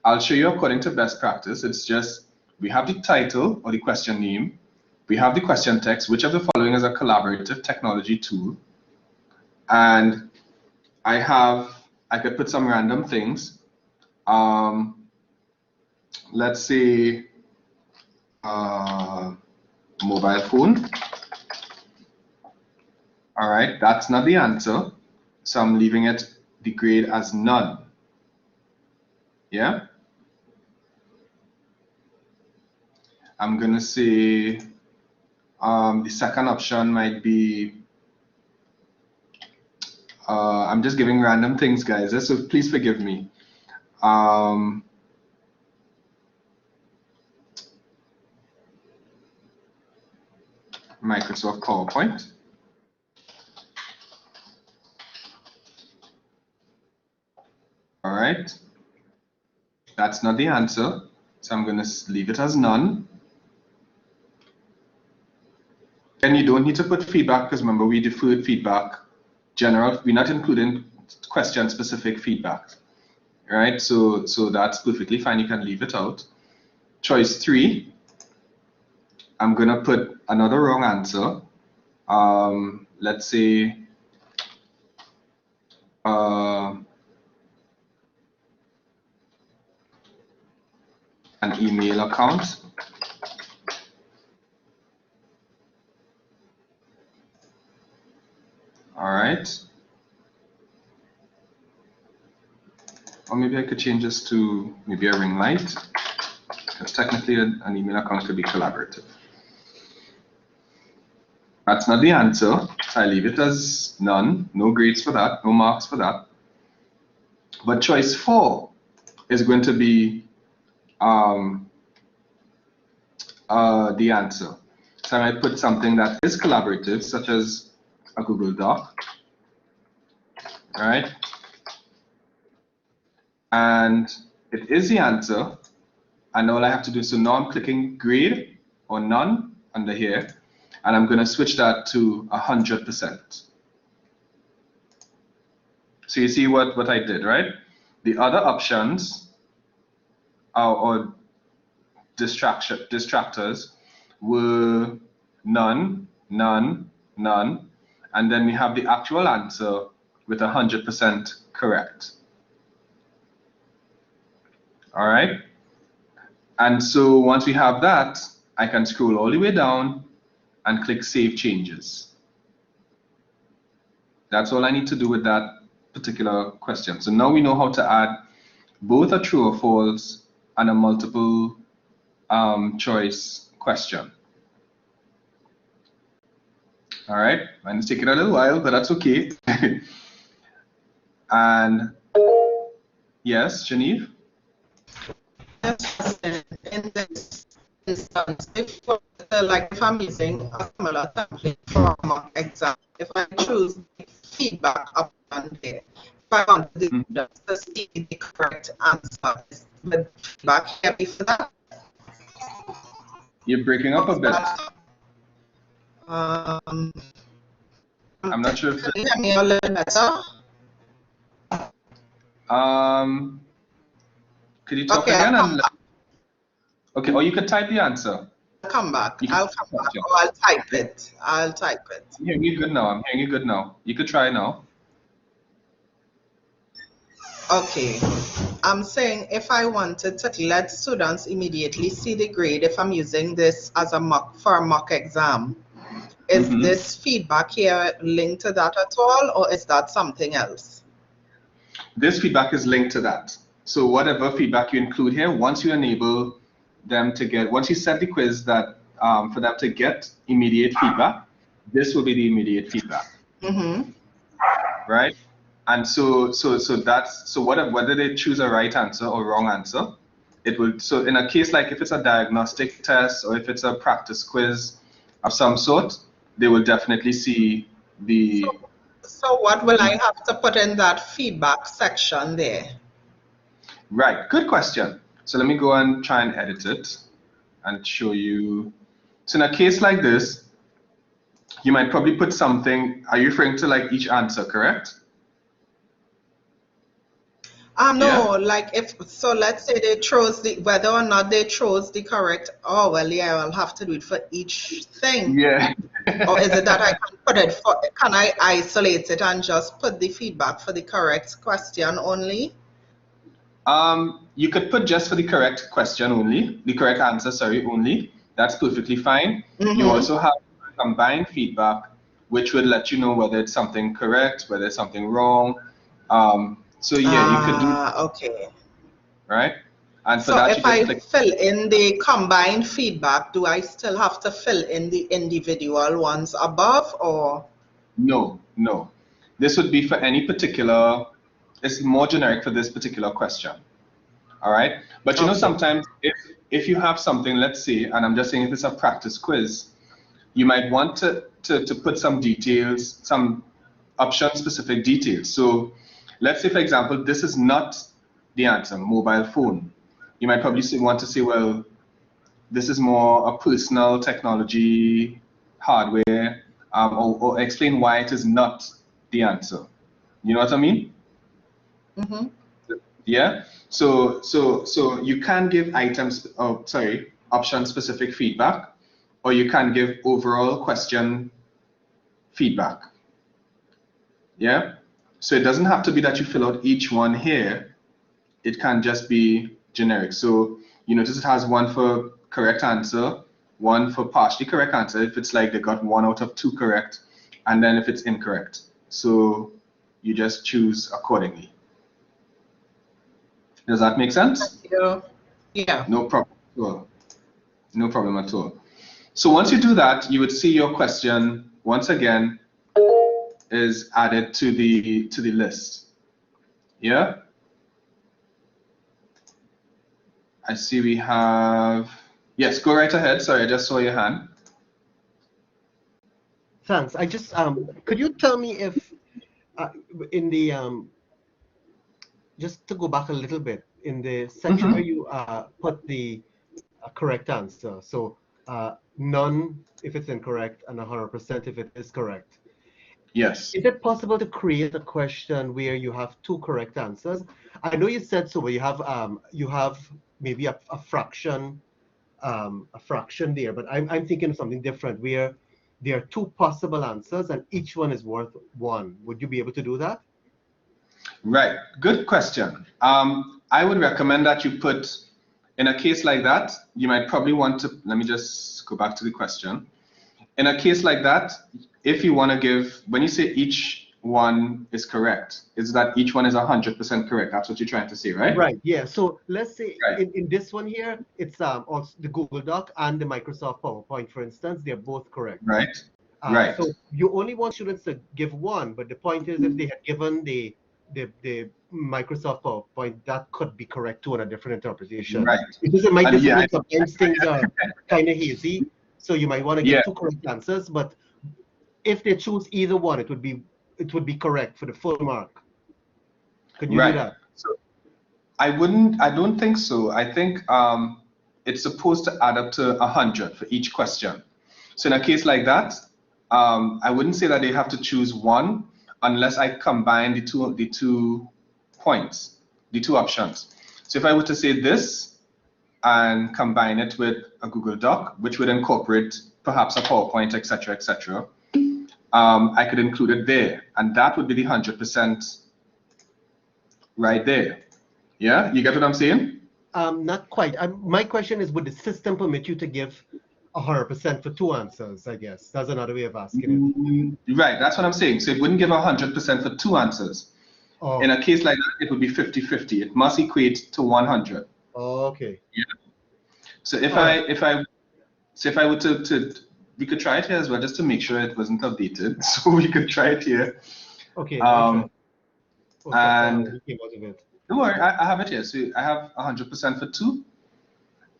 S1: I'll show you according to best practice. It's just we have the title or the question name, we have the question text, which of the following is a collaborative technology tool, and I could put some random things. Let's say mobile phone. All right, that's not the answer, so I'm leaving it the grade as none. Yeah. I'm gonna say the second option might be, I'm just giving random things, guys, so please forgive me. Microsoft PowerPoint. All right, that's not the answer, so I'm gonna leave it as none. And you don't need to put feedback, because remember, we deferred feedback. General, we're not including question-specific feedback, right? So that's perfectly fine. You can leave it out. Choice 3, I'm gonna put another wrong answer. Let's say an email account. All right. Or maybe I could change this to maybe a ring light, because technically an email account could be collaborative. That's not the answer, so I leave it as none. No grades for that, no marks for that. But choice 4 is going to be the answer. So I might put something that is collaborative, such as a Google Doc, right? And it is the answer, and all I have to do, so now I'm clicking grade or none under here, and I'm going to switch that to 100%. So you see what I did, right? The other options or distractors were none, none, none, and then we have the actual answer with 100% correct. All right, and so once we have that, I can scroll all the way down and click Save Changes. That's all I need to do with that particular question. So now we know how to add both a true or false and a multiple choice question. All right, and it's taking a little while, but that's okay. And yes, Genevieve?
S2: In this instance, if I'm using a similar template for a mock exam, if I choose the feedback option there, if I want to see the correct answer, with feedback happy for that?
S1: You're breaking up a bit.
S2: I'm
S1: not sure if
S2: can you hear me a little better?
S1: Could you talk again? Okay, or you could type the answer.
S2: Come back. I'll come back, or I'll type it. I'll type it.
S1: I'm hearing you good now. I'm hearing you good now. You could try now.
S2: Okay. I'm saying if I wanted to let students immediately see the grade, if I'm using this as a mock for a mock exam, is this feedback here linked to that at all, or is that something else?
S1: This feedback is linked to that. So whatever feedback you include here, once you enable them to get, once you set the quiz that for them to get immediate feedback, this will be the immediate feedback. Right? And so that's, so whether they choose a right answer or wrong answer, it will, so in a case like if it's a diagnostic test or if it's a practice quiz of some sort, they will definitely see the...
S2: So what will I have to put in that feedback section there?
S1: Right, good question. So let me go and try and edit it and show you. So in a case like this, you might probably put something, are you referring to like each answer, correct?
S2: No, like let's say they chose whether or not they chose the correct, oh, well, yeah, I'll have to do it for each thing.
S1: Yeah.
S2: Or is it that I can I isolate it and just put the feedback for the correct question only?
S1: You could put just for the correct question only, the correct answer, sorry, only. That's perfectly fine. You also have combined feedback, which would let you know whether it's something correct, whether it's something wrong. So yeah, you could do.
S2: Okay.
S1: Right? And for
S2: So
S1: that,
S2: if
S1: you just
S2: I
S1: click.
S2: fill in the combined feedback, do I still have to fill in the individual ones above, or?
S1: No, no. This would be for any particular, it's more generic for this particular question. All right? But you know, sometimes if you have something, let's say, and I'm just saying if it's a practice quiz, you might want to put some details, some option-specific details. So let's say, for example, this is not the answer, mobile phone. You might probably want to say, well, this is more a personal technology hardware, or explain why it is not the answer. You know what I mean? Yeah. So you can give option-specific feedback, or you can give overall question feedback. Yeah. So it doesn't have to be that you fill out each one here. It can just be generic. So you notice it has one for correct answer, one for partially correct answer if it's like they got 1 out of 2 correct, and then if it's incorrect. So you just choose accordingly. Does that make sense?
S2: Yeah.
S1: No problem at all. No problem at all. So once you do that, you would see your question once again is added to the list. Yeah. I see we have, yes, go right ahead. Sorry, I just saw your hand.
S3: Thanks. I just, could you tell me if in the, just to go back a little bit, in the section where you put the correct answer, so none if it's incorrect and 100% if it is correct.
S1: Yes.
S3: Is it possible to create a question where you have 2 correct answers? I know you said so, but you have maybe a fraction there, but I'm thinking of something different where there are 2 possible answers and each one is worth 1. Would you be able to do that?
S1: Right. Good question. I would recommend that you put, in a case like that, you might probably want to, let me just go back to the question. In a case like that, if you want to give, when you say each one is correct, is that each one is 100% correct? That's what you're trying to say, right?
S3: Right, yeah. So let's say in this one here, it's also the Google Doc and the Microsoft PowerPoint, for instance, they're both correct.
S1: Right, right.
S3: So you only want students to give 1, but the point is if they had given the Microsoft PowerPoint, that could be correct too on a different interpretation.
S1: Right.
S3: Because it might disagree, sometimes things are kind of hazy, so you might want to get 2 correct answers, but if they choose either one, it would be correct for the full mark. Could you do that?
S1: So I don't think so. I think it's supposed to add up to 100 for each question. So in a case like that, I wouldn't say that they have to choose one unless I combine the two points, the 2 options. So if I were to say this and combine it with a Google Doc, which would incorporate perhaps a PowerPoint, etc., etc., I could include it there, and that would be the 100% right there. Yeah, you get what I'm saying?
S3: Not quite. My question is, would the system permit you to give 100% for 2 answers? I guess that's another way of asking it.
S1: Right, that's what I'm saying. So it wouldn't give 100% for 2 answers.
S3: Oh.
S1: In a case like that, it would be 50-50. It must equate to 100.
S3: Oh, okay.
S1: Yeah. So if I were to we could try it here as well, just to make sure it wasn't updated. So we could try it here.
S3: Okay.
S1: And don't worry, I have it here. So I have 100% for 2.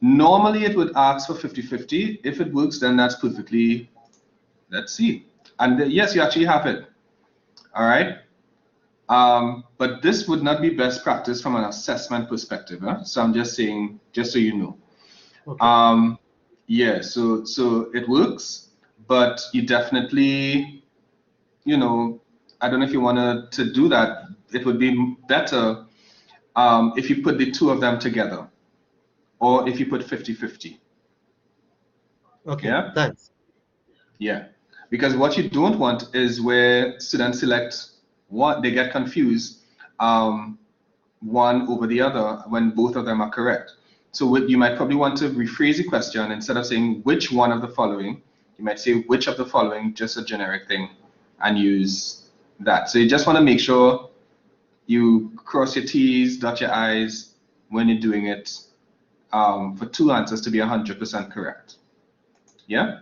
S1: Normally it would ask for 50-50. If it works, then that's perfectly, let's see. And yes, you actually have it. All right. But this would not be best practice from an assessment perspective. Huh? So I'm just saying, just so you know. Okay. Yeah, so it works, but you definitely, I don't know if you want to do that. It would be better if you put the two of them together, or if you put 50-50.
S3: Okay,
S1: Yeah?
S3: thanks.
S1: Yeah, because what you don't want is where students select one, they get confused, one over the other when both of them are correct. So you might probably want to rephrase the question. Instead of saying which one of the following, you might say which of the following, just a generic thing, and use that. So you just want to make sure you cross your T's, dot your I's when you're doing it, for two answers to be 100% correct. Yeah?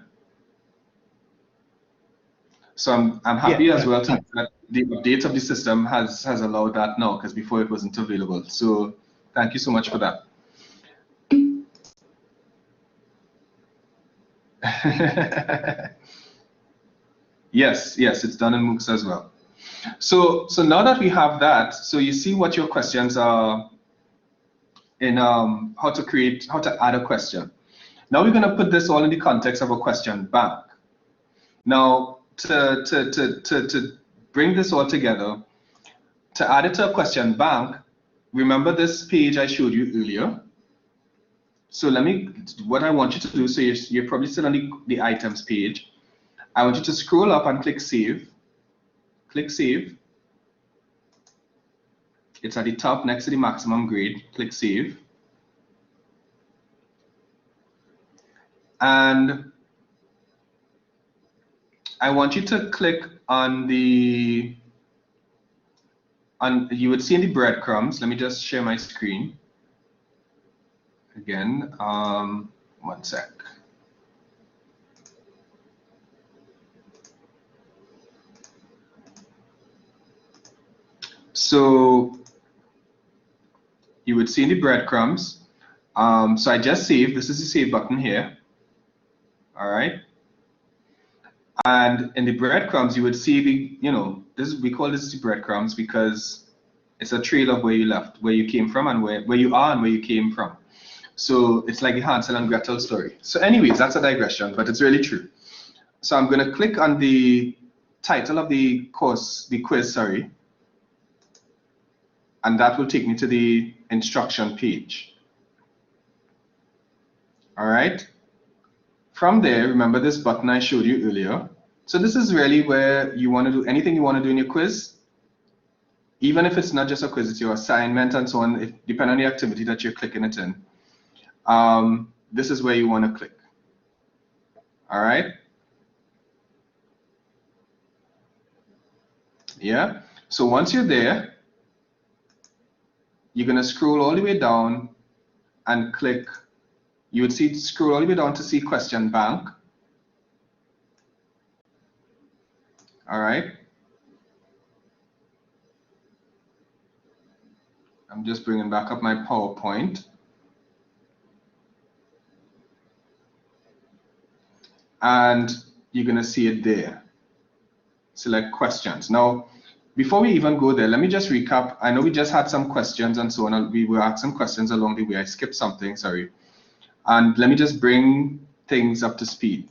S1: So I'm happy as well to that the update of the system has allowed that now, because before it wasn't available. So thank you so much for that. Yes, it's done in MOOCs as well. So now that we have that, so you see what your questions are in how to add a question. Now we're going to put this all in the context of a question bank. Now to bring this all together, to add it to a question bank, remember this page I showed you earlier? So what I want you to do, so you're probably still on the items page. I want you to scroll up and click save. Click save. It's at the top next to the maximum grade. Click save. And I want you to click on you would see in the breadcrumbs. Let me just share my screen. Again, 1 sec. So you would see in the breadcrumbs. So I just saved. This is the save button here. All right. And in the breadcrumbs, you would see we call this the breadcrumbs because it's a trail of where you left, where you came from, and where you are and where you came from. So it's like the Hansel and Gretel story. So anyways, that's a digression, but it's really true. So I'm going to click on the title of the quiz, sorry. And that will take me to the instruction page. All right. From there, remember this button I showed you earlier. So this is really where you want to do anything you want to do in your quiz. Even if it's not just a quiz, it's your assignment and so on, depending on the activity that you're clicking it in. This is where you want to click. All right. Yeah. So once you're there, you're going to scroll all the way down and click. You would scroll all the way down to see question bank. All right. I'm just bringing back up my PowerPoint. And you're going to see it there. Select questions. Now, before we even go there, let me just recap. I know we just had some questions and so on. We were asking questions along the way. I skipped something, sorry. And let me just bring things up to speed.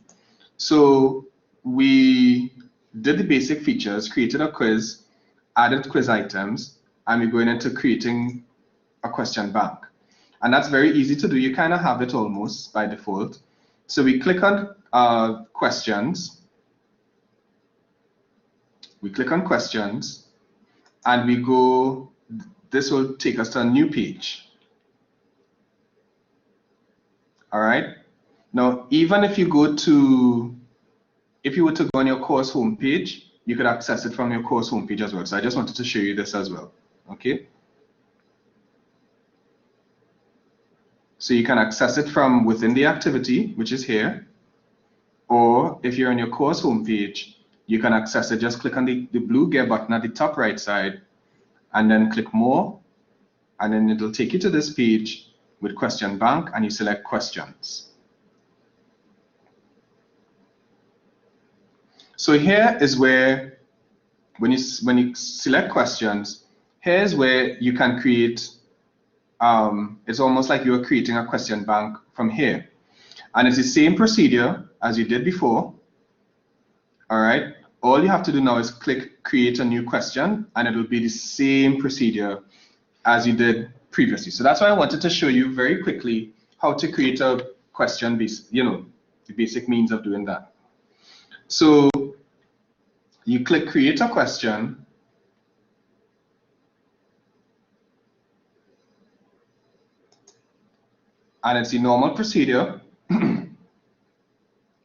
S1: So we did the basic features, created a quiz, added quiz items, and we're going into creating a question bank. And that's very easy to do. You kind of have it almost by default. So we click on questions. We click on questions and we go, this will take us to a new page. All right. Now, even if you were to go on your course homepage, you could access it from your course homepage as well. So I just wanted to show you this as well. Okay. So you can access it from within the activity, which is here. Or if you're on your course homepage, you can access it. Just click on the blue gear button at the top right side and then click more. And then it'll take you to this page with question bank and you select questions. So here is where, when you select questions, here's where you can create, it's almost like you're creating a question bank from here. And it's the same procedure as you did before. All right. All you have to do now is click create a new question and it will be the same procedure as you did previously. So that's why I wanted to show you very quickly how to create a question based, the basic means of doing that. So you click create a question. And it's the normal procedure.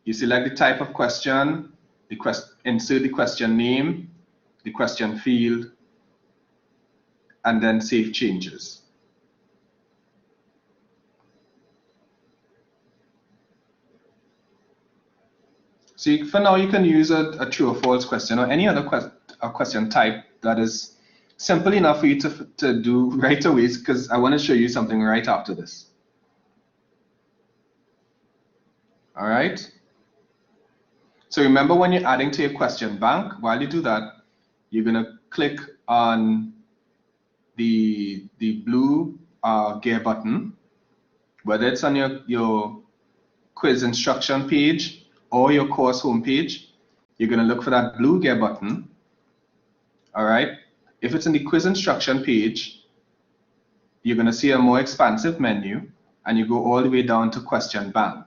S1: You select the type of question, insert the question name, the question field, and then save changes. So for now, you can use a true or false question or any other question type that is simple enough for you to do right away, because I want to show you something right after this. All right. So remember, when you're adding to your question bank, while you do that, you're going to click on the blue gear button, whether it's on your quiz instruction page or your course homepage. You're going to look for that blue gear button. All right. If it's in the quiz instruction page, you're going to see a more expansive menu, and you go all the way down to question bank.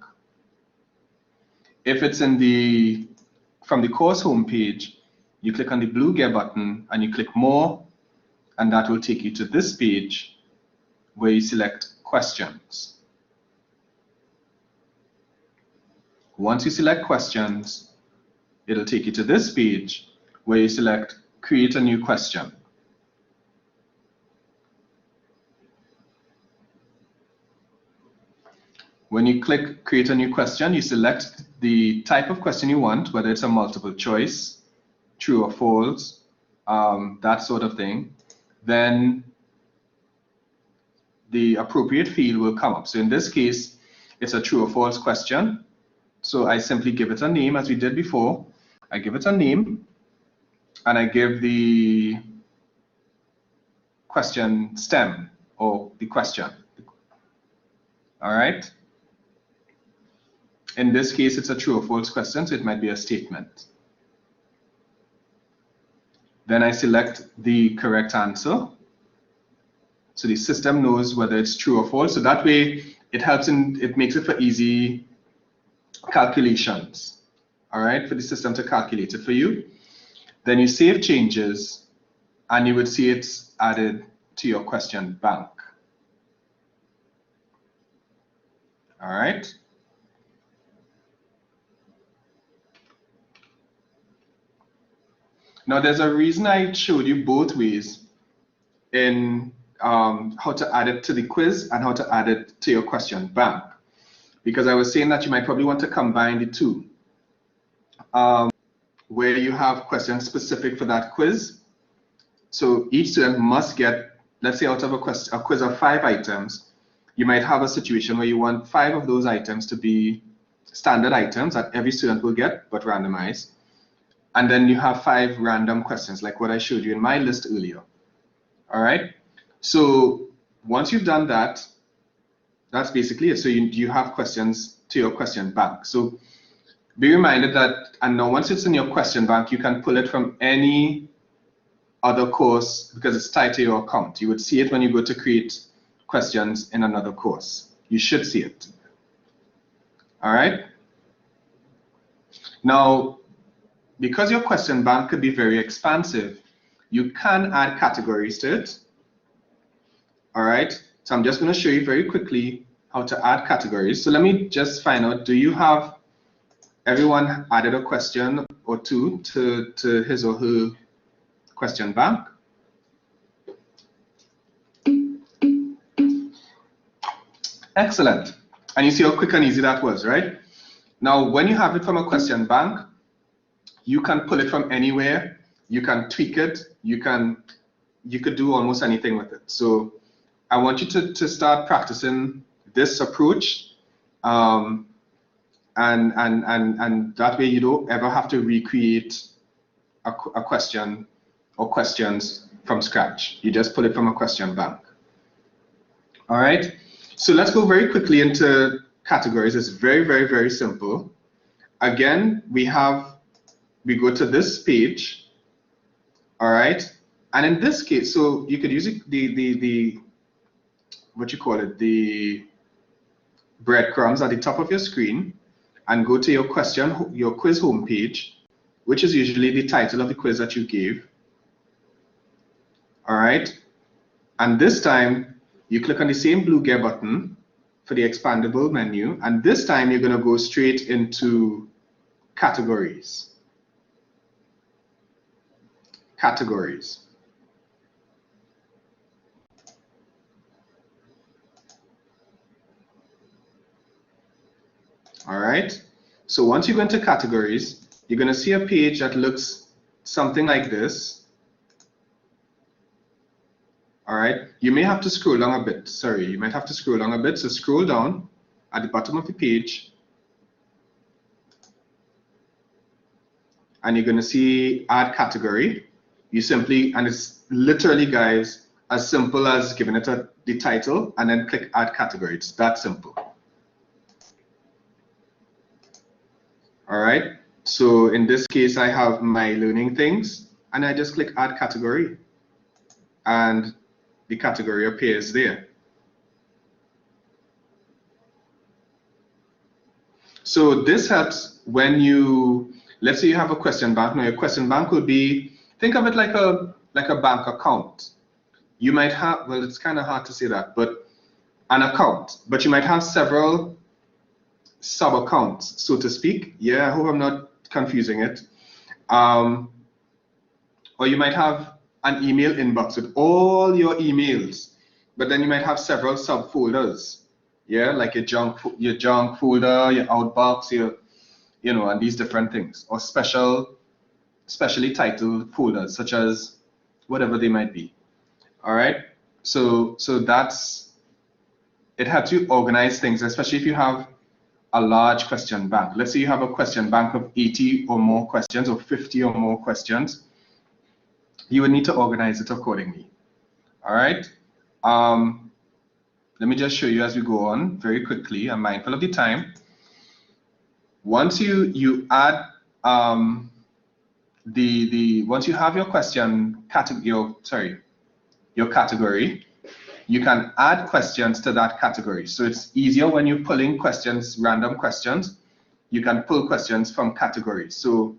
S1: If it's from the course homepage, you click on the blue gear button and you click more, and that will take you to this page where you select questions. Once you select questions, it'll take you to this page where you select create a new question. When you click create a new question, you select the type of question you want, whether it's a multiple choice, true or false, that sort of thing. Then the appropriate field will come up. So in this case, it's a true or false question. So I simply give it a name, as we did before. I give it a name, and I give the question stem, or the question. All right. In this case, it's a true or false question, so it might be a statement. Then I select the correct answer. So the system knows whether it's true or false. So that way, it makes it for easy calculations. All right, for the system to calculate it for you. Then you save changes, and you would see it's added to your question bank. All right. Now, there's a reason I showed you both ways in how to add it to the quiz and how to add it to your question bank, because I was saying that you might probably want to combine the two, where you have questions specific for that quiz. So each student must get, let's say, out of a quiz of 5 items, you might have a situation where you want 5 of those items to be standard items that every student will get, but randomized. And then you have 5 random questions, like what I showed you in my list earlier. All right. So once you've done that, that's basically it. So you have questions to your question bank. So be reminded that, and now once it's in your question bank, you can pull it from any other course because it's tied to your account. You would see it when you go to create questions in another course. You should see it. All right. Now, because your question bank could be very expansive, you can add categories to it. All right. So I'm just going to show you very quickly how to add categories. So let me just find out, do you have everyone added a question or two to his or her question bank? Excellent. And you see how quick and easy that was, right? Now, when you have it from a question bank, you can pull it from anywhere. You can tweak it. You could do almost anything with it. So I want you to start practicing this approach, and that way you don't ever have to recreate a question or questions from scratch. You just pull it from a question bank. All right. So let's go very quickly into categories. It's very, very, very simple. Again, we go to this page. All right. And in this case, so you could use it, the the breadcrumbs at the top of your screen, and go to your quiz homepage, which is usually the title of the quiz that you gave. All right. And this time you click on the same blue gear button for the expandable menu, and this time you're going to go straight into categories. Categories. All right. So once you go into categories, you're going to see a page that looks something like this. All right. You may have to scroll down a bit. Sorry, you might have to scroll down a bit. So scroll down at the bottom of the page, and you're going to see add category. You simply, and it's literally, guys, as simple as giving it the title and then click add category. It's that simple. All right. So in this case, I have my learning things, and I just click add category, and the category appears there. So this helps when you, let's say you have a question bank. Now your question bank will be, think of it like a bank account. You might have, well, it's kind of hard to say that, but an account, but you might have several sub accounts, so to speak. Yeah, I hope I'm not confusing it. Or you might have an email inbox with all your emails, but then you might have several subfolders. Yeah, like your junk folder, your outbox, your, and these different things, or specially titled folders, such as whatever they might be. All right. So that's, it helps you organize things, especially if you have a large question bank. Let's say you have a question bank of 80 or more questions, or 50 or more questions. You would need to organize it accordingly. All right. Let me just show you as we go on very quickly. I'm mindful of the time. Once you add once you have your question category, your category, you can add questions to that category. So it's easier when you're pulling questions, random questions. You can pull questions from categories. So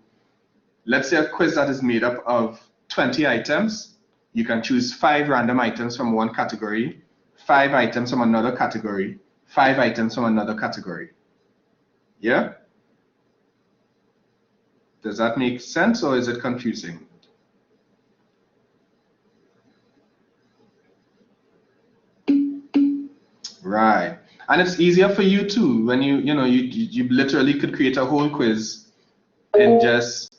S1: let's say a quiz that is made up of 20 items. You can choose 5 random items from one category, 5 items from another category, 5 items from another category. Yeah? Does that make sense, or is it confusing? Right. And it's easier for you too when you literally could create a whole quiz in just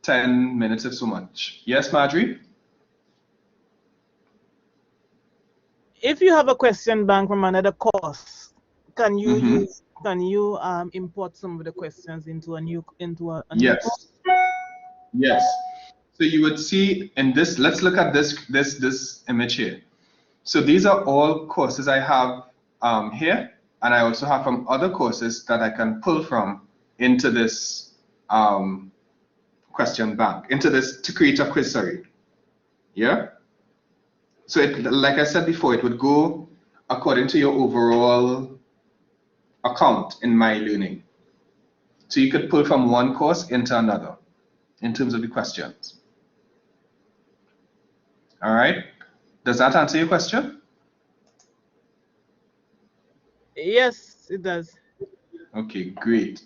S1: 10 minutes if so much. Yes, Marjorie?
S5: If you have a question bank from another course, can you import some of the questions into a new course?
S1: Yes. So you would see in this, let's look at this image here. So these are all courses I have here, and I also have from other courses that I can pull from into this question bank, into this to create a quiz, sorry. Yeah? So it, like I said before, it would go according to your overall account in myeLearning. So you could pull from one course into another in terms of the questions. All right. Does that answer your question?
S5: Yes, it does.
S1: Okay, great.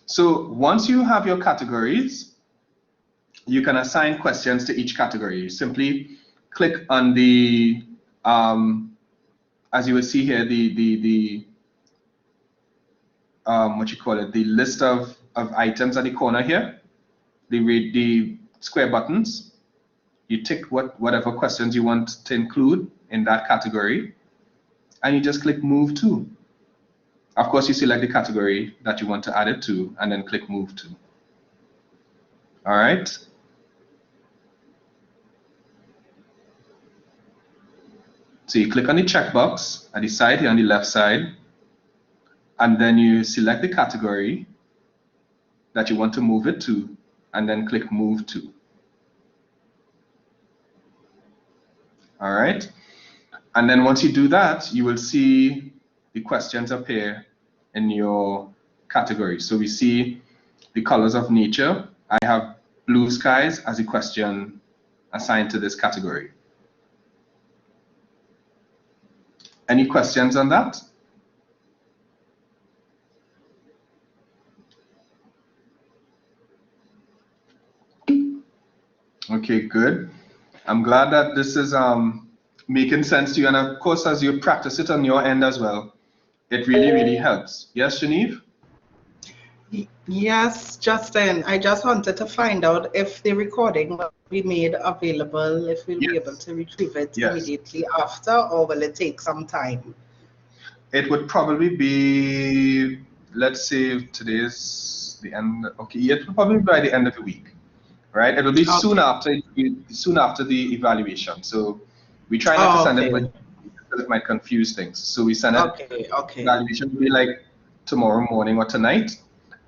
S1: So once you have your categories, you can assign questions to each category. You simply click on the, as you will see here, the the list of items at the corner here, the square buttons. You tick whatever questions you want to include in that category, and you just click Move To. Of course, you select the category that you want to add it to, and then click Move To. All right. So you click on the checkbox at the side here on the left side, and then you select the category that you want to move it to, and then click Move To. All right. And then once you do that, you will see the questions appear in your category. So we see the colors of nature. I have blue skies as a question assigned to this category. Any questions on that? Okay, good. I'm glad that this is making sense to you. And of course, as you practice it on your end as well, it really, really helps. Yes, Genevieve?
S2: Yes, Justin, I just wanted to find out if the recording will be made available, if we'll be able to retrieve it immediately after, or will it take some time?
S1: It would probably be, let's say today is the end, okay, it will probably be by the end of the week, right? It will be soon after the evaluation. So we try not to send it when it might confuse things. So we send it, evaluation will be like tomorrow morning or tonight,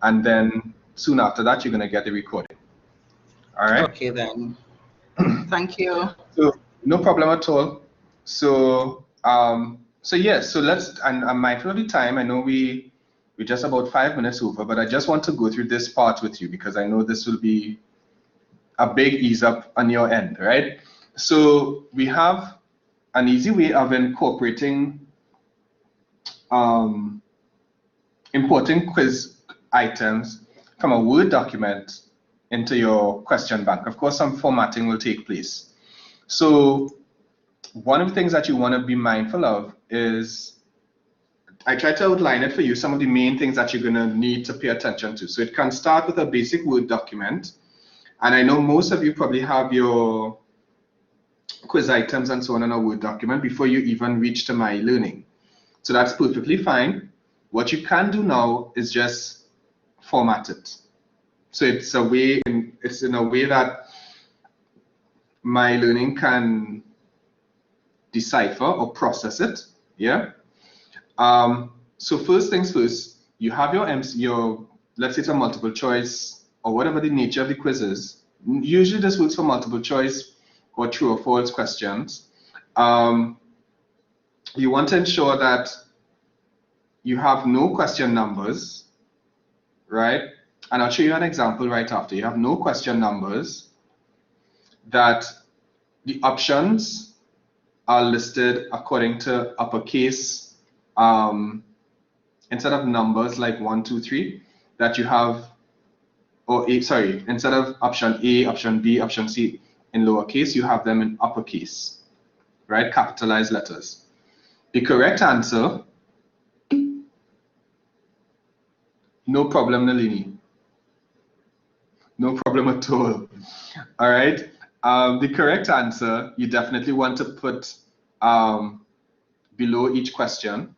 S1: and then soon after that, you're gonna get the recording. All right?
S2: Okay then. Thank you.
S1: So no problem at all. So yes, so let's, and I'm mindful of the time. I know we're just about 5 minutes over, but I just want to go through this part with you because I know this will be a big ease up on your end, right? So we have an easy way of incorporating importing quiz items from a Word document into your question bank. Of course, some formatting will take place. So one of the things that you want to be mindful of is, I try to outline it for you, some of the main things that you're going to need to pay attention to. So it can start with a basic Word document. And I know most of you probably have your quiz items and so on in a Word document before you even reach to myeLearning. So that's perfectly fine. What you can do now is just format it. So it's a way, it's in a way that myeLearning can decipher or process it. Yeah. So first things first, you have your let's say it's a multiple choice or whatever the nature of the quiz is. Usually this works for multiple choice or true or false questions. You want to ensure that you have no question numbers, right? And I'll show you an example right after. You have no question numbers, that the options are listed according to uppercase, instead of numbers like 1, 2, 3, that you have, instead of option A, option B, option C in lowercase, you have them in uppercase, right? Capitalized letters. The correct answer, no problem, Nalini. No problem at all. All right. The correct answer, you definitely want to put below each question.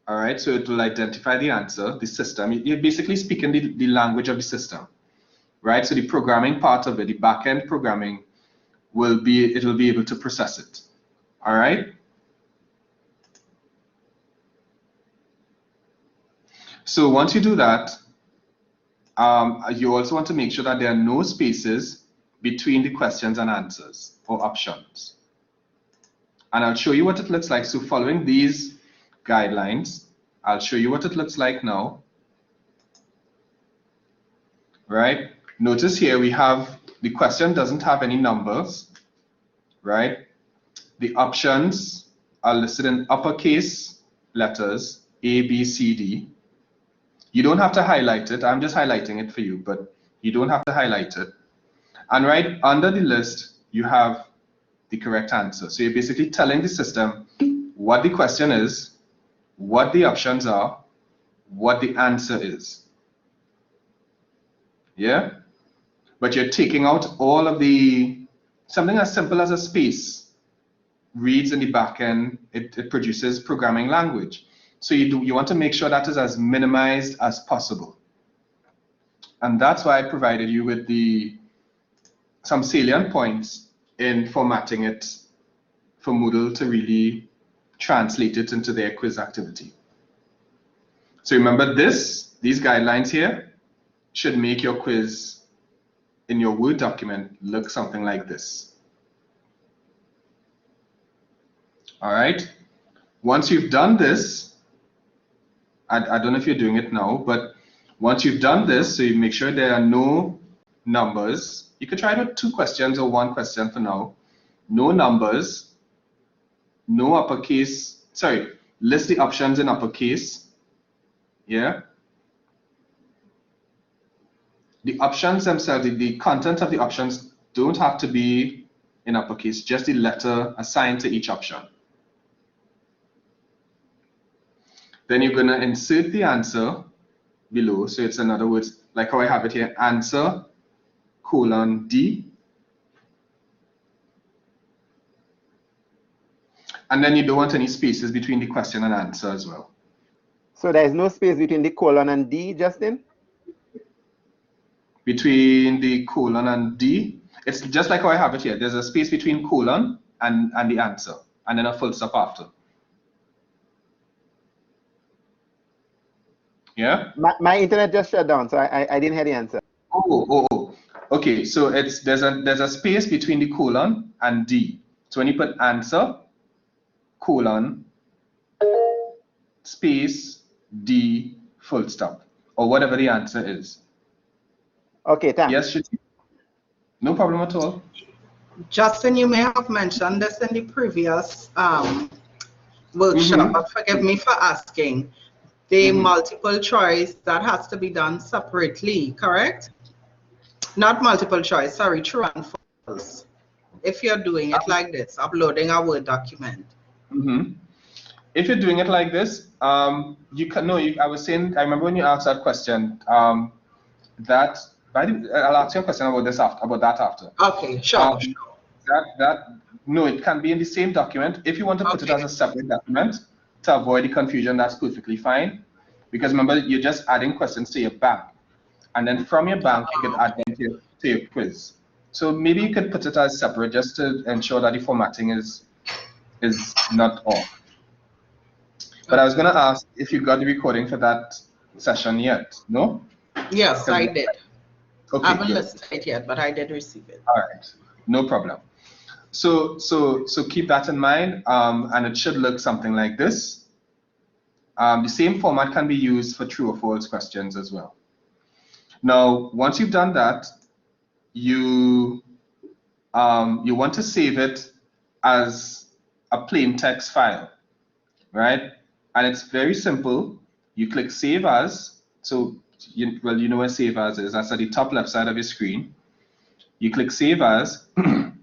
S1: All right. So it will identify the answer, the system. You're basically speaking the language of the system, right? So the programming part of it, the backend programming, it will be able to process it. All right. So once you do that, you also want to make sure that there are no spaces between the questions and answers or options. And I'll show you what it looks like. So following these guidelines, I'll show you what it looks like now. Right? Notice here we have, the question doesn't have any numbers, right? The options are listed in uppercase letters, A, B, C, D. You don't have to highlight it. I'm just highlighting it for you, but you don't have to highlight it. And right under the list, you have the correct answer. So you're basically telling the system what the question is, what the options are, what the answer is. Yeah? But you're taking out all of something as simple as a space reads in the back end, it produces programming language. So you want to make sure that is as minimized as possible. And that's why I provided you with some salient points in formatting it for MOODLE to really translate it into their quiz activity. So remember these guidelines here should make your quiz in your Word document look something like this. All right. Once you've done this, I don't know if you're doing it now, but once you've done this, so you make sure there are no numbers. You could try it with 2 questions or 1 question for now. No numbers, no uppercase, sorry, list the options in uppercase. Yeah. The options themselves, the content of the options don't have to be in uppercase, just the letter assigned to each option. Then you're going to insert the answer below. So it's, in other words, like how I have it here, answer colon D. And then you don't want any spaces between the question and answer as well.
S6: So there is no space between the colon and D, Justin?
S1: Between the colon and D, it's just like how I have it here. There's a space between colon and the answer, and then a full stop after. Yeah?
S6: My internet just shut down, so I didn't hear the answer.
S1: Oh. Okay, so there's a space between the colon and D. So when you put answer, colon, space, D, full stop, or whatever the answer is.
S6: Okay, thanks.
S1: Yes, Shruti? No problem at all.
S2: Justin, you may have mentioned this in the previous workshop, but forgive me for asking. The multiple choice, that has to be done separately, correct? Not multiple choice, sorry, true and false. If you're doing it like this, uploading a Word document.
S1: If you're doing it like this, you can, no, I was saying, I remember when you asked that question, I'll ask you a question about this after, about that after.
S2: Okay, sure.
S1: No, it can be in the same document. If you want to put it as a separate document to avoid the confusion, that's perfectly fine. Because remember, you're just adding questions to your bank. And then from your bank, you can add them to your quiz. So maybe you could put it as separate just to ensure that the formatting is not off. But I was going to ask if you got the recording for that session yet, no?
S2: Yes, I did.
S1: Okay,
S2: I haven't
S1: good.
S2: listened to it yet, but I did receive it.
S1: All right, no problem. So keep that in mind, and it should look something like this. The same format can be used for true or false questions as well. Now, once you've done that, you want to save it as a plain text file, right? And it's very simple. You click Save As. So, you know where Save As is. That's at the top left side of your screen. You click Save As, and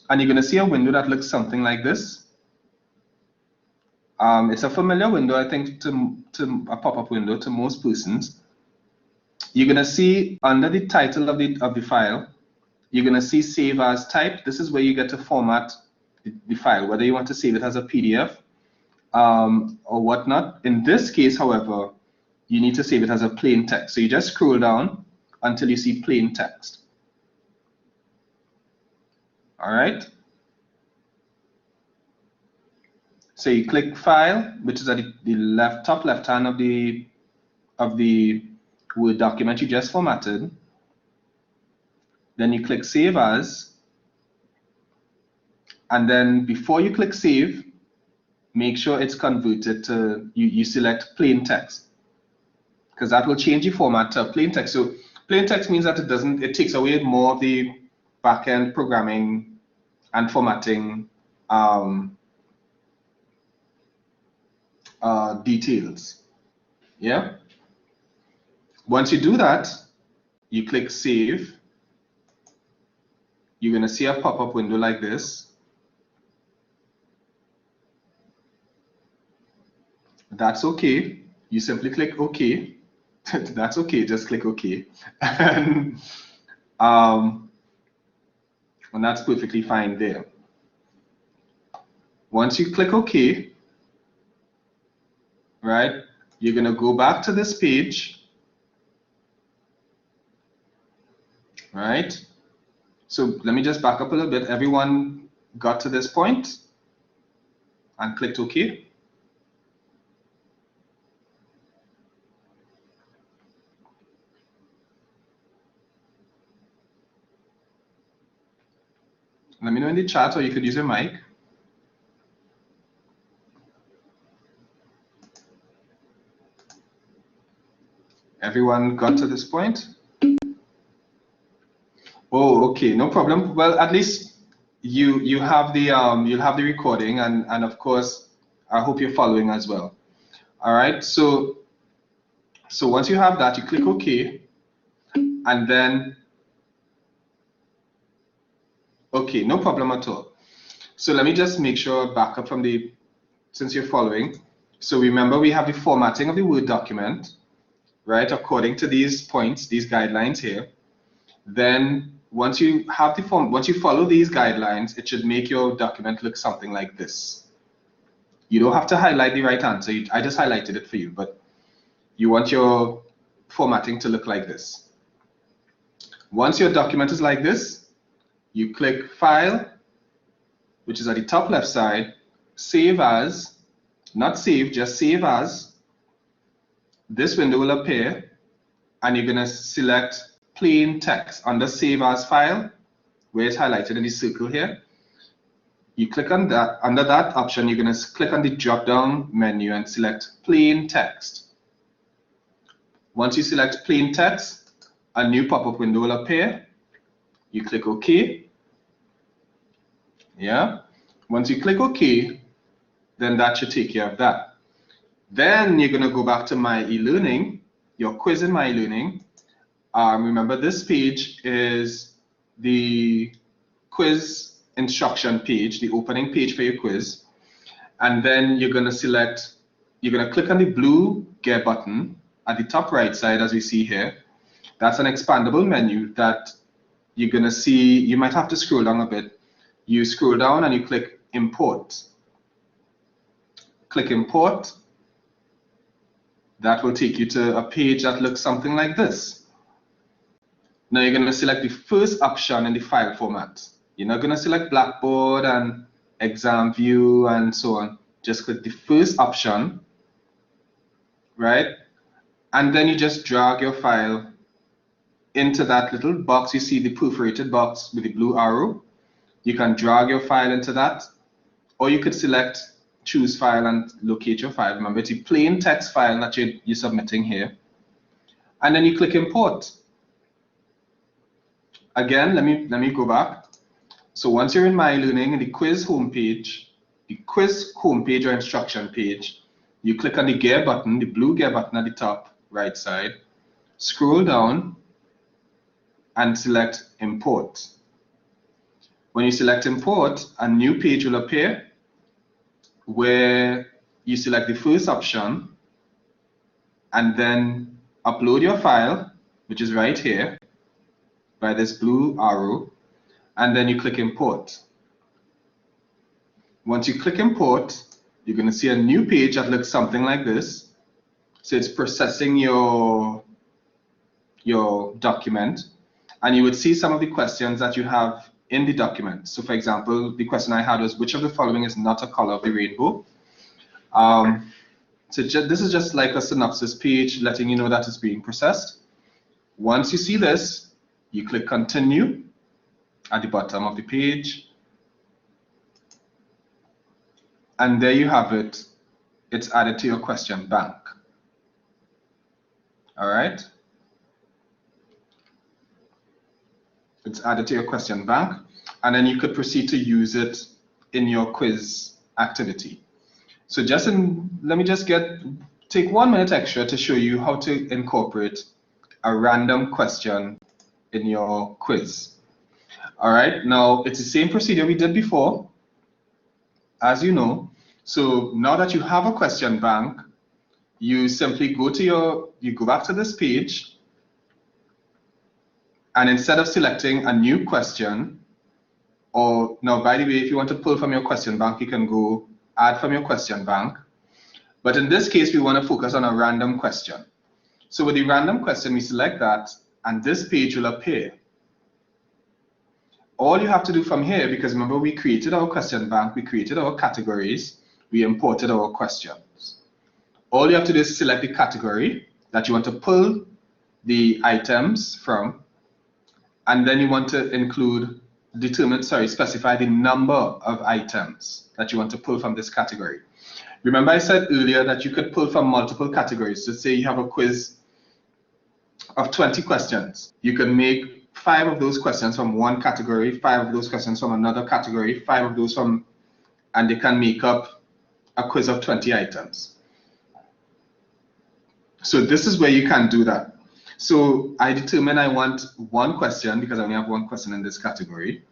S1: you're going to see a window that looks something like this. It's a familiar window, I think, to a pop-up window to most persons. You're going to see under the title of the file, you're going to see Save As Type. This is where you get to format the file, whether you want to save it as a PDF or whatnot. In this case, however, you need to save it as a plain text. So you just scroll down until you see plain text. All right. So you click File, which is at the top left hand of the Word document you just formatted. Then you click Save As. And then before you click Save, make sure it's converted to, you select plain text, because that will change the format to plain text. So plain text means that it takes away more of the back-end programming and formatting details. Yeah. Once you do that, you click Save. You're going to see a pop-up window like this. That's okay. You simply click OK. That's okay. Just click OK. And that's perfectly fine there. Once you click OK, right, you're going to go back to this page, right? So let me just back up a little bit. Everyone got to this point and clicked OK. Let me know in the chat, or you could use your mic. Everyone got to this point? Oh, okay, no problem. Well, at least you have the you'll have the recording, and of course, I hope you're following as well. All right, so once you have that, you click OK, and then okay, no problem at all. So let me just make sure back up from the, since you're following. So remember, we have the formatting of the Word document, right? According to these points, these guidelines here. Then once you have the form, once you follow these guidelines, it should make your document look something like this. You don't have to highlight the right answer. I just highlighted it for you, but you want your formatting to look like this. Once your document is like this, you click File, which is at the top left side, Save As, not Save, just Save As. This window will appear, and you're going to select Plain Text under Save As File, where it's highlighted in the circle here. You click on that. Under that option, you're going to click on the drop-down menu and select Plain Text. Once you select Plain Text, a new pop-up window will appear. You click OK. Yeah. Once you click OK, then that should take care of that. Then you're going to go back to myeLearning, your quiz in myeLearning. Remember, this page is the quiz instruction page, the opening page for your quiz. And then you're going to select, you're going to click on the blue Get button at the top right side, as we see here. That's an expandable menu that you're going to see. You might have to scroll down a bit. You scroll down and you click Import. Click Import. That will take you to a page that looks something like this. Now you're going to select the first option in the file format. You're not going to select Blackboard and Exam View and so on. Just click the first option, right? And then you just drag your file into that little box. You see the perforated box with the blue arrow. You can drag your file into that, or you could select Choose File and locate your file. Remember, it's a plain text file that you're submitting here. And then you click Import. Again, let me go back. So once you're in myeLearning, in the quiz homepage or instruction page, you click on the Gear button, the blue Gear button at the top right side. Scroll down and select Import. When you select Import, a new page will appear where you select the first option and then upload your file, which is right here by this blue arrow, and then you click Import. Once you click Import, you're going to see a new page that looks something like this. So it's processing your document, and you would see some of the questions that you have in the document. So for example, the question I had was, which of the following is not a color of the rainbow? So this is just like a synopsis page letting you know that it's being processed. Once you see this, you click Continue at the bottom of the page. And there you have it. It's added to your question bank. All right. It's added to your question bank, and then you could proceed to use it in your quiz activity. So let me just take 1 minute extra to show you how to incorporate a random question in your quiz. All right, now it's the same procedure we did before, as you know. So now that you have a question bank, you simply go back to this page. And instead of selecting a new question, or now, by the way, if you want to pull from your question bank, you can go add from your question bank. But in this case, we want to focus on a random question. So with the random question, we select that, and this page will appear. All you have to do from here, because remember, we created our question bank, we created our categories, we imported our questions. All you have to do is select the category that you want to pull the items from, and then you want to specify the number of items that you want to pull from this category. Remember, I said earlier that you could pull from multiple categories. So say you have a quiz of 20 questions. You can make 5 of those questions from one category, 5 of those questions from another category, 5 of those from, and they can make up a quiz of 20 items. So this is where you can do that. So I determine I want one question because I only have one question in this category.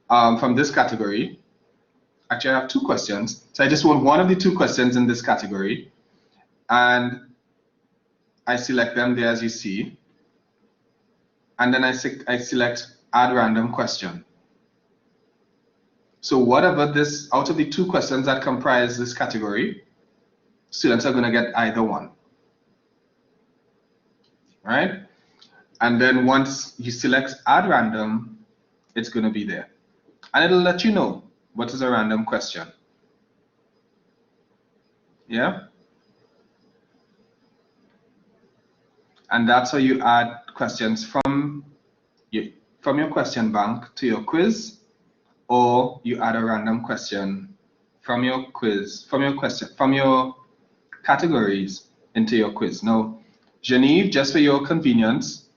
S1: From this category, actually I have 2 questions. So I just want one of the 2 questions in this category, and I select them there as you see. And then I select add random question. So whatever this, out of the 2 questions that comprise this category, students are going to get either one. Right? And then once you select add random, it's going to be there. And it'll let you know what is a random question. Yeah? And that's how you add questions from your question bank to your quiz, or you add a random question from your quiz, from your categories into your quiz. Now, Genevieve, just for your convenience,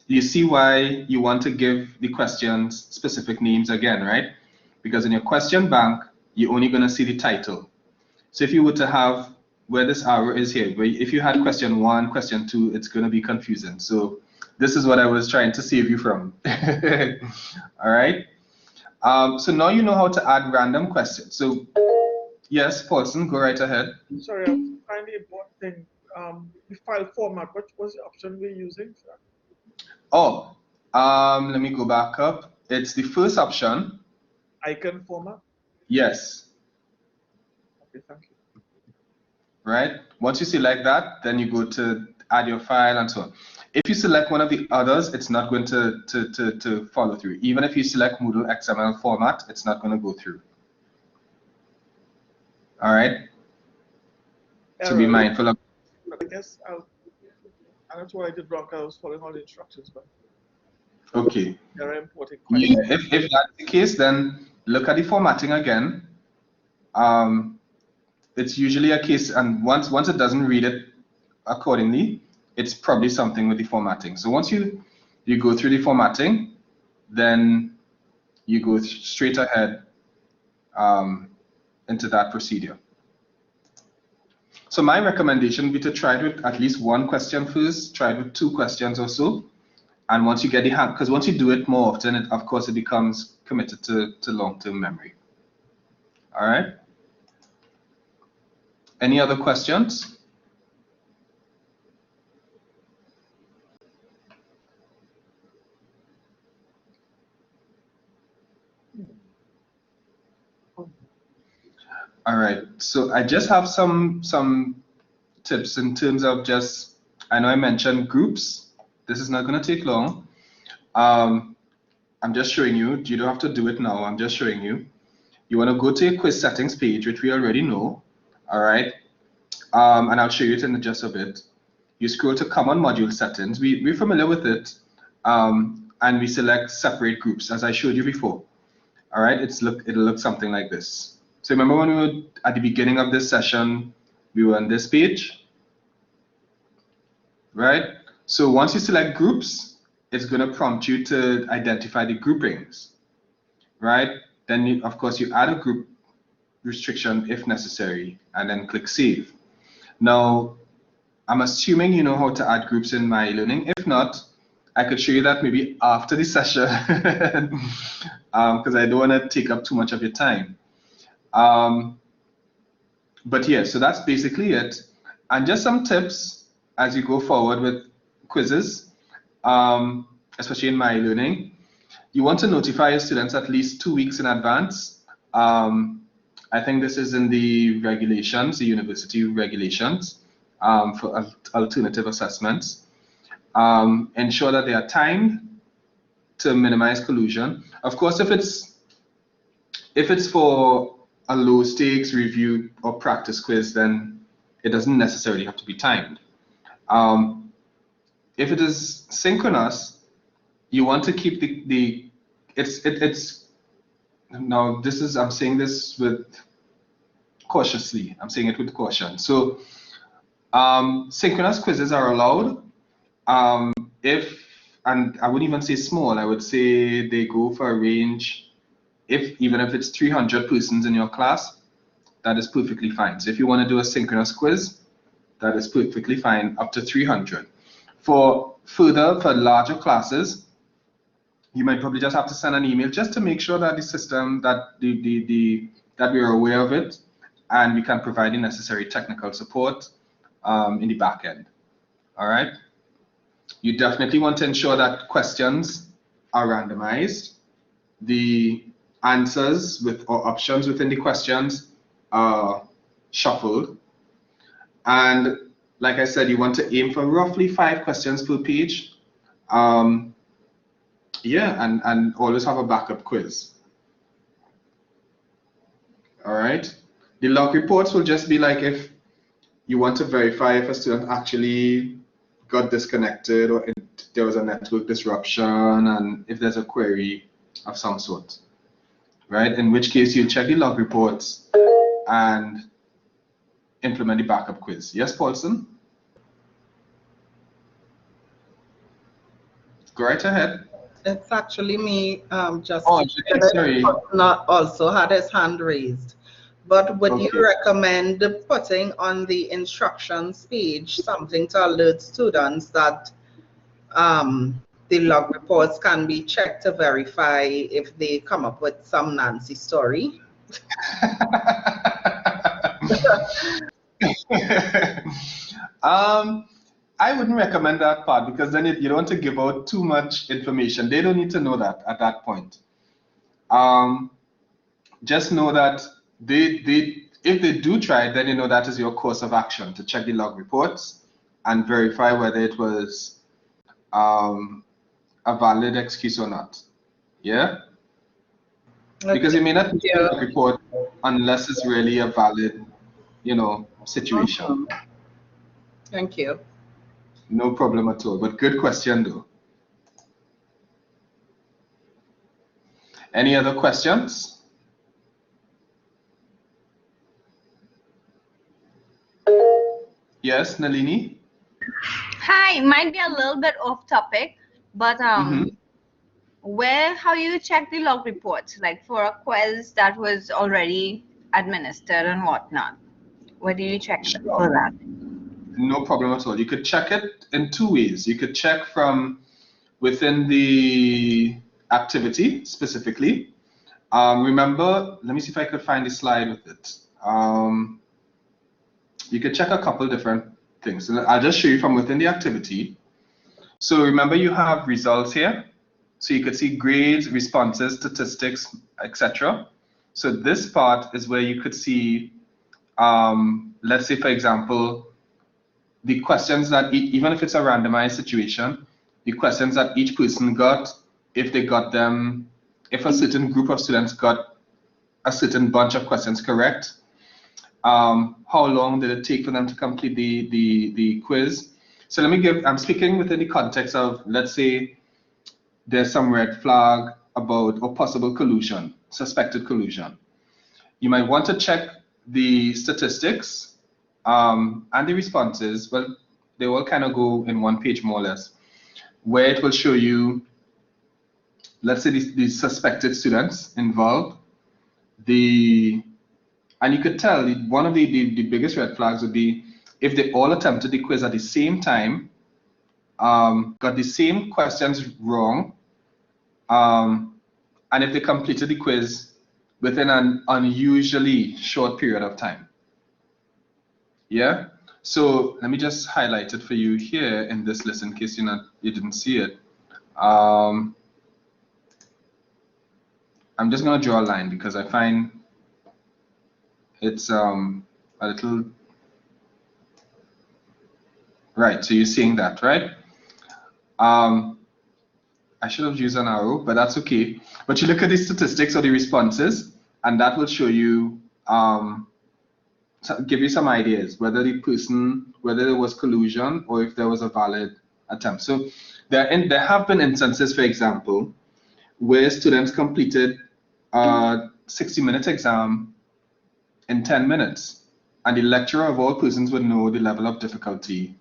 S1: you see why you want to give the questions specific names again, right? Because in your question bank, you're only going to see the title. So if you were to have where this arrow is here, where if you had question 1, question 2, it's going to be confusing. So this is what I was trying to save you from. All right. So now you know how to add random questions. So yes, Paulson, go right ahead.
S4: Sorry, I'm finding the important thing. The file format, what was the option we're using?
S1: Oh, let me go back up. It's the first option.
S4: Icon format?
S1: Yes.
S4: Okay, thank you.
S1: Right? Once you select that, then you go to add your file and so on. If you select one of the others, it's not going to follow through. Even if you select MOODLE XML format, it's not going to go through. All right? So be mindful of.
S4: I guess I'm not sure what I did wrong. I was following all the instructions, but
S1: Okay.
S4: there are important questions.
S1: Yeah, if that's the case, then look at the formatting again. It's usually a case, and once it doesn't read it accordingly, it's probably something with the formatting. So once you go through the formatting, then you go straight ahead into that procedure. So my recommendation would be to try it with at least 1 question first, try it with 2 questions or so. And once you get the hang, because once you do it more often, of course, it becomes committed to long-term memory. All right. Any other questions? All right, so I just have some tips in terms of just, I know I mentioned groups. This is not going to take long. I'm just showing you. You don't have to do it now. I'm just showing you. You want to go to your quiz settings page, which we already know. All right, and I'll show you it in just a bit. You scroll to common module settings. We're familiar with it, and we select separate groups, as I showed you before. All right, it'll look something like this. So remember when we were at the beginning of this session, we were on this page, right? So once you select groups, it's going to prompt you to identify the groupings, right? Then, of course, you add a group restriction if necessary, and then click Save. Now, I'm assuming you know how to add groups in myeLearning. If not, I could show you that maybe after the session, because I don't want to take up too much of your time. But yeah, so that's basically it. And just some tips as you go forward with quizzes, especially in myeLearning. You want to notify your students at least 2 weeks in advance. I think this is in the regulations, the university regulations for alternative assessments. Ensure that they are timed to minimize collusion. Of course, if it's for a low stakes review or practice quiz, then it doesn't necessarily have to be timed. If it is synchronous, you want to keep now this is, I'm saying this with cautiously, I'm saying it with caution. So synchronous quizzes are allowed And I wouldn't even say small, I would say they go for a range, even if it's 300 persons in your class, that is perfectly fine. So if you want to do a synchronous quiz, that is perfectly fine, up to 300. For larger classes, you might probably just have to send an email just to make sure that the system, that that we're aware of it, and we can provide the necessary technical support in the back end. All right. You definitely want to ensure that questions are randomized. The answers or options within the questions are shuffled. And like I said, you want to aim for roughly 5 questions per page. Yeah, and always have a backup quiz. All right. The log reports will just be like if you want to verify if a student actually got disconnected or if there was a network disruption and if there's a query of some sort, right? In which case you check the log reports and implement the backup quiz. Yes, Paulson? Go right ahead.
S2: It's actually me, just
S1: sorry.
S2: not also had his hand raised. But would you recommend putting on the instructions page something to alert students that the log reports can be checked to verify if they come up with some Nancy story?
S1: I wouldn't recommend that part because then you don't want to give out too much information. They don't need to know that at that point. Just know that if they do try it, then you know that is your course of action to check the log reports and verify whether it was a valid excuse or not. Yeah? Because you may not check the log report unless it's really a valid, situation.
S2: Thank you.
S1: No problem at all, but good question though. Any other questions? Yes, Nalini?
S7: Hi, might be a little bit off topic, but how you check the log reports, like for a quiz that was already administered and whatnot? Where do you check for that?
S1: No problem at all. You could check it in 2 ways. You could check from within the activity specifically. Remember, let me see if I could find the slide with it. You could check a couple different things. And I'll just show you from within the activity. So remember you have results here. So you could see grades, responses, statistics, etc. So this part is where you could see, let's say for example, the questions that, even if it's a randomized situation, the questions that each person got, if they got them, if a certain group of students got a certain bunch of questions correct, how long did it take for them to complete the quiz? So I'm speaking within the context of, let's say there's some red flag about or possible collusion, suspected collusion. You might want to check the statistics and the responses. Well, they all kind of go in one page more or less, where it will show you, let's say the suspected students involved, and you could tell one of the biggest red flags would be if they all attempted the quiz at the same time, got the same questions wrong, and if they completed the quiz within an unusually short period of time. Yeah, so let me just highlight it for you here in this list in case you didn't see it. I'm just going to draw a line because I find it's a little right. So you're seeing that, right? I should have used an arrow, but that's okay. But you look at the statistics or the responses, and that will show you, give you some ideas whether there was collusion or if there was a valid attempt. So there have been instances, for example, where students completed a 60-minute exam in 10 minutes, and the lecturer of all persons would know the level of difficulty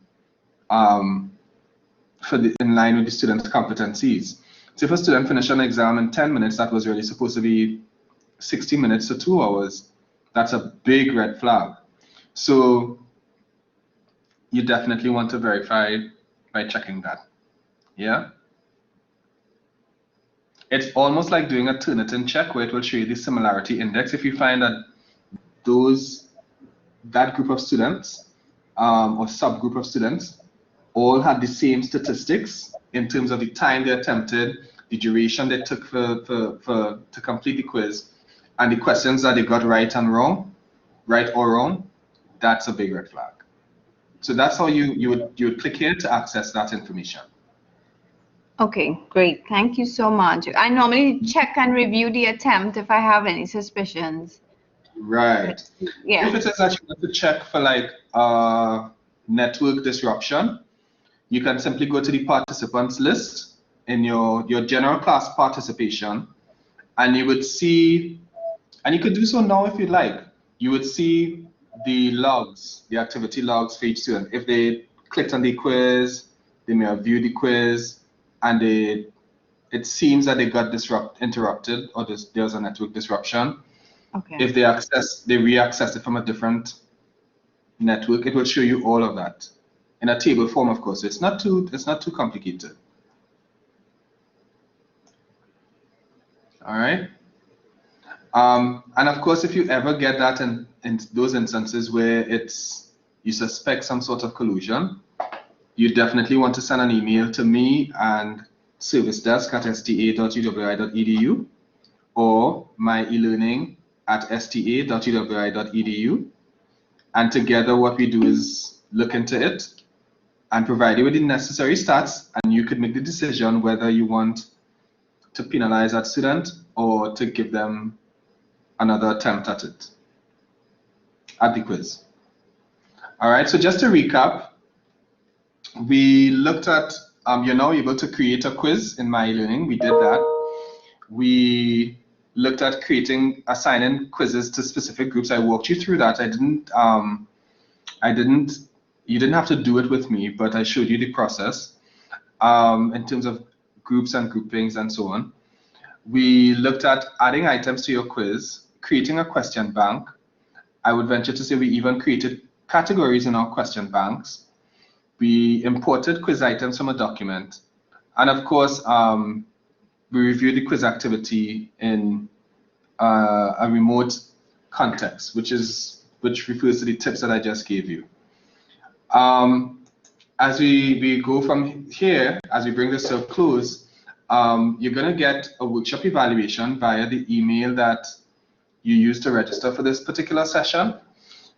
S1: in line with the student's competencies. So if a student finished an exam in 10 minutes, that was really supposed to be 60 minutes to 2 hours. That's a big red flag. So you definitely want to verify by checking that. Yeah. It's almost like doing a Turnitin check where it will show you the similarity index. If you find that that group of students or subgroup of students all had the same statistics in terms of the time they attempted, the duration they took to complete the quiz, and the questions that they got right or wrong, that's a big red flag. So that's how you would click here to access that information.
S7: Okay, great. Thank you so much. I normally check and review the attempt if I have any suspicions.
S1: Right.
S7: Yeah.
S1: If it is that you want to check for like network disruption, you can simply go to the participants list in your general class participation, and you would see, and you could do so now if you'd like, you would see the logs, the activity logs for each student. If they clicked on the quiz, they may have viewed the quiz, and it seems that they got interrupted, or there was a network disruption.
S7: Okay.
S1: If they re-accessed it from a different network, it will show you all of that in a table form, of course. It's not too complicated. All right. And of course, if you ever get that in those instances where you suspect some sort of collusion, you definitely want to send an email to me and servicedesk@sta.uwi.edu or myeLearning@sta.uwi.edu. And together what we do is look into it and provide you with the necessary stats, and you could make the decision whether you want to penalize that student or to give them another attempt at it, at the quiz. All right, so just to recap, we looked at, you're now able to create a quiz in myeLearning. We did that. We looked at assigning quizzes to specific groups. I walked you through that. You didn't have to do it with me, but I showed you the process in terms of groups and groupings and so on. We looked at adding items to your quiz, creating a question bank. I would venture to say we even created categories in our question banks. We imported quiz items from a document. And of course, we reviewed the quiz activity in a remote context, which refers to the tips that I just gave you. As we go from here, as we bring this to a close, you're going to get a workshop evaluation via the email that you used to register for this particular session.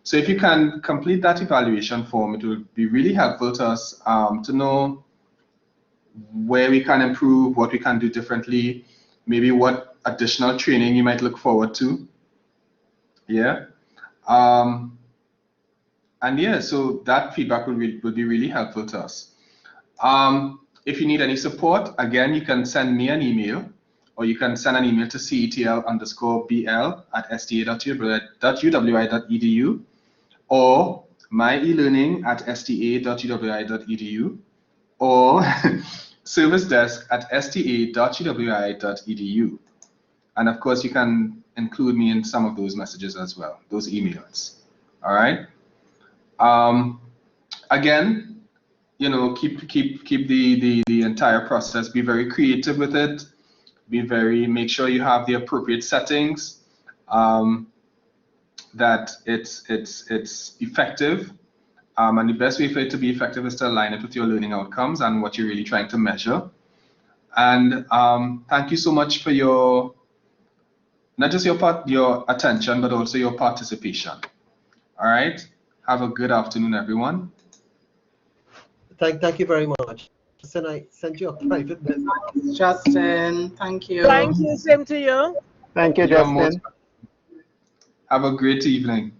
S1: So if you can complete that evaluation form, it will be really helpful to us to know where we can improve, what we can do differently, maybe what additional training you might look forward to. Yeah. And yeah, so that feedback will be really helpful to us. If you need any support, again, you can send me an email, or you can send an email to cetl_bl@sta.uwi.edu or myeLearning@sta.uwi.edu or servicedesk@sta.uwi.edu. And of course, you can include me in some of those messages as well, those emails. All right. Again, keep the entire process. Be very creative with it. Make sure you have the appropriate settings. That it's effective. And the best way for it to be effective is to align it with your learning outcomes and what you're really trying to measure. And thank you so much for not just your attention, but also your participation. All right. Have a good afternoon, everyone.
S3: Thank you very much. Justin, I sent you a private message.
S2: Justin, thank you.
S5: Thank you, same to you.
S6: Thank you, Justin.
S1: Have a great evening.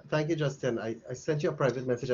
S3: Thank you, Justin. I sent you a private message.